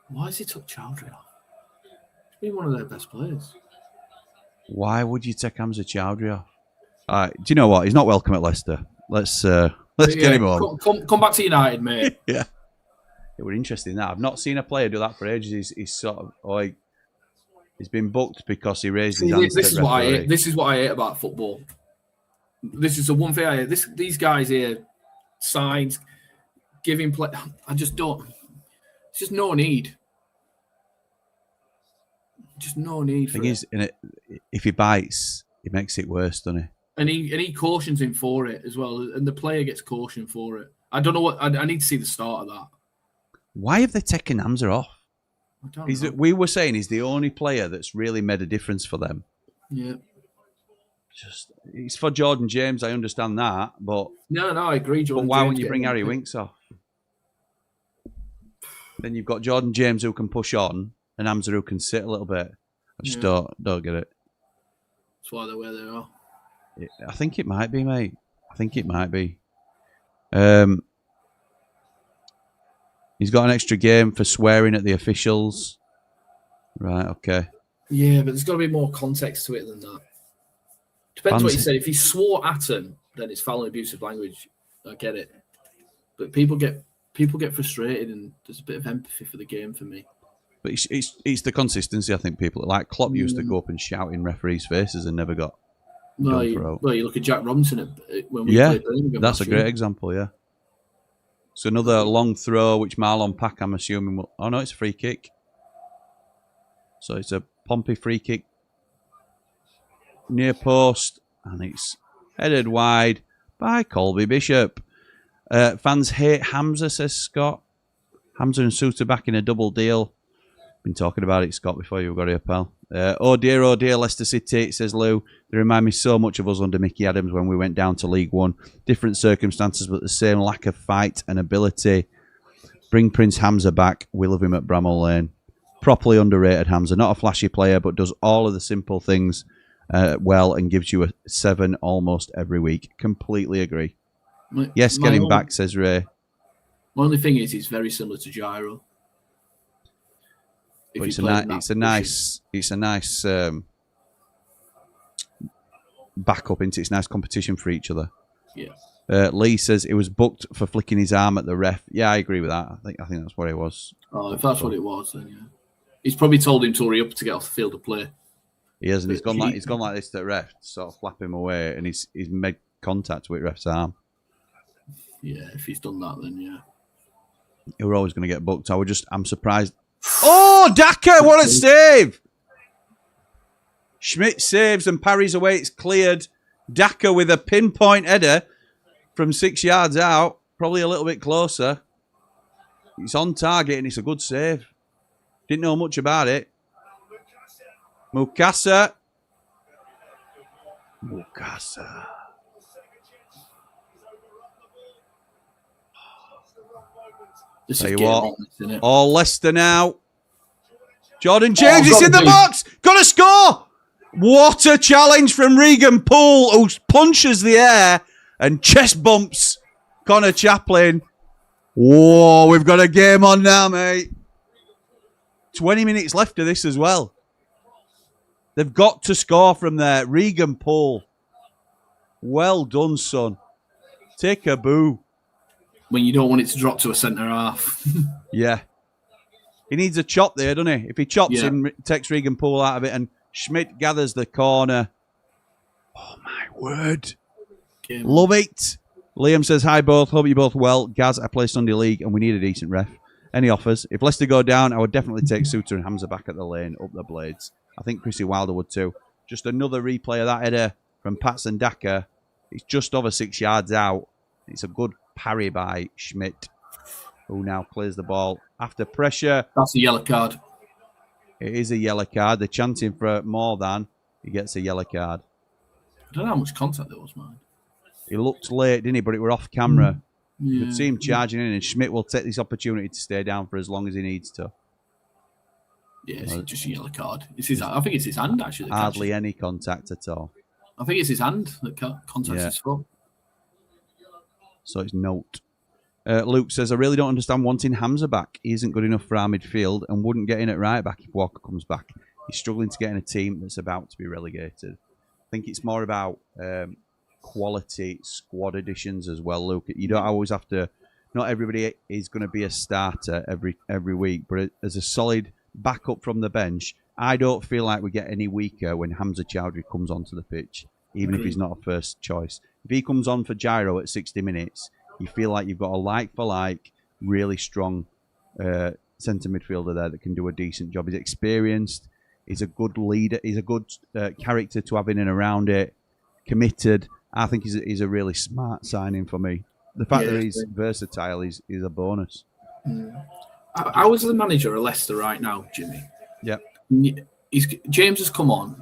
Why has he took Chowdhury off? He's been one of their best players. Why would you take Hamza Chowdhury off? Do you know what? He's not welcome at Leicester. Let's get him on. Come back to United, mate. Yeah. It was interesting that I've not seen a player do that for ages. He's sort of like he's been booked because he raised his hands. This is what I hate. This is what I hate about football. This is the one thing I hate. These guys here, signs, giving play. I just don't. It's just no need. Just no need. The thing is, if he bites, it makes it worse, doesn't he? And he cautions him for it as well, and the player gets cautioned for it. I don't know what. I need to see the start of that. Why have they taken Hamza off? I don't know. We were saying he's the only player that's really made a difference for them. Yeah. It's for Jordan James, I understand that, but no, I agree. But why wouldn't you bring Harry Winks off? Then you've got Jordan James who can push on, and Hamza who can sit a little bit. I just don't get it. That's why they're where they are. I think it might be, mate. I think it might be. He's got an extra game for swearing at the officials. Right, okay. Yeah, but there's got to be more context to it than that. Depends what you said. If he swore at him, then it's foul and abusive language. I get it. But people get frustrated, and there's a bit of empathy for the game for me. But it's the consistency. I think people like Klopp used to go up and shout in referees' faces and never got. Well, you look at Jack Robinson when we played Birmingham. That's a great example. Yeah. So another long throw, which Marlon Pack, I'm assuming will. Oh no, it's a free kick. So it's a Pompey free kick near post, and it's headed wide by Colby Bishop. Fans hate Hamza, says Scott. Hamza and Suter back in a double deal. Been talking about it, Scott, before you got here, pal. Oh dear, Leicester City, says Lou. They remind me so much of us under Mickey Adams when we went down to League One. Different circumstances, but the same lack of fight and ability. Bring Prince Hamza back. We love him at Bramall Lane. Properly underrated Hamza. Not a flashy player, but does all of the simple things well and gives you a 7 almost every week. Completely agree. Yes, get him back, says Ray. My only thing is he's very similar to Gyro. But it's a nice backup into it's nice competition for each other. Yeah. Lee says it was booked for flicking his arm at the ref. Yeah, I agree with that. I think that's what it was. Oh, if that's what it was, then yeah. He's probably told him to hurry up to get off the field to play. He has, and he's gone like this to the ref, to sort of flap him away, and he's made contact with ref's arm. Yeah, if he's done that, then yeah. We're always going to get booked. I'm surprised. Oh, Daka, what a save! Schmidt saves and parries away. It's cleared. Daka with a pinpoint header from 6 yards out. Probably a little bit closer. It's on target and it's a good save. Didn't know much about it. Mukasa. This Tell is you game what. on, isn't it? All Leicester now. Jordan James is got in the to box. Got to score. What a challenge from Regan Poole, who punches the air and chest bumps Connor Chaplin. Whoa, we've got a game on now, mate. 20 minutes left of this as well. They've got to score from there. Regan Poole. Well done, son. Take a boo. When you don't want it to drop to a centre half. Yeah. He needs a chop there, doesn't he? If he chops Yeah. him, takes Regan Poole out of it, and Schmidt gathers the corner. Oh, my word. Game Love it. Liam says, hi both. Hope you're both well. Gaz, I play Sunday League and we need a decent ref. Any offers? If Leicester go down, I would definitely take Suter and Hamza back at the lane, up the blades. I think Chrissy Wilder would too. Just another replay of that header from Patson Daka. It's just over 6 yards out. It's a good parry by Schmidt, who now clears the ball. After pressure. That's a yellow card. It is a yellow card. They're chanting for more than. He gets a yellow card. I don't know how much contact there was, man. He looked late, didn't he? But it were off camera. Yeah. You could see him charging in, and Schmidt will take this opportunity to stay down for as long as he needs to. Yeah, it's just a yellow card. I think it's his hand, actually. Hardly any contact at all. I think it's his hand that contacts his foot. So it's note. Luke says, I really don't understand wanting Hamza back. He isn't good enough for our midfield and wouldn't get in at right back if Walker comes back. He's struggling to get in a team that's about to be relegated. I think it's more about quality squad additions as well, Luke. You don't always have to... Not everybody is going to be a starter every week, but as a solid backup from the bench, I don't feel like we get any weaker when Hamza Chowdhury comes onto the pitch, even if he's not a first choice. If he comes on for Gyro at 60 minutes, you feel like you've got a like-for-like, really strong centre midfielder there that can do a decent job. He's experienced. He's a good leader. He's a good character to have in and around it. Committed. I think he's a really smart signing for me. The fact that he's versatile is a bonus. How is the manager of Leicester right now, Jimmy? Yep. James has come on.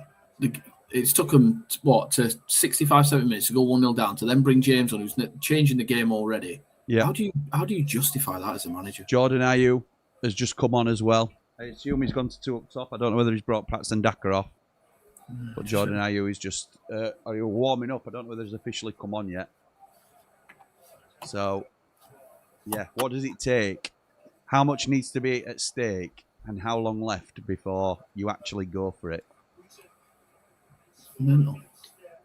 It's took him, to 65, 70 minutes to go 1-0 down, to then bring James on, who's changing the game already. Yeah. How do you justify that as a manager? Jordan Ayew has just come on as well. I assume he's gone to 2 up top. I don't know whether he's brought Patson Daka off. But Jordan Ayew is just warming up. I don't know whether he's officially come on yet. So, yeah, what does it take? How much needs to be at stake? And how long left before you actually go for it? No.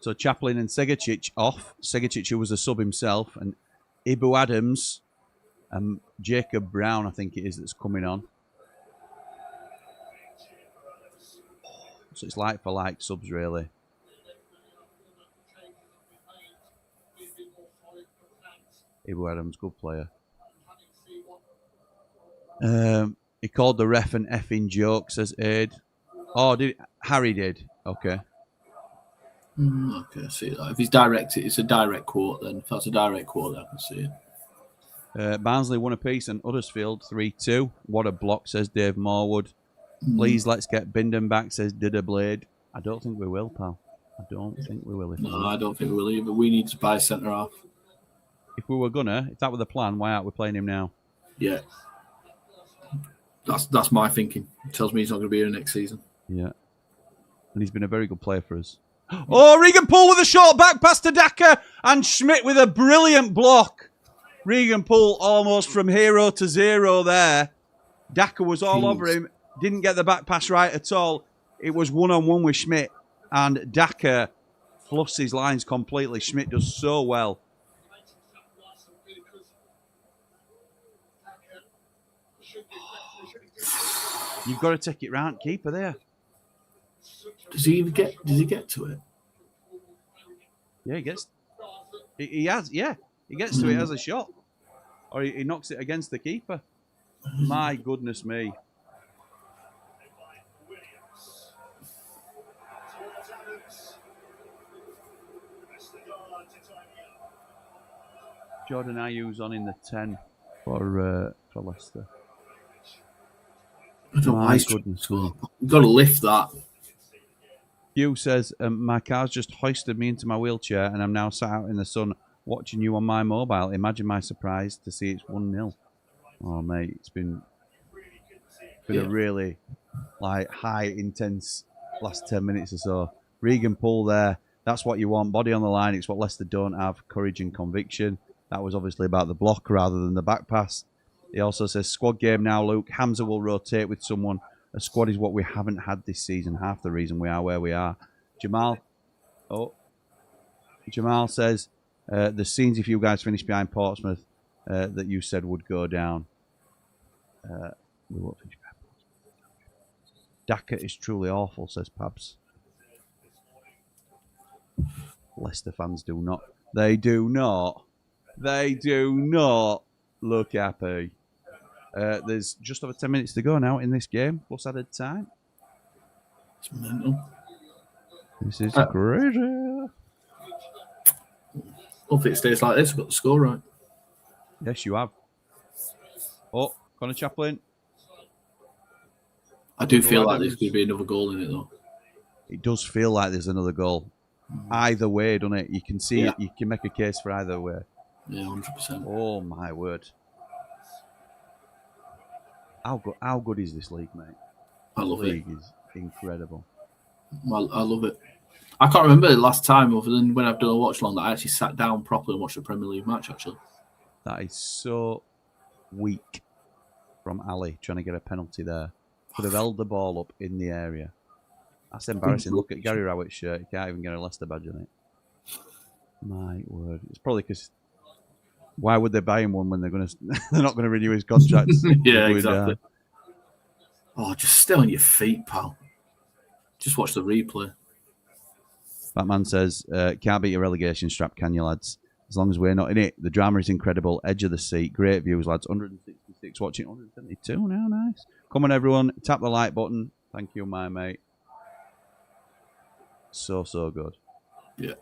So Chaplin and Segacic off. Segacic, who was a sub himself, and Ibu Adams and Jacob Brown, I think it is, that's coming on. So it's like for like subs, really. Ibu Adams, good player. He called the ref an effing joke, says Aid. Oh, Harry did. Okay. Okay, I see that. If he's direct, it's a direct quote then. If that's a direct quote, I can see it. Barnsley won a piece and Huddersfield 3-2. What a block, says Dave Morwood. Please, let's get Bindon back, says Didder Blade. I don't think we will, pal. I don't think we will. No, I don't think we will either. We need to buy centre half. If we were gonna, if that were the plan, why aren't we playing him now? Yeah. That's my thinking. It tells me he's not going to be here next season. Yeah. And he's been a very good player for us. Oh, Regan Poole with a short back pass to Daka, and Schmidt with a brilliant block. Regan Poole almost from hero to zero there. Daka was all over him. Didn't get the back pass right at all. It was one-on-one with Schmidt, and Daka fluffs his lines completely. Schmidt does so well. You've got to take it round, keeper there. Does he get to it? Yeah, he gets. He has. Yeah, he gets to it as a shot, or he knocks it against the keeper. My goodness me. Jordan Ayew's on in the 10 for Leicester. My goodness. You've got to lift that. Hugh says, my car's just hoisted me into my wheelchair and I'm now sat out in the sun watching you on my mobile. Imagine my surprise to see it's 1-0. Oh, mate, it's been a really high, intense last 10 minutes or so. Regan Poole there. That's what you want. Body on the line. It's what Leicester don't have. Courage and conviction. That was obviously about the block rather than the back pass. He also says, squad game now, Luke. Hamza will rotate with someone. A squad is what we haven't had this season. Half the reason we are where we are. Jamal says, the scenes if you guys finish behind Portsmouth that you said would go down. We won't finish behind Portsmouth. Daka is truly awful, says Pabs. Leicester fans do not. They do not look happy. There's just over 10 minutes to go now in this game, plus added time. It's mental. This is crazy. Hopefully it stays like this. I've got the score right. Yes, you have. Oh, Connor Chaplin. I do feel like there's going to be another goal in it, though. It does feel like there's another goal. Either way, doesn't it? You can see it. You can make a case for either way. Yeah, 100%. Oh, my word. How good is this league, mate? I love it. The league is incredible. Well, I love it. I can't remember the last time, other than when I've done a watch along, that I actually sat down properly and watched a Premier League match, actually. That is so weak from Ali trying to get a penalty there. Could have held the ball up in the area. That's embarrassing. Look at Gary Rowett's shirt. He can't even get a Leicester badge on it. My word. It's probably because why would they buy him one when they're not going to renew his contract? Yeah, exactly. Oh, just stay on your feet, pal. Just watch the replay. Batman says, can't beat a relegation strap, can you, lads? As long as we're not in it. The drama is incredible. Edge of the seat. Great views, lads. 166 watching. 172 now. Nice. Come on, everyone. Tap the like button. Thank you, my mate. So good. Yeah.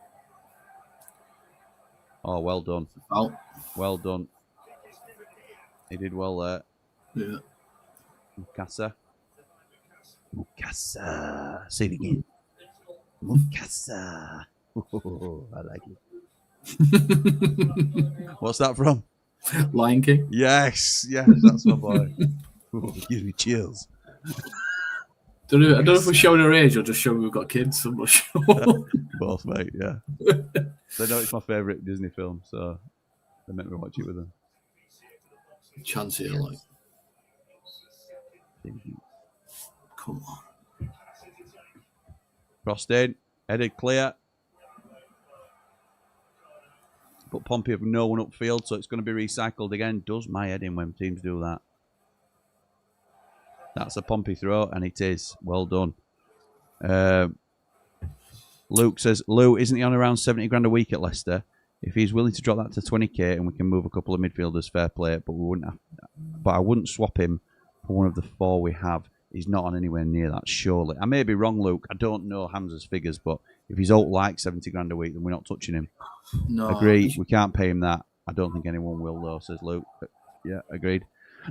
Oh, well done. Oh. Well done. He did well there. Yeah. Mukasa. Say it again. Mukasa. Oh, I like it. What's that from? Lion King. Yes, that's my boy. Ooh, it gives me chills. I don't know if we're showing our age or just showing we've got kids. I'm not sure. Both, mate, yeah. They know it's my favourite Disney film, so they make me watch it with them. Chance here, like. Come on. Crossed in, headed clear. But Pompey have no one upfield, so it's going to be recycled again. Does my head in when teams do that. That's a Pompey throw, and it is. Well done. Luke says, Lou, isn't he on around 70 grand a week at Leicester? If he's willing to drop that to 20k and we can move a couple of midfielders, fair play, but I wouldn't swap him for one of the four we have. He's not on anywhere near that, surely. I may be wrong, Luke. I don't know Hamza's figures, but if he's out like 70 grand a week, then we're not touching him. No. Agreed. We can't pay him that. I don't think anyone will, though, says Luke. Yeah, agreed.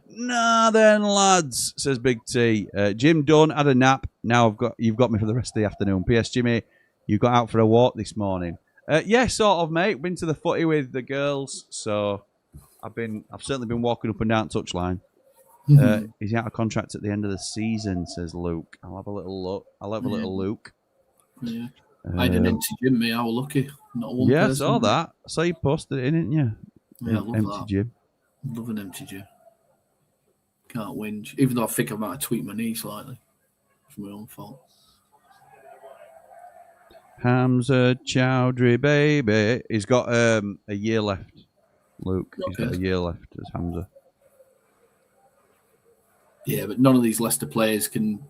Nah, then, lads, says Big T. Jim done, had a nap. Now you've got me for the rest of the afternoon. P.S. Jimmy, you got out for a walk this morning. Yeah, sort of, mate. Been to the footy with the girls, so I've certainly been walking up and down touchline. Is he out of contract at the end of the season? Says Luke. I'll have a little look. Luke. Yeah. I had an empty gym, me. How lucky. Not one person. I saw that. I saw you posted it in, didn't you? Yeah, I love empty that. gym. Love an empty gym. Can't whinge. Even though I think I might have tweaked my knee slightly. It's my own fault. Hamza Chowdhury, baby. He's got a year left, Luke. He's got a year left as Hamza. Yeah, but none of these Leicester players can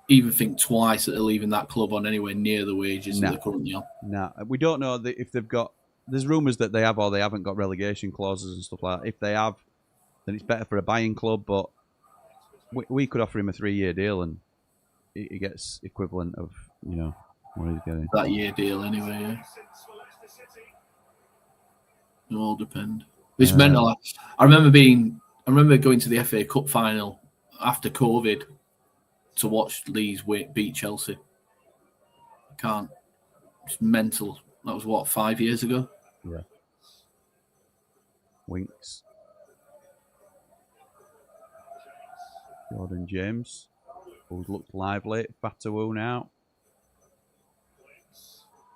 even think twice that they're leaving that club on anywhere near the wages that they're currently on. No, we don't know if they've got... There's rumours that they have or they haven't got relegation clauses and stuff like that. If they have, then it's better for a buying club, but we could offer him a 3-year deal and he gets equivalent of, what he's getting. That year deal anyway, yeah. It all depend. It's mental. I remember going to the FA Cup final after COVID to watch Leeds beat Chelsea. I can't. It's mental. That was what, 5 years ago? Yeah. Winks. Jordan James, who's looked lively. Fatawu now.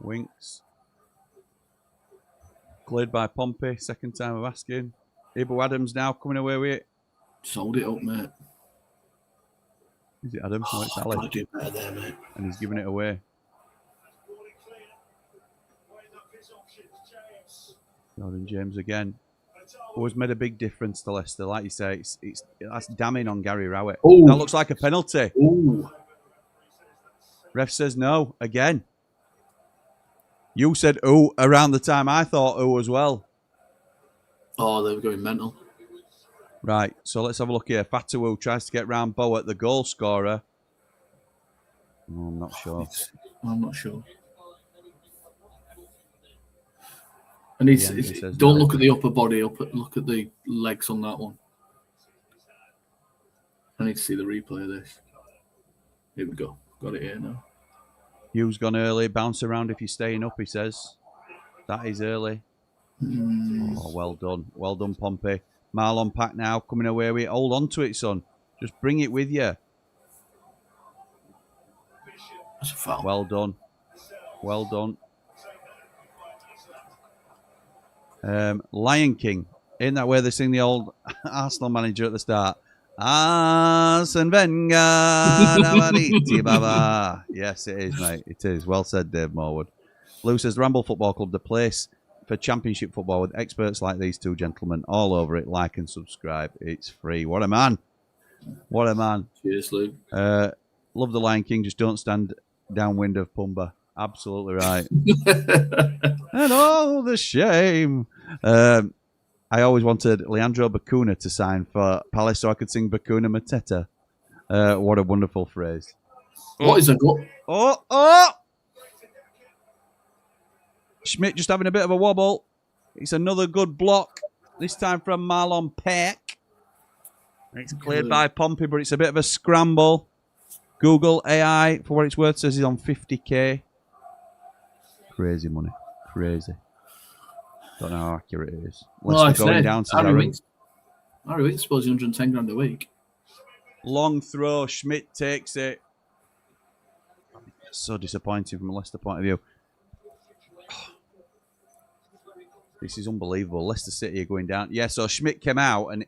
Winks. Cleared by Pompey, second time of asking. Ibu Adams now coming away with it. Sold it up, mate. Is it Adam? Oh, it's Ali. Gotta do better there, mate. And he's giving it away. Jordan James again. Always made a big difference to Leicester. Like you say, that's damning on Gary Rowett. Ooh. That looks like a penalty. Ooh. Ref says no again. You said ooh around the time I thought ooh as well. Oh, they were going mental. Right, so let's have a look here. Fatawu tries to get round Boat, the goal scorer. Oh, I'm not sure. I'm not sure. And He says don't no. look at the upper body. Look at the legs on that one. I need to see the replay of this. Here we go. Got it here now. Hughes gone early. Bounce around if you're staying up, he says. That is early. Oh, well done. Well done, Pompey. Marlon Pack now coming away with it. Hold on to it, son. Just bring it with you. That's a foul. Well done. Well done. Lion King. Ain't that where they sing the old Arsenal manager at the start? Arsene Wenger. Baba. Yes, it is, mate. It is. Well said, Dave Morwood. Lou says, Ramble Football Club, the place for championship football with experts like these two gentlemen all over it. Like and subscribe. It's free. What a man. What a man. Cheers, Lou. Love the Lion King. Just don't stand downwind of Pumba. Absolutely right. And all the shame. I always wanted Leandro Bacuna to sign for Palace so I could sing Bacuna Mateta. What a wonderful phrase. What is a goal? Oh! Schmidt just having a bit of a wobble. It's another good block. This time from Marlon Peck. It's cleared by Pompey, but it's a bit of a scramble. Google AI, for what it's worth, says he's on 50k. Crazy money. Crazy. Don't know how accurate it is. Leicester going down to Harry Winks suppose 110 grand a week. Long throw. Schmidt takes it. So disappointing from a Leicester point of view. This is unbelievable. Leicester City are going down. Yeah, so Schmidt came out, and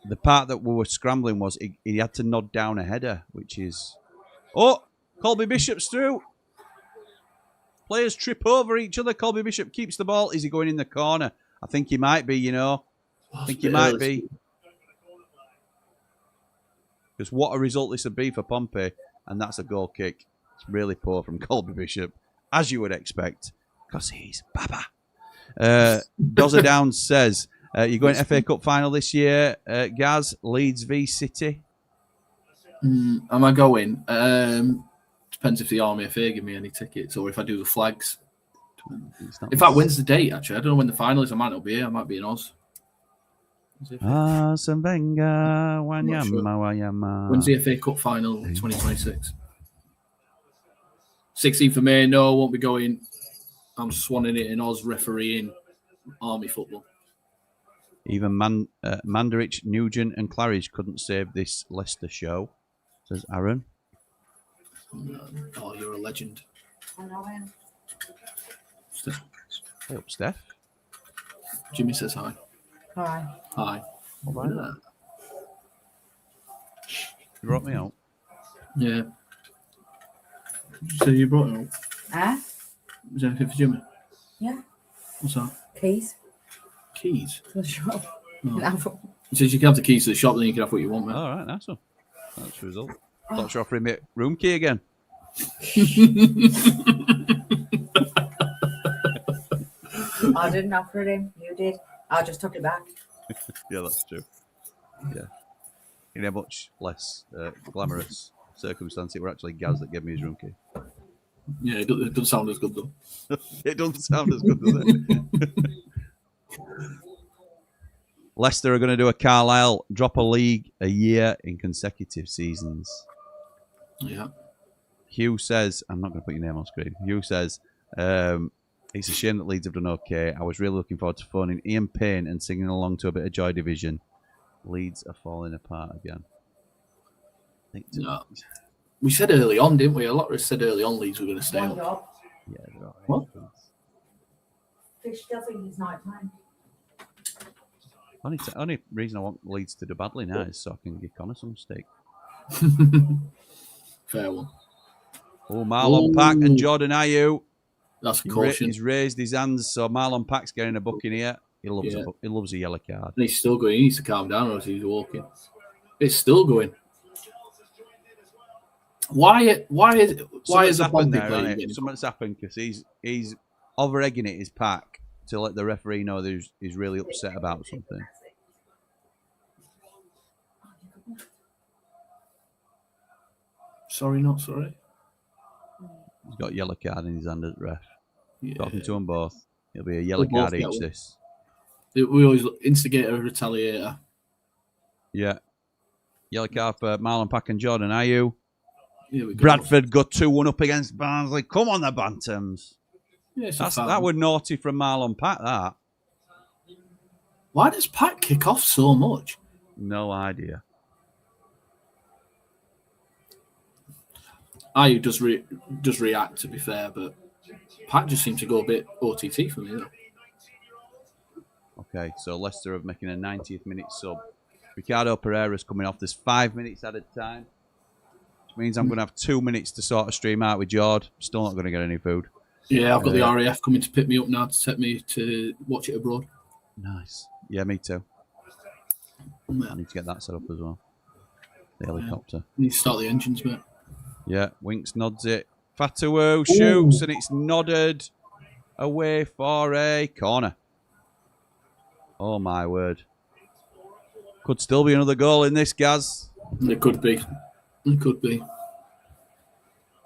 the part that we were scrambling was he had to nod down a header, which is... Oh! Colby Bishop's through. Players trip over each other. Colby Bishop keeps the ball. Is he going in the corner? I think he might be, you know. I think he might be. Because what a result this would be for Pompey. And that's a goal kick. It's really poor from Colby Bishop, as you would expect, because he's Baba. Dozer Downs says, you're going FA Cup final this year. Gaz, Leeds v City. Am I going? Depends if the Army FA give me any tickets or if I do the flags. In fact, when's the date, actually? I don't know when the final is. I might not be here. I might be in Oz. Arsene Wenger, Wanyama, Wanyama. When's the FA Cup final 2026? 16th of May. No, I won't be going. I'm swanning it in Oz, refereeing Army football. Even Mandarich, Nugent and Claridge couldn't save this Leicester show, says Aaron. Oh, you're a legend. I know him. Hey up, Steph. Jimmy says hi. Hi. Hi. What about that? You brought me out. Yeah. So you brought it up. Huh? Is there anything for Jimmy? Yeah. What's that? Keys. Keys? For the shop. Oh. He says you can have the keys to the shop, then you can have what you want, mate. All right, nice one. That's the result. Thought you're offering me room key again. I didn't offer it him. You did. I just took it back. Yeah, that's true. Yeah. In a much less glamorous circumstance, it were actually Gaz that gave me his room key. Yeah, it doesn't sound as good, though. It doesn't sound as good, does it? Leicester are going to do a Carlisle drop a league a year in consecutive seasons. Yeah. Hugh says, I'm not going to put your name on screen. Hugh says, it's a shame that Leeds have done okay. I was really looking forward to phoning Ian Payne and singing along to a bit of Joy Division. Leeds are falling apart again. think No. We said early on, didn't we? A lot of us said early on Leeds were going to stay One up. job. Yeah, they're all right. What? Fish still think it's night time. Only reason I want Leeds to do badly now is so I can give Connor some steak. Fair one. Oh, Marlon Pack and Ooh. Jordan Ayew. That's a caution. He's raised his hands, so Marlon Pack's getting a booking here. He loves he loves a yellow card. And he's still going. He needs to calm down, or else he's walking. It's still going. Why is the happened Pompey there? playing? Something's happened because he's over egging it his pack to let the referee know that he's really upset about something. Sorry, not sorry. He's got a yellow card in his hand at the ref. Yeah. Talking to them both. It'll be a yellow card each. This. We always instigate a retaliator. Yeah. Yellow card for Marlon Pack and Jordan Ayew. Here we go. Bradford got 2-1 up against Barnsley. Come on, the Bantams. Yeah, That was naughty from Marlon Pack, that. Why does Pack kick off so much? No idea. Ayew does react, to be fair, but Pack just seemed to go a bit OTT for me. Though. Okay, so Leicester are making a 90th minute sub. Ricardo Pereira's coming off. There's 5 minutes at a time. Which means I'm going to have 2 minutes to sort of stream out with Jord. Still not going to get any food. Yeah, I've got the RAF coming to pick me up now to take me to watch it abroad. Nice. Yeah, me too. Yeah. I need to get that set up as well. The helicopter. You need to start the engines, mate. Yeah, Winks nods it. Fatawu shoots and it's nodded away for a corner. Oh my word. Could still be another goal in this, Gaz. It could be. It could be.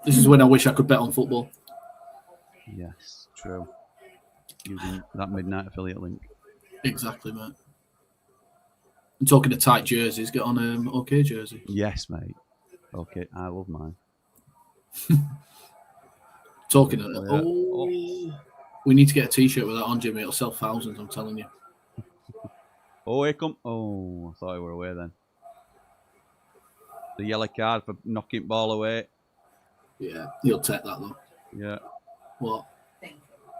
This is when I wish I could bet on football. Yes, true. Using that midnight affiliate link. Exactly, mate. I'm talking to tight jerseys. Get on OK jersey. Yes, mate. Okay, I love mine. Talking of we need to get a t-shirt with that on, Jimmy. It'll sell thousands, I'm telling you. Oh, here come. Oh, I thought we were away then. The yellow card for knocking ball away. Yeah, he'll take that though. Yeah. What?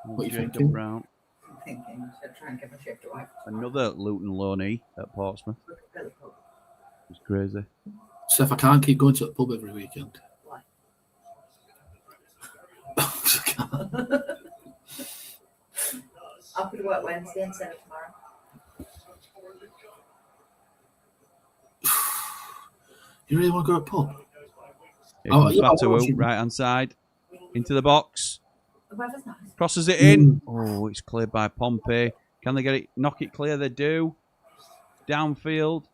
What are you Jacob thinking? Brown. I'm thinking to try and give a shift away. Another Luton loanee at Portsmouth. It's crazy. Steph, I can't keep going to the pub every weekend. Why? I'll put work Wednesday instead of tomorrow. You really want to go to a pub? Here comes Fatawu, right hand side. Into the box. The weather's nice. Crosses it in. Oh, it's cleared by Pompey. Can they get it? Knock it clear? They do. Downfield.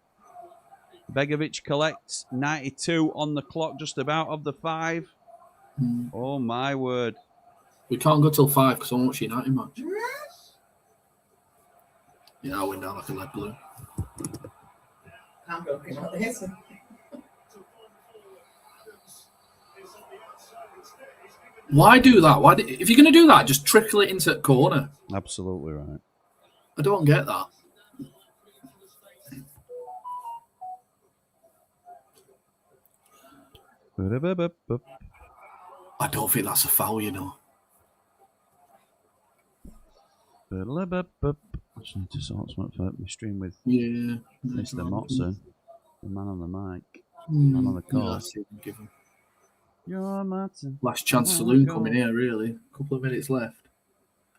Begovic collects. 92 on the clock, just about of the 5. Oh my word. We can't go till 5 because I won't watch United match. Yeah, I went down like a lead balloon. I'm looking at this. Why do that? If you're going to do that, just trickle it into the corner. Absolutely right. I don't get that. I don't think that's a foul, you know. I just need to sort something for my stream with Mr. Motson, the man on the mic, man on the call. You're Motson. Last chance saloon coming here, really. A couple of minutes left.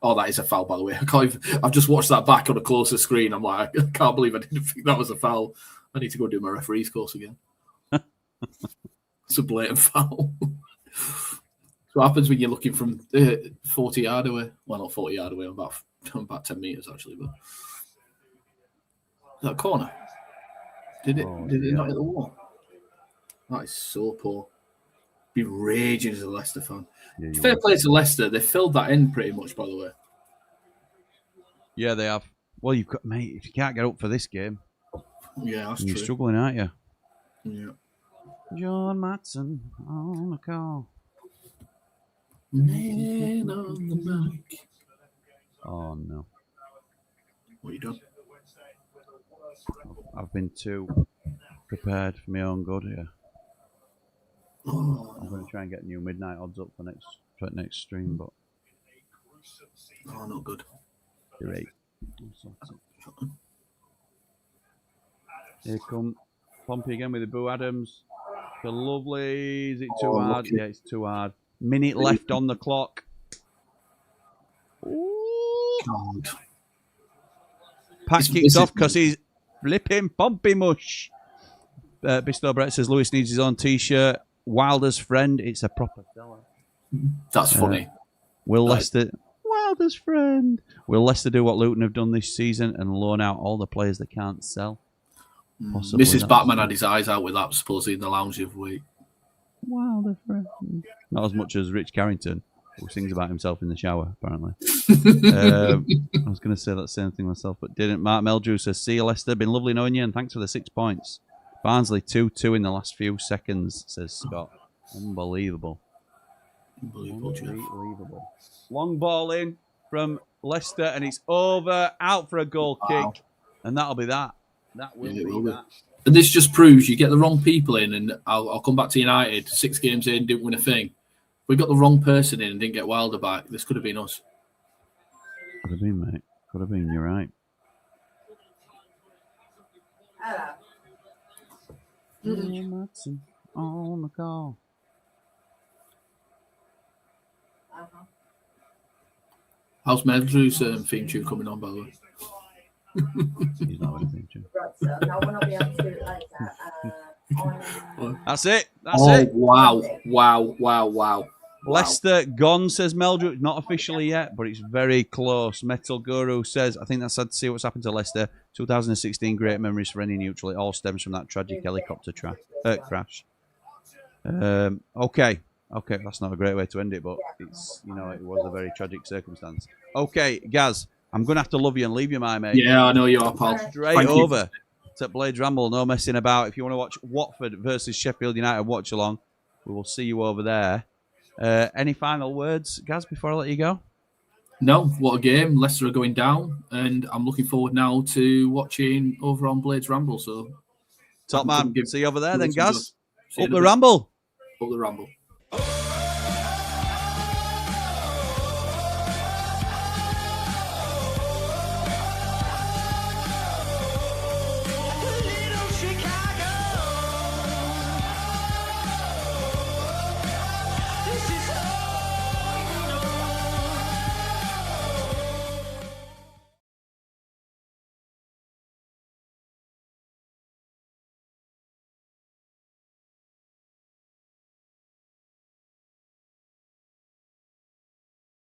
Oh, that is a foul, by the way. I've just watched that back on a closer screen. I'm like, I can't believe I didn't think that was a foul. I need to go do my referee's course again. It's a blatant foul. So what happens when you're looking from 40 yard away? Well, not 40 yard away. I'm about 10 metres, actually. But that corner? Did it not hit the wall? That is so poor. Be raging as a Leicester fan. Yeah, fair play to Leicester. They filled that in pretty much, by the way. Yeah, they have. Well, you've got, mate, if you can't get up for this game, yeah, that's true. You're struggling, aren't you? Yeah. John Matson on the call. Man on the mic. Oh, no. What you done? I've been too prepared for my own good here. I'm going to try and get new midnight odds up for next stream, but not good. Great. Here come Pompey again with the Boo Adams. Lovely. Is it too hard? Lucky. Yeah, it's too hard. Minute left on the clock. Ooh. God. Pat kicks off because he's flipping Pompey mush. Bistow Brett says Lewis needs his own T-shirt. Wilder's friend. It's a proper seller. That's funny. Will Leicester... Wilder's friend. Will Leicester do what Luton have done this season and loan out all the players they can't sell? Possibly. Mrs. Batman had his eyes out with that supposedly in the lounge the other week. Wilder friend. Not as much as Rich Carrington, who sings about himself in the shower, apparently. I was going to say that same thing myself, but didn't. Mark Meldrew says, see you, Leicester. Been lovely knowing you, and thanks for the 6 points. Barnsley 2-2 in the last few seconds, says Scott. Unbelievable. Unbelievable. Long ball in from Leicester, and it's over. Out for a goal kick. And that'll be that. That will be that. And this just proves you get the wrong people in, and I'll come back to United. 6 games in, didn't win a thing. We got the wrong person in and didn't get Wilder back. This could have been us. Could have been, mate. Could have been. You're right. Matson on the call. How's Meldrew's theme tune coming on, by the way? He's not with a theme tune. That's it. That's it. Wow. Leicester gone, says Meldrew. Not officially yet, but it's very close. Metal Guru says, I think that's sad to see what's happened to Leicester. 2016, great memories for any neutral. It all stems from that tragic helicopter crash. Okay, that's not a great way to end it, but it's, it was a very tragic circumstance. Okay, Gaz, I'm going to have to love you and leave you, my mate. Yeah, I know you are, pal. Straight over to Blades Ramble, no messing about. If you want to watch Watford versus Sheffield United Watchalong, we will see you over there. Any final words, Gaz, before I let you go? No, what a game. Leicester are going down, and I'm looking forward now to watching over on Blades Ramble. So, top man. See you over there then, Gaz. Up the Ramble. Up the Ramble.